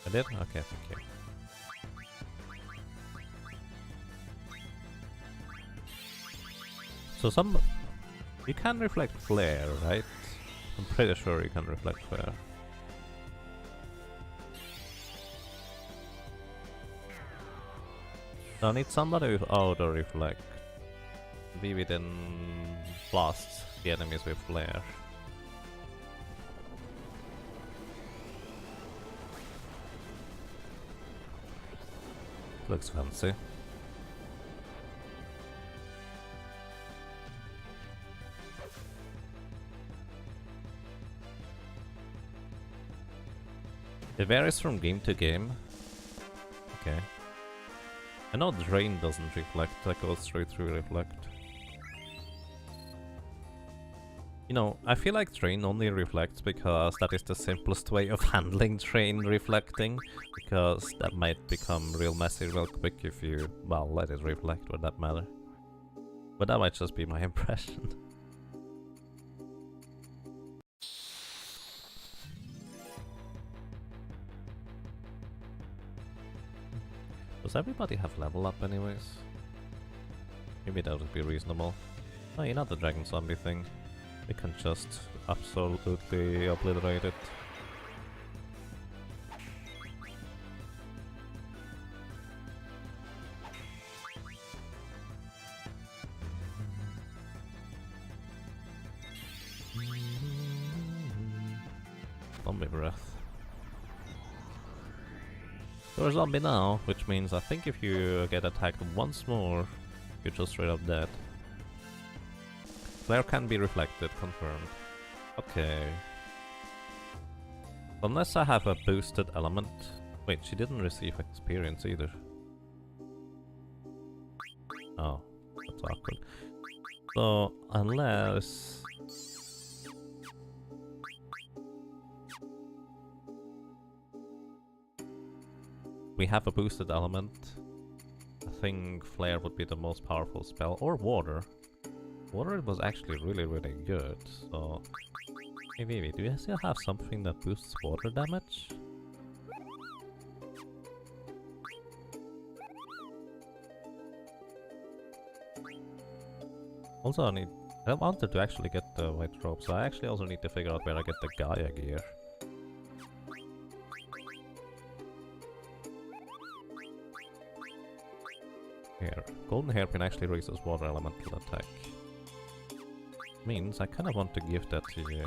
I did? Okay, thank you. So you can reflect flare, right? I'm pretty sure you can reflect flare. So I need somebody with auto reflect. Be within blasts the enemies with flare. Looks fancy. It varies from game to game. Okay. I know Drain doesn't reflect, that goes straight through reflect. You know, I feel like Drain only reflects because that is the simplest way of handling Drain reflecting, because that might become real messy real quick if you, well, let it reflect for that matter. But that might just be my impression. Does everybody have level up anyways? Maybe that would be reasonable. Oh, you know the dragon zombie thing. We can just absolutely obliterate it. Zombie breath. You're a zombie now, which means I think if you get attacked once more, you're just straight up dead. Flare can be reflected, confirmed. Okay. Unless I have a boosted element. Wait, she didn't receive experience either. Oh, that's awkward. So, unless... we have a boosted element, I think Flare would be the most powerful spell, or Water. Water was actually really good, so... Hey Vivi, do you still have something that boosts water damage? Also I wanted to actually get the white robe, so I actually also need to figure out where I get the Gaia gear. Here. Golden Hairpin actually raises water elemental attack. Means I kind of want to give that to you.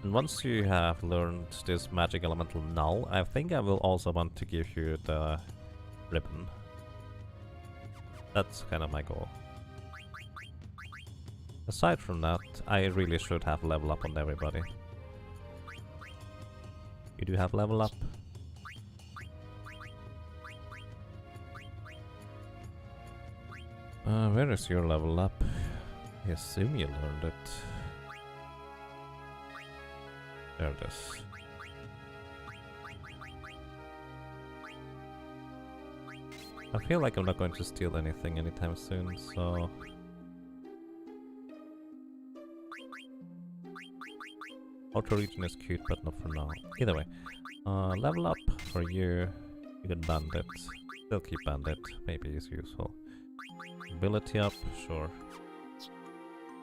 And once you have learned this magic elemental null, I think I will also want to give you the ribbon. That's kind of my goal. Aside from that, I really should have level up on everybody. You do have level up? Where is your level up? I assume you learned it. There it is. I feel like I'm not going to steal anything anytime soon, so... Auto region is cute, but not for now. Either way, level up for you. You can bandit. Still keep bandit. Maybe it's useful. Ability up, sure.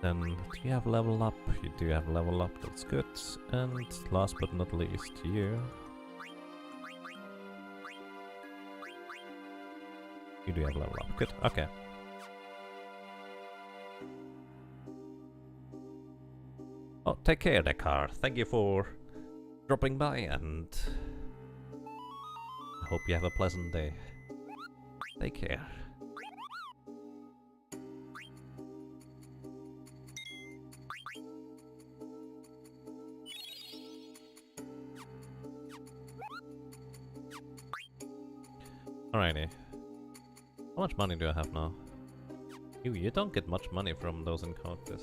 Then, do you have level up? You do have level up, that's good. And last but not least, you. You do have level up, good, okay. Oh, take care, Dekar. Thank you for dropping by, and I hope you have a pleasant day. Take care. Alrighty. How much money do I have now? You don't get much money from those encounters.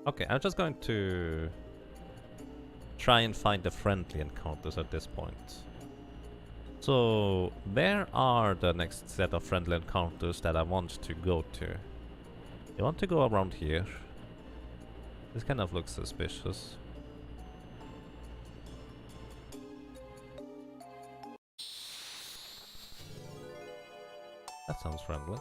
Okay, I'm just going to try and find the friendly encounters at this point. So, where are the next set of friendly encounters that I want to go to? I want to go around here. This kind of looks suspicious. That sounds friendly.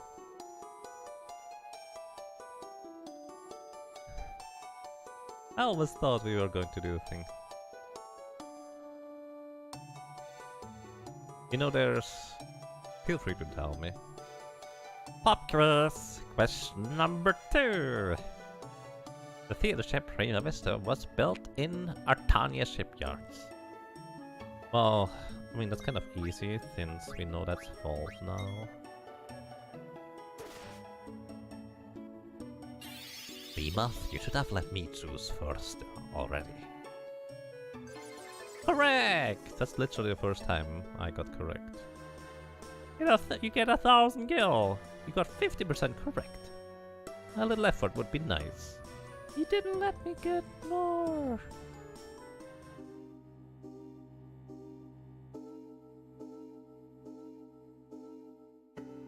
I always thought we were going to do the thing. You know, there's... Feel free to tell me. Pop quiz! Question number 2. The theater ship Reina Vista was built in Artania shipyards. Well, I mean, that's kind of easy since we know that's false now. Rima, you should have let me choose first already. Correct! That's literally the first time I got correct. You get 1,000 gil. You got 50% correct. A little effort would be nice. You didn't let me get more.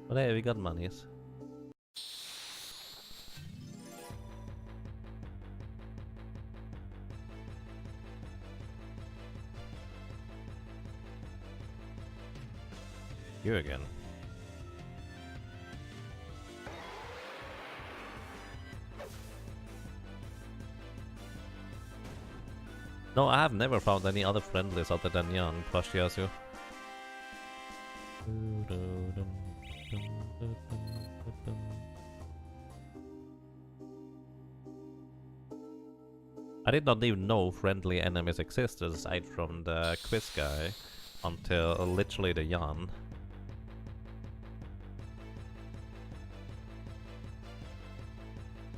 But hey, we got monies. You again. No, I have never found any other friendlies other than Jan plus Yasu. I did not even know friendly enemies existed aside from the quiz guy until literally the Jan.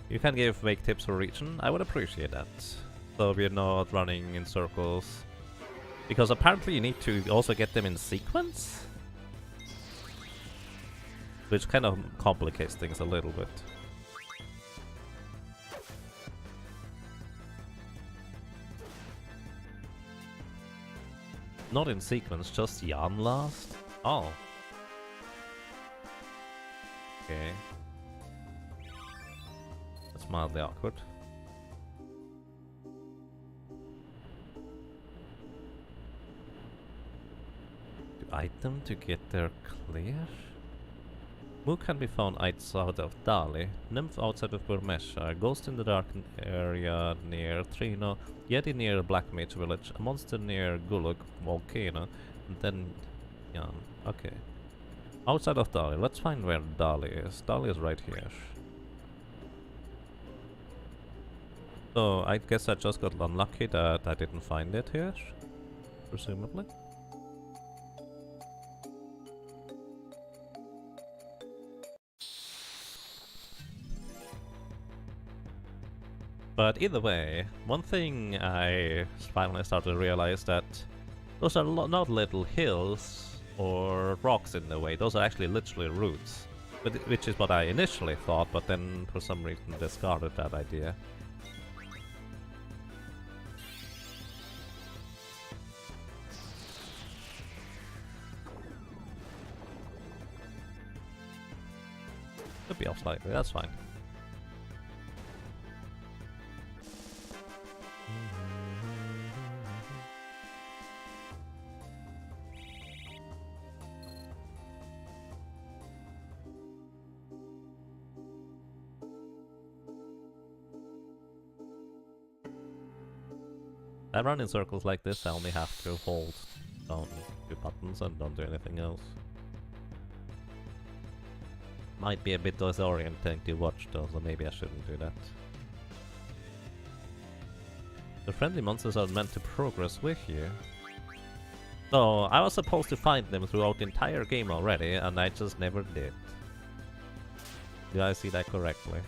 You can give vague tips for region, I would appreciate that. So we're not running in circles. Because apparently you need to also get them in sequence? Which kind of complicates things a little bit. Not in sequence, just Jan last? Oh. Okay. That's mildly awkward. Item to get there clear? Mook can be found outside of Dali, Nymph outside of Burmesha, Ghost in the dark area near Trino, Yeti near Black Mage Village, a monster near Gulug Volcano, and then Jan. Okay. Outside of Dali, let's find where Dali is. Dali is right here. So I guess I just got unlucky that I didn't find it here, presumably. But either way, one thing I finally started to realize that those are not little hills or rocks in the way, those are actually literally roots. But which is what I initially thought, but then for some reason discarded that idea. Could be off slightly, that's fine. I run in circles like this, I only have to hold down 2 buttons and don't do anything else. Might be a bit disorienting to watch though, so maybe I shouldn't do that. The friendly monsters are meant to progress with you. So, I was supposed to find them throughout the entire game already, and I just never did. Do I see that correctly?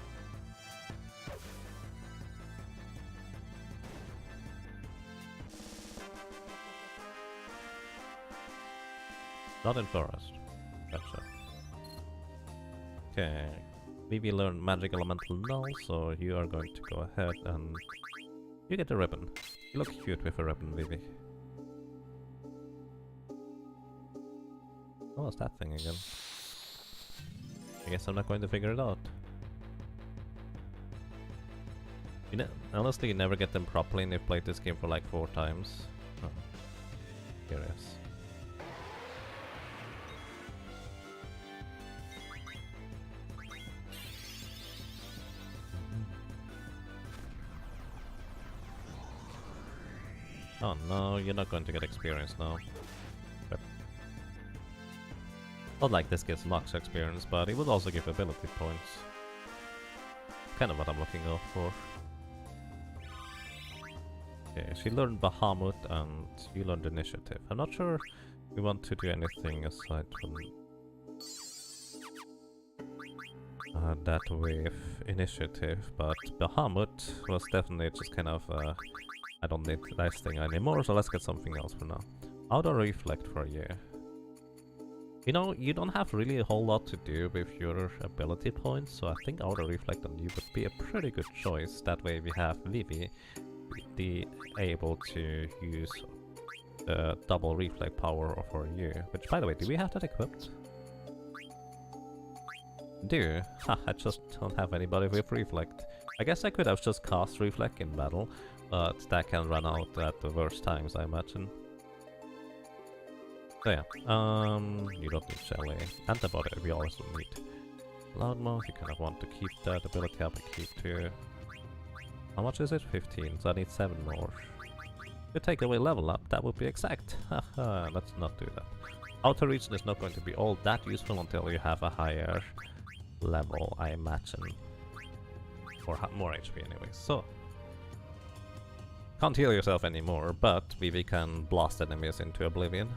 Not in forest. Gotcha. Okay. Vivi learned magic elemental now, so you are going to go ahead and you get a ribbon. You look cute with a ribbon, Vivi. What was that thing again? I guess I'm not going to figure it out. Honestly, you never get them properly and you've played this game for like 4 times. Oh. Curious. Oh no, you're not going to get experience now. But not like this gives max experience, but it would also give ability points. Kind of what I'm looking out for. Okay, she learned Bahamut and you learned Initiative. I'm not sure we want to do anything aside from that with Initiative, but Bahamut was definitely just kind of I don't need this thing anymore, so let's get something else for now. Auto Reflect for a year. You know, you don't have really a whole lot to do with your ability points, so I think Auto Reflect on you would be a pretty good choice. That way we have Vivi be able to use double reflect power for a year. Which, by the way, do we have that equipped? Do? Ha, I just don't have anybody with reflect. I guess I could have just cast reflect in battle, but that can run out at the worst times, I imagine. So yeah, you don't need Shelly. Antibody we also need. Loudmouth, you kind of want to keep that ability up and keep to... How much is it? 15, so I need 7 more. To take away level up, that would be exact. Haha, let's not do that. Outer region is not going to be all that useful until you have a higher level, I imagine. Or more HP anyway, so... Can't heal yourself anymore, but Vivi can blast enemies into oblivion.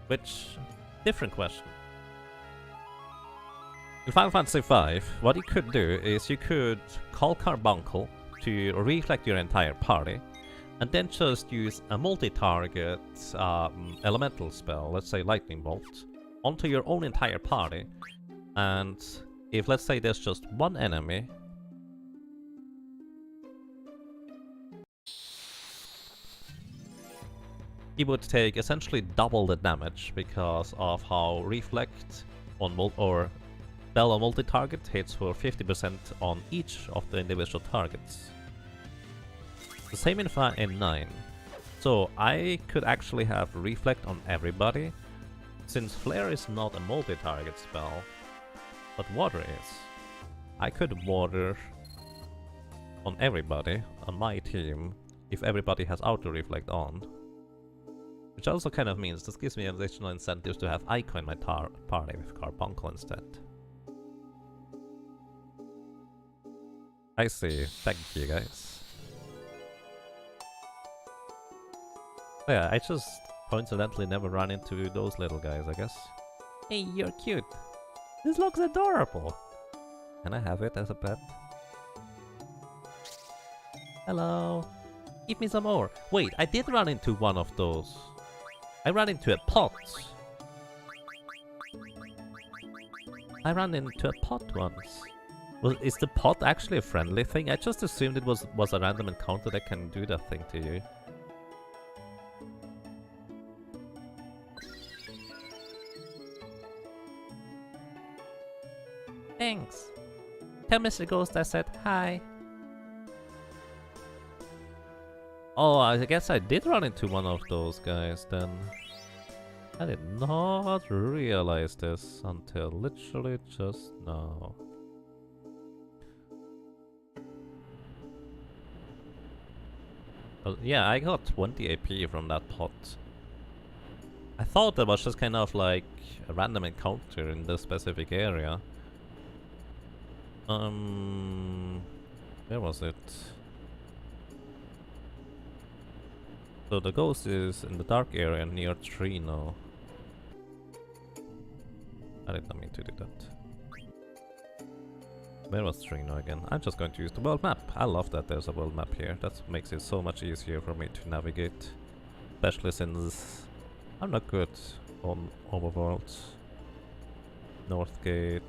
Which... different question. In Final Fantasy V, what you could do is you could call Carbuncle to reflect your entire party, and then just use a multi-target elemental spell, let's say Lightning Bolt, onto your own entire party. And if, let's say, there's just one enemy, he would take essentially double the damage because of how Reflect on Spell on multi-target hits for 50% on each of the individual targets. The same in 9. So I could actually have Reflect on everybody, since Flare is not a multi-target spell, but Water is. I could Water on everybody on my team if everybody has Auto Reflect on. Which also kind of means this gives me additional incentives to have Ico in my party with Carbuncle instead. I see. Thank you, guys. Oh yeah, I just coincidentally never run into those little guys, I guess. Hey, you're cute. This looks adorable. Can I have it as a pet? Hello. Give me some more. Wait, I did run into one of those. I ran into a pot. I ran into a pot once. Well, is the pot actually a friendly thing? I just assumed it was a random encounter that can do that thing to you. Thanks. Tell Mr. Ghost I said hi. Oh, I guess I did run into one of those guys then. I did not realize this until literally just now. Well, yeah, I got 20 AP from that pot. I thought that was just kind of like a random encounter in this specific area. Where was it? So the ghost is in the dark area near Trino. I did not mean to do that. Where was Trino again? I'm just going to use the world map. I love that there's a world map here. That makes it so much easier for me to navigate. Especially since I'm not good on overworld. Northgate,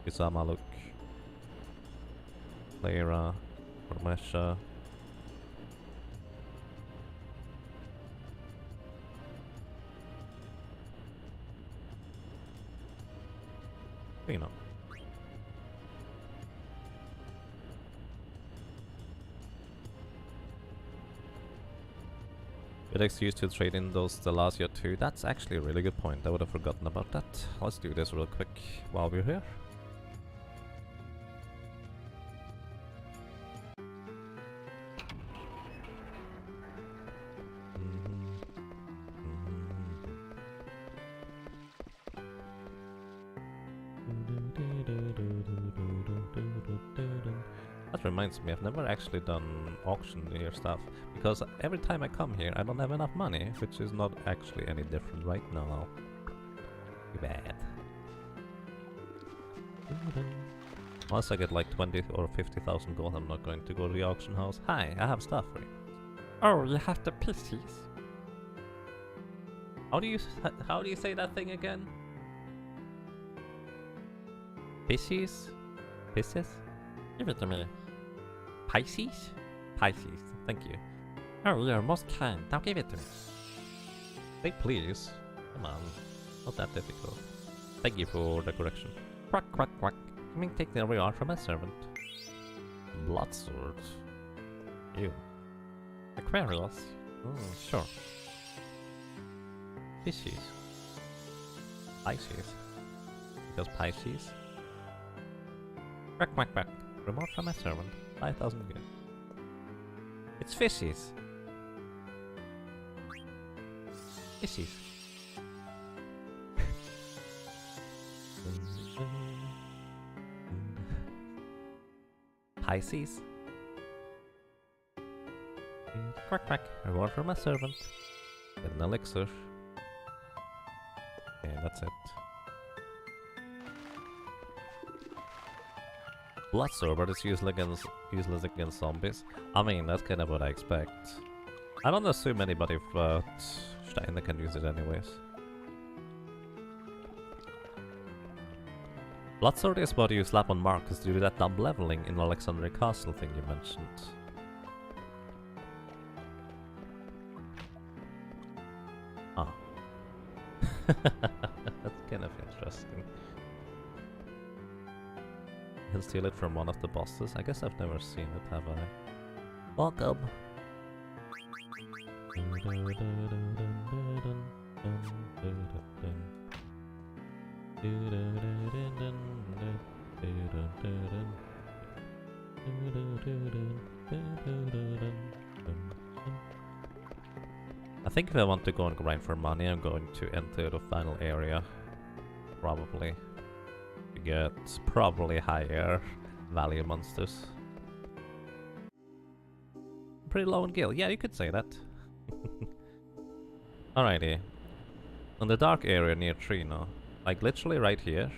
Izamaluk, Clara, Formesha. You know. Good excuse to trade in those Stellasia too. That's actually a really good point. I would have forgotten about that. Let's do this real quick while we're here. that reminds me, I've never actually done auction here stuff, because every time I come here I don't have enough money, which is not actually any different right now. Too bad. Unless I get like 20 or 50,000 gold, I'm not going to go to the auction house. Hi, I have stuff for you. Oh, you have the pixies. How do you say that thing again? Pisces? Pisces? Give it to me. Pisces? Pisces, thank you. Oh, you're most kind. Now give it to me. Say please. Come on. Not that difficult. Thank you for the correction. Quack, quack, quack. You may take the reward from a servant. Blood sword. Ew. Aquarius. Sure. Pisces. Pisces. Because Pisces. Quack, quack, quack. Reward from a servant. 5,000 good. It's fishes. Fishes. Pisces. Quack, quack. Reward from a servant. Get an elixir. Okay, that's it. Blood sword, but it's useless against zombies. I mean, that's kind of what I expect. I don't assume anybody but Steiner can use it anyways. Blood sword is what you slap on Marcus to do that dumb leveling in Alexandria Castle thing you mentioned. Ah. That's kind of interesting. He'll steal it from one of the bosses. I guess I've never seen it, have I? Welcome. I think if I want to go and grind for money, I'm going to enter the final area. Probably. To get probably higher value monsters. Pretty low in gil. Yeah, you could say that. Alrighty. On the dark area near Trino. Like literally right here.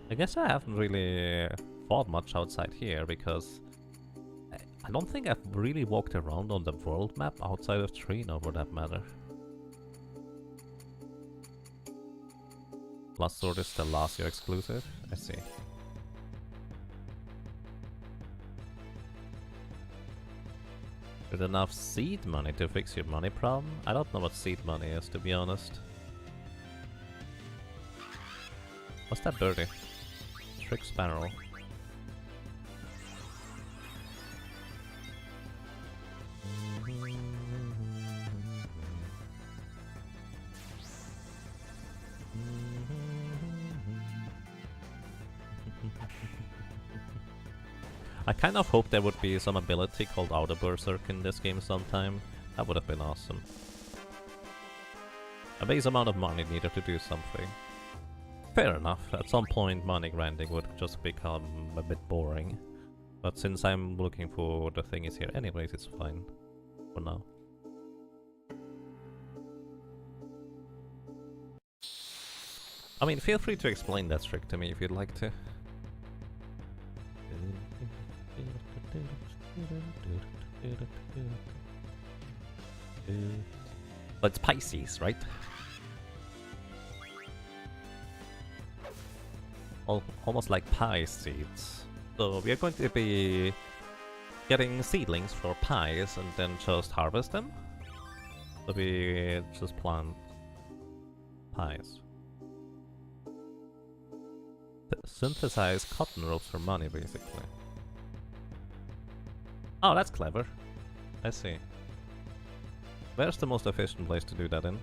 I guess I haven't really fought much outside here because I don't think I've really walked around on the world map outside of Trino for that matter. Blood sword is the last year exclusive? I see. With enough seed money to fix your money problem? I don't know what seed money is, to be honest. What's that birdie? Trick sparrow. I kind of hope there would be some ability called Outer Berserk in this game sometime. That would have been awesome. A base amount of money needed to do something. Fair enough, at some point money grinding would just become a bit boring. But since I'm looking for the thingies here anyways, it's fine. For now. I mean, feel free to explain that trick to me if you'd like to. But it's Pisces, right? Almost like pie seeds. So we are going to be getting seedlings for pies and then just harvest them. So we just plant pies. Synthesize cotton ropes for money, basically. Oh, that's clever. I see. Where's the most efficient place to do that in?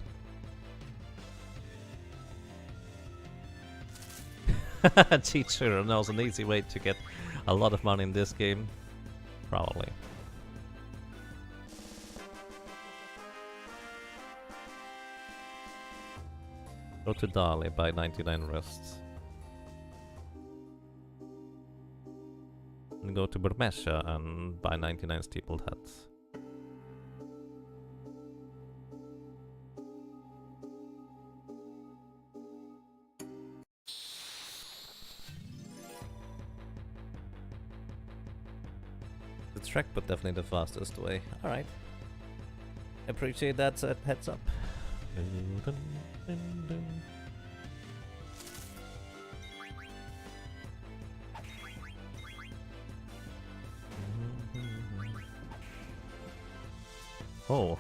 Teacher knows an easy way to get a lot of money in this game. Probably. Go to Dali, buy 99 rests. and go to Burmesha and buy 99 steepled hats. The trek, but definitely the fastest way. Alright. Appreciate that heads up. Oh,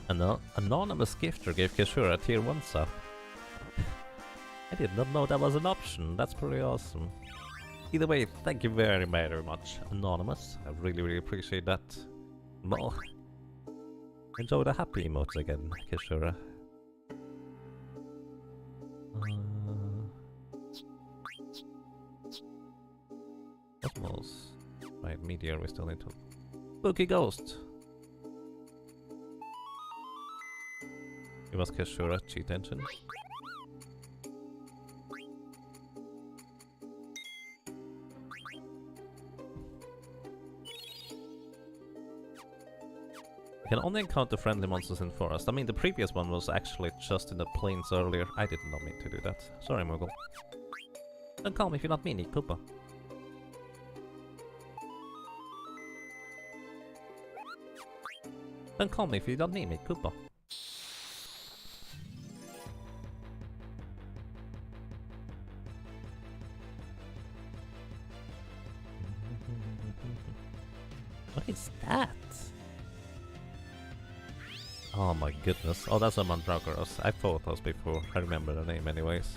an anonymous gifter gave Kishura a tier 1 sub. I did not know that was an option. That's pretty awesome. Either way, thank you very, very much, Anonymous. I really, really appreciate that. Well, enjoy the happy emotes again, Kishura. Cosmos. Right, Meteor, we still need to... Spooky Ghost! Give us Kishura, cheat engine. You can only encounter friendly monsters in forest. I mean, the previous one was actually just in the plains earlier. I did not mean to do that. Sorry, Moogle. Don't call me if you're not meaning, Koopa. Don't call me if you don't need me, Koopa. What is that? Oh my goodness. Oh, that's a Mandragoras. I fought those before. I remember the name anyways.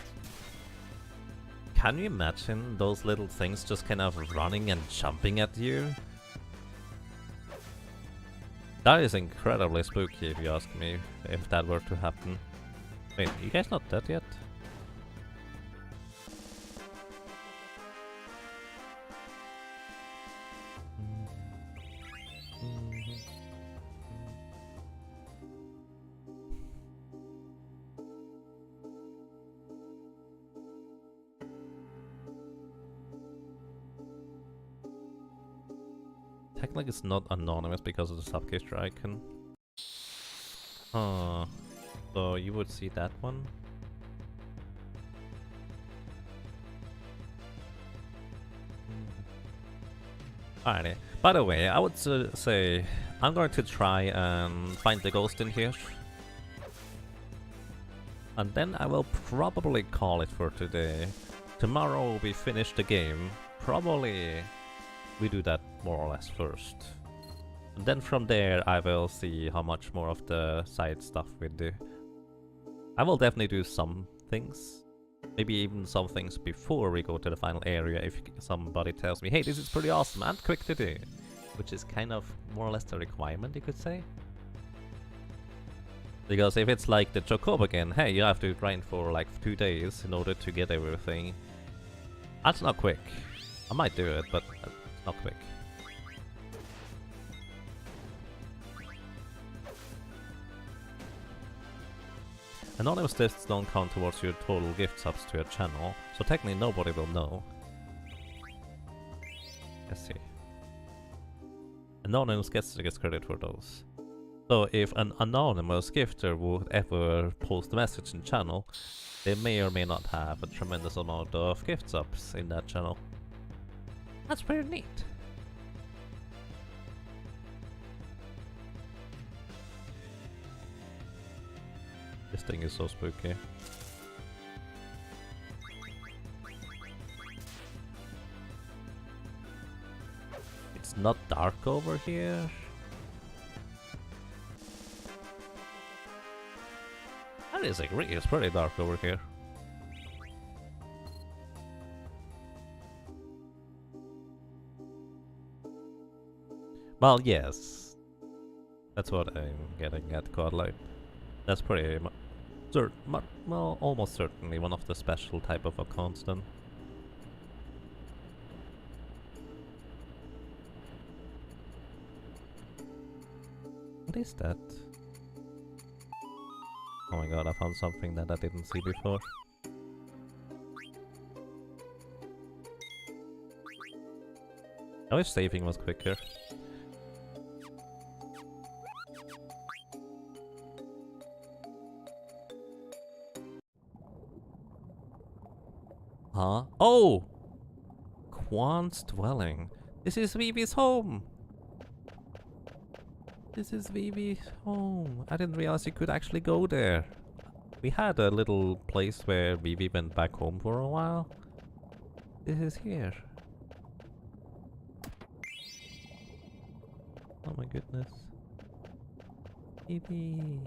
Can you imagine those little things just kind of running and jumping at you? That is incredibly spooky if you ask me, if that were to happen. Wait, you guys not dead yet? Technically it's not anonymous because of the subcaster icon. So you would see that one. Alrighty. By the way, I would say I'm going to try and find the ghost in here. And then I will probably call it for today. Tomorrow we finish the game. Probably we do that more or less first. And then from there I will see how much more of the side stuff we do. I will definitely do some things. Maybe even some things before we go to the final area if somebody tells me, hey, this is pretty awesome and quick to do. Which is kind of more or less the requirement, you could say. Because if it's like the Chocobo again, hey, you have to grind for like 2 days in order to get everything. That's not quick. I might do it, but it's not quick. Anonymous lists don't count towards your total gift subs to your channel, so technically nobody will know. Let's see. Anonymous gets credit for those. So if an anonymous gifter would ever post a message in channel, they may or may not have a tremendous amount of gift subs in that channel. That's pretty neat. This thing is so spooky. It's not dark over here. That is agree, it's pretty dark over here. Well, yes. That's what I'm getting at, Godlight. That's pretty much, well, almost certainly one of the special type of accounts then. What is that? Oh my god, I found something that I didn't see before. I wish saving was quicker. Huh? Oh! Quan's dwelling. This is Vivi's home! This is Vivi's home. I didn't realize you could actually go there. We had a little place where Vivi went back home for a while. This is here. Oh my goodness. Vivi.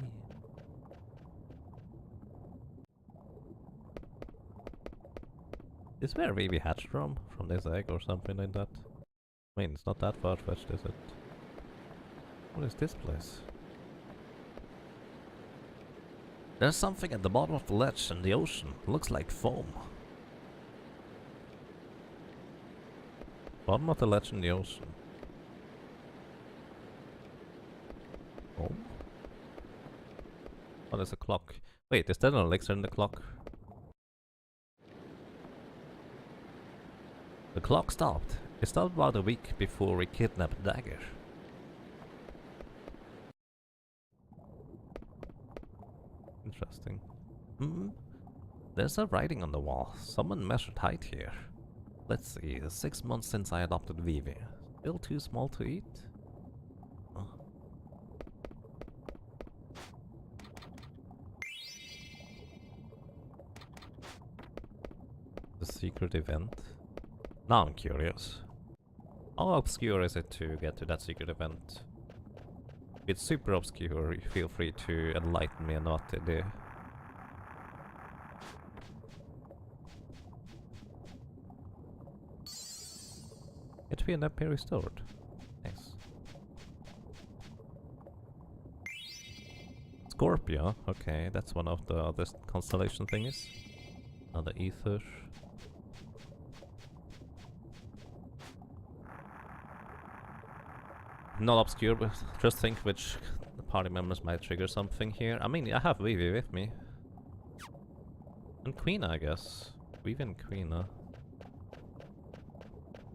Is where Vivi hatched from? From this egg or something like that? I mean, it's not that far-fetched, is it? What is this place? There's something at the bottom of the ledge in the ocean. Looks like foam. Bottom of the ledge in the ocean. Foam? Oh, there's a clock. Wait, is there an elixir in the clock? The clock stopped. It stopped about a week before we kidnapped Dagger. Interesting. There's a writing on the wall. Someone measured height here. Let's see, 6 months since I adopted Vivi. Still too small to eat? Oh. The secret event? Now I'm curious. How obscure is it to get to that secret event? If it's super obscure, feel free to enlighten me on what they do. HP and MP restored. Nice. Scorpio, okay, that's one of the other constellation thingies. Another ether. Not obscure, but just think which party members might trigger something here. I mean, I have Vivi with me. And Queena, I guess. Vivi and Queena.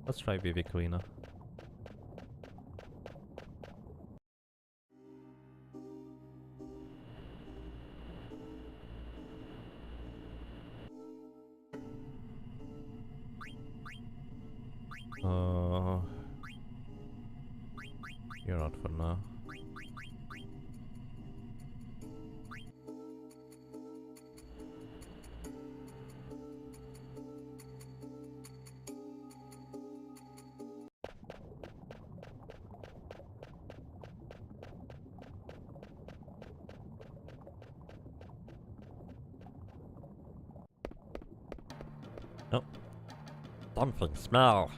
Let's try Vivi Queena. You're out for now. Oh. Something smell.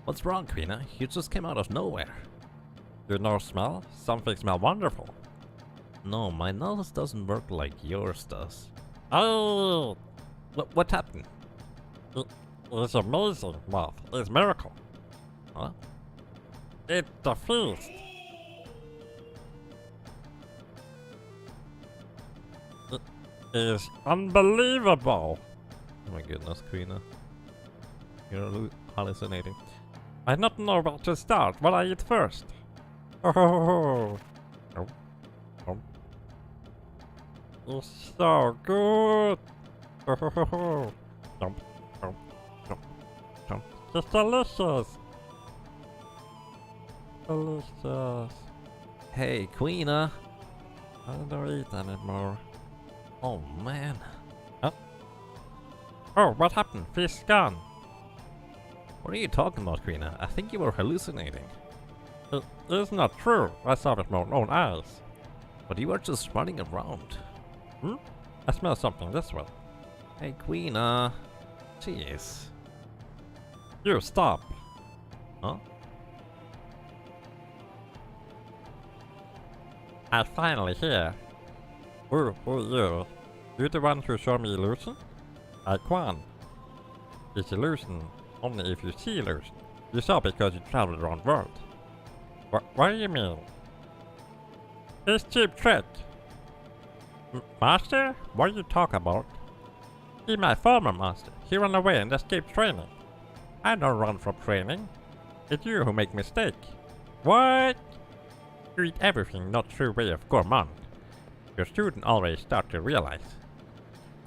What's wrong, Queena? You just came out of nowhere. You know smell? Something smell wonderful. No, my nose doesn't work like yours does. Oh! What happened? It's amazing, Moth. It's miracle. Huh? It's the feast. It is unbelievable. Oh my goodness, Queena. You're hallucinating. I don't know where to start. What I eat first? Oh, oh, oh. It's so good. Oh, jump, jump, jump, jump. It's delicious. Delicious. Hey, Queena. I don't eat anymore. Oh man. Oh, what happened? Fish gone. What are you talking about, Queena? I think you were hallucinating. It is not true. I saw it with my own eyes. But you were just running around. I smell something this way. Hey, Queena. Jeez. You stop. Huh? I finally hear. Who you? You the one who showed me illusion? I Quan. It's illusion only if you see illusion. You saw because you traveled around the world. What do you mean? It's cheap trick. Master? What are you talking about? He's my former master. He ran away and escaped training. I don't run from training. It's you who make mistake. What? You eat everything not true way of gourmand. Your student already start to realize.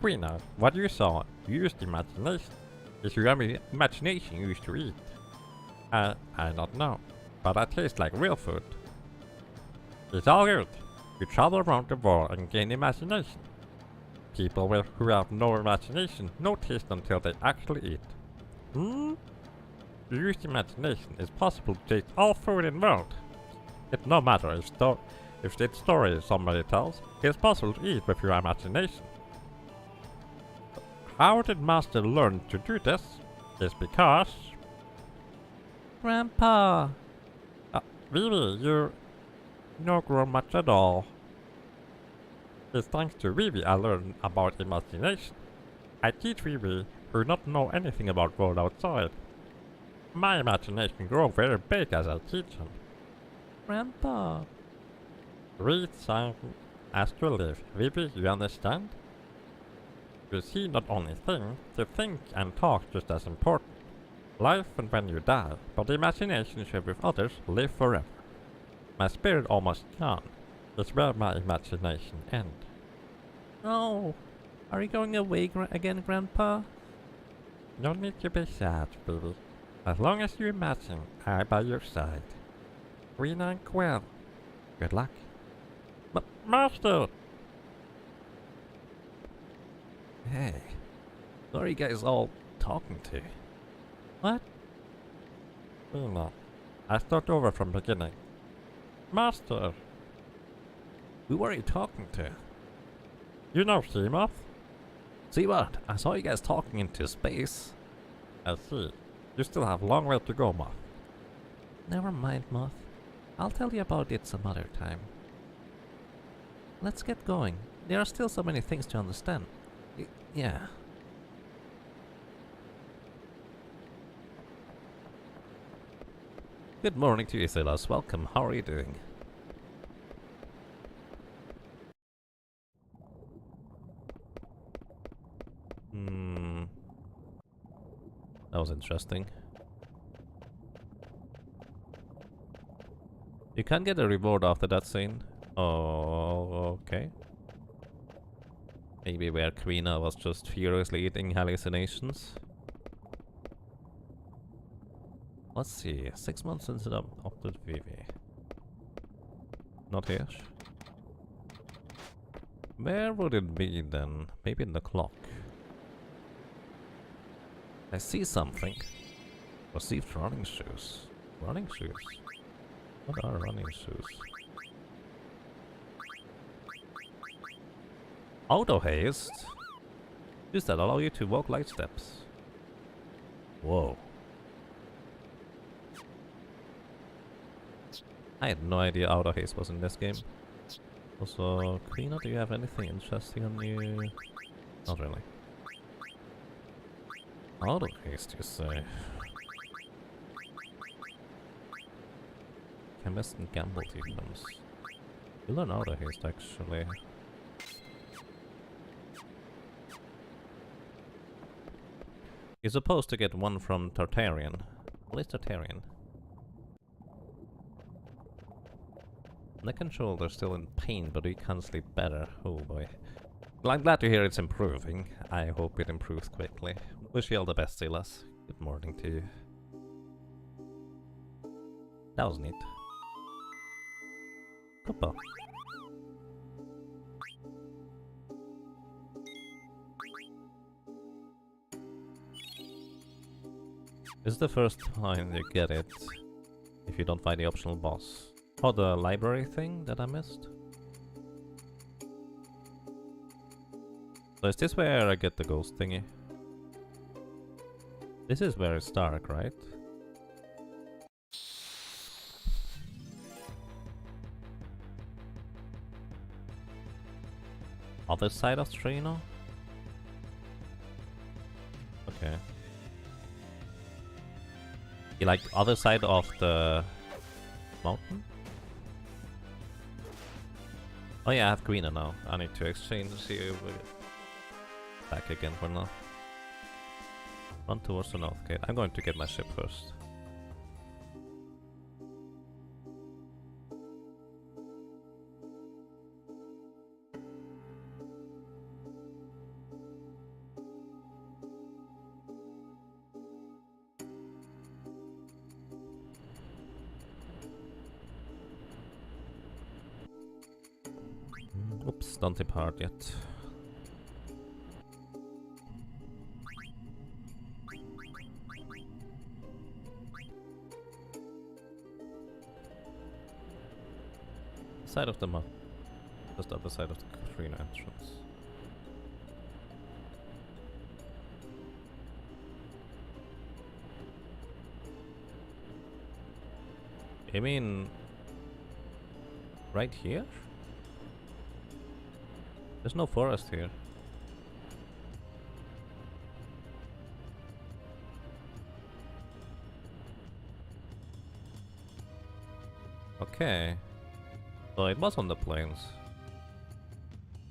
Quina, what you saw, you used imagination. Is your imagination used to eat? I don't know, but I taste like real food. It's all good. You travel around the world and gain imagination. People who have no imagination no taste until they actually eat. Hmm? To use imagination, it's possible to taste all food in the world. It no matter if the story somebody tells, it's possible to eat with your imagination. How did Master learn to do this? It's because... Grandpa! Vivi, you don't grow much at all. It's thanks to Vivi I learned about imagination. I teach Vivi who not know anything about world outside. My imagination grows very big as I teach him. Grandpa! Read, sign, ask to live. Vivi, you understand? You see not only things, to think and talk just as important. Life and when you die, but the imagination shared with others live forever. My spirit almost gone. It's where my imagination ends. No! Are you going away again, Grandpa? No need to be sad, baby. As long as you imagine, I'm by your side. Quina and Gwen, good luck. Master! Hey, what are you guys all talking to? What? Quina, I start over from beginning. Master! Who were you talking to? You know Seamoth? See what? I saw you guys talking into space. I see. You still have a long way to go, Moth. Never mind, Moth. I'll tell you about it some other time. Let's get going. There are still so many things to understand. Yeah. Good morning to you, Silas. Welcome. How are you doing? That was interesting. You can get a reward after that scene. Oh, okay. Maybe where Quina was just furiously eating hallucinations. Let's see. 6 months since it opted Vivi. Not here. Where would it be then? Maybe in the clock. I see something. Received running shoes. Running shoes? What are running shoes? Auto haste? Does that allow you to walk light steps? Whoa. I had no idea auto haste was in this game. Also, Quina, do you have anything interesting on you? Not really. Auto haste, you say? Chemist and gamble items. You learn auto haste actually. You're supposed to get one from Tartarian. What is Tartarian? Neck and shoulder still in pain, but you can sleep better. Oh boy. Well, I'm glad to hear it's improving. I hope it improves quickly. Wish you all the best, Silas. Good morning to you. That was neat. Koopa. This is the first time you get it if you don't find the optional boss. Oh, the library thing that I missed? So is this where I get the ghost thingy? This is where it's dark, right? Other side of Trino? Okay. You like other side of the mountain? Oh yeah, I have Quina now. I need to exchange you back again for now. Run towards the north gate. I'm going to get my ship first. Oops, don't depart yet. Side of the map. Just other side of the Katrina entrance. You mean right here? There's no forest here. Okay. So it was on the plains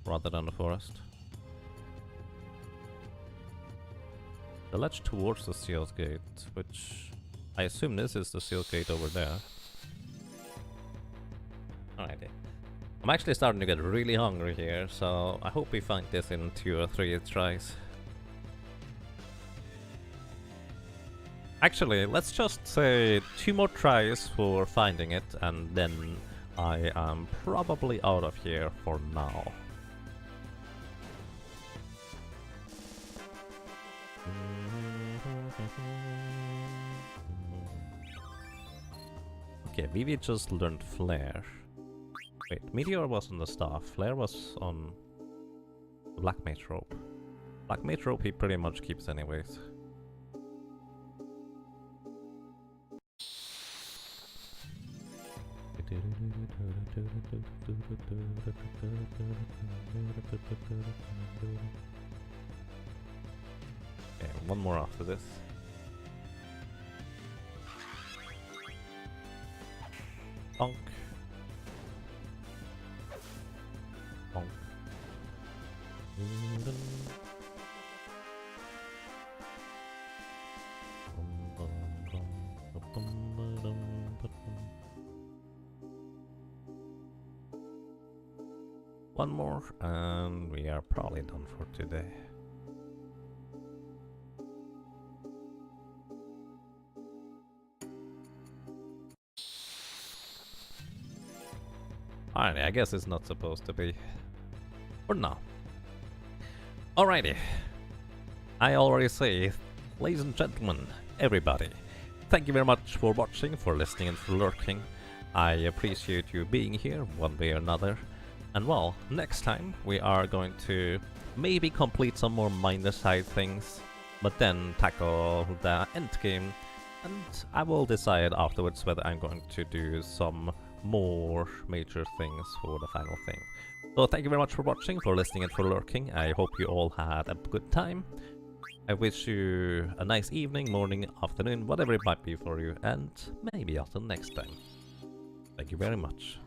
rather than the forest. The ledge towards the Seal's Gate, which I assume this is the Seal's Gate over there. Alrighty. I'm actually starting to get really hungry here, so I hope we find this in 2 or 3 tries. Actually, let's just say 2 more tries for finding it, and then I am probably out of here for now. Okay, Vivi just learned Flare. Wait, Meteor was on the staff, Flare was on the Black Mage Rope. Black Mage Rope he pretty much keeps anyways. Okay, one more after this. Bonk. Bonk. One more, and we are probably done for today. Alrighty, I guess it's not supposed to be. For now. Alrighty. I already say, ladies and gentlemen, everybody, thank you very much for watching, for listening and for lurking. I appreciate you being here one way or another. And well, next time we are going to maybe complete some more minor side things, but then tackle the end game, and I will decide afterwards whether I'm going to do some more major things for the final thing. So thank you very much for watching, for listening and for lurking. I hope you all had a good time. I wish you a nice evening, morning, afternoon, whatever it might be for you, and maybe until next time. Thank you very much.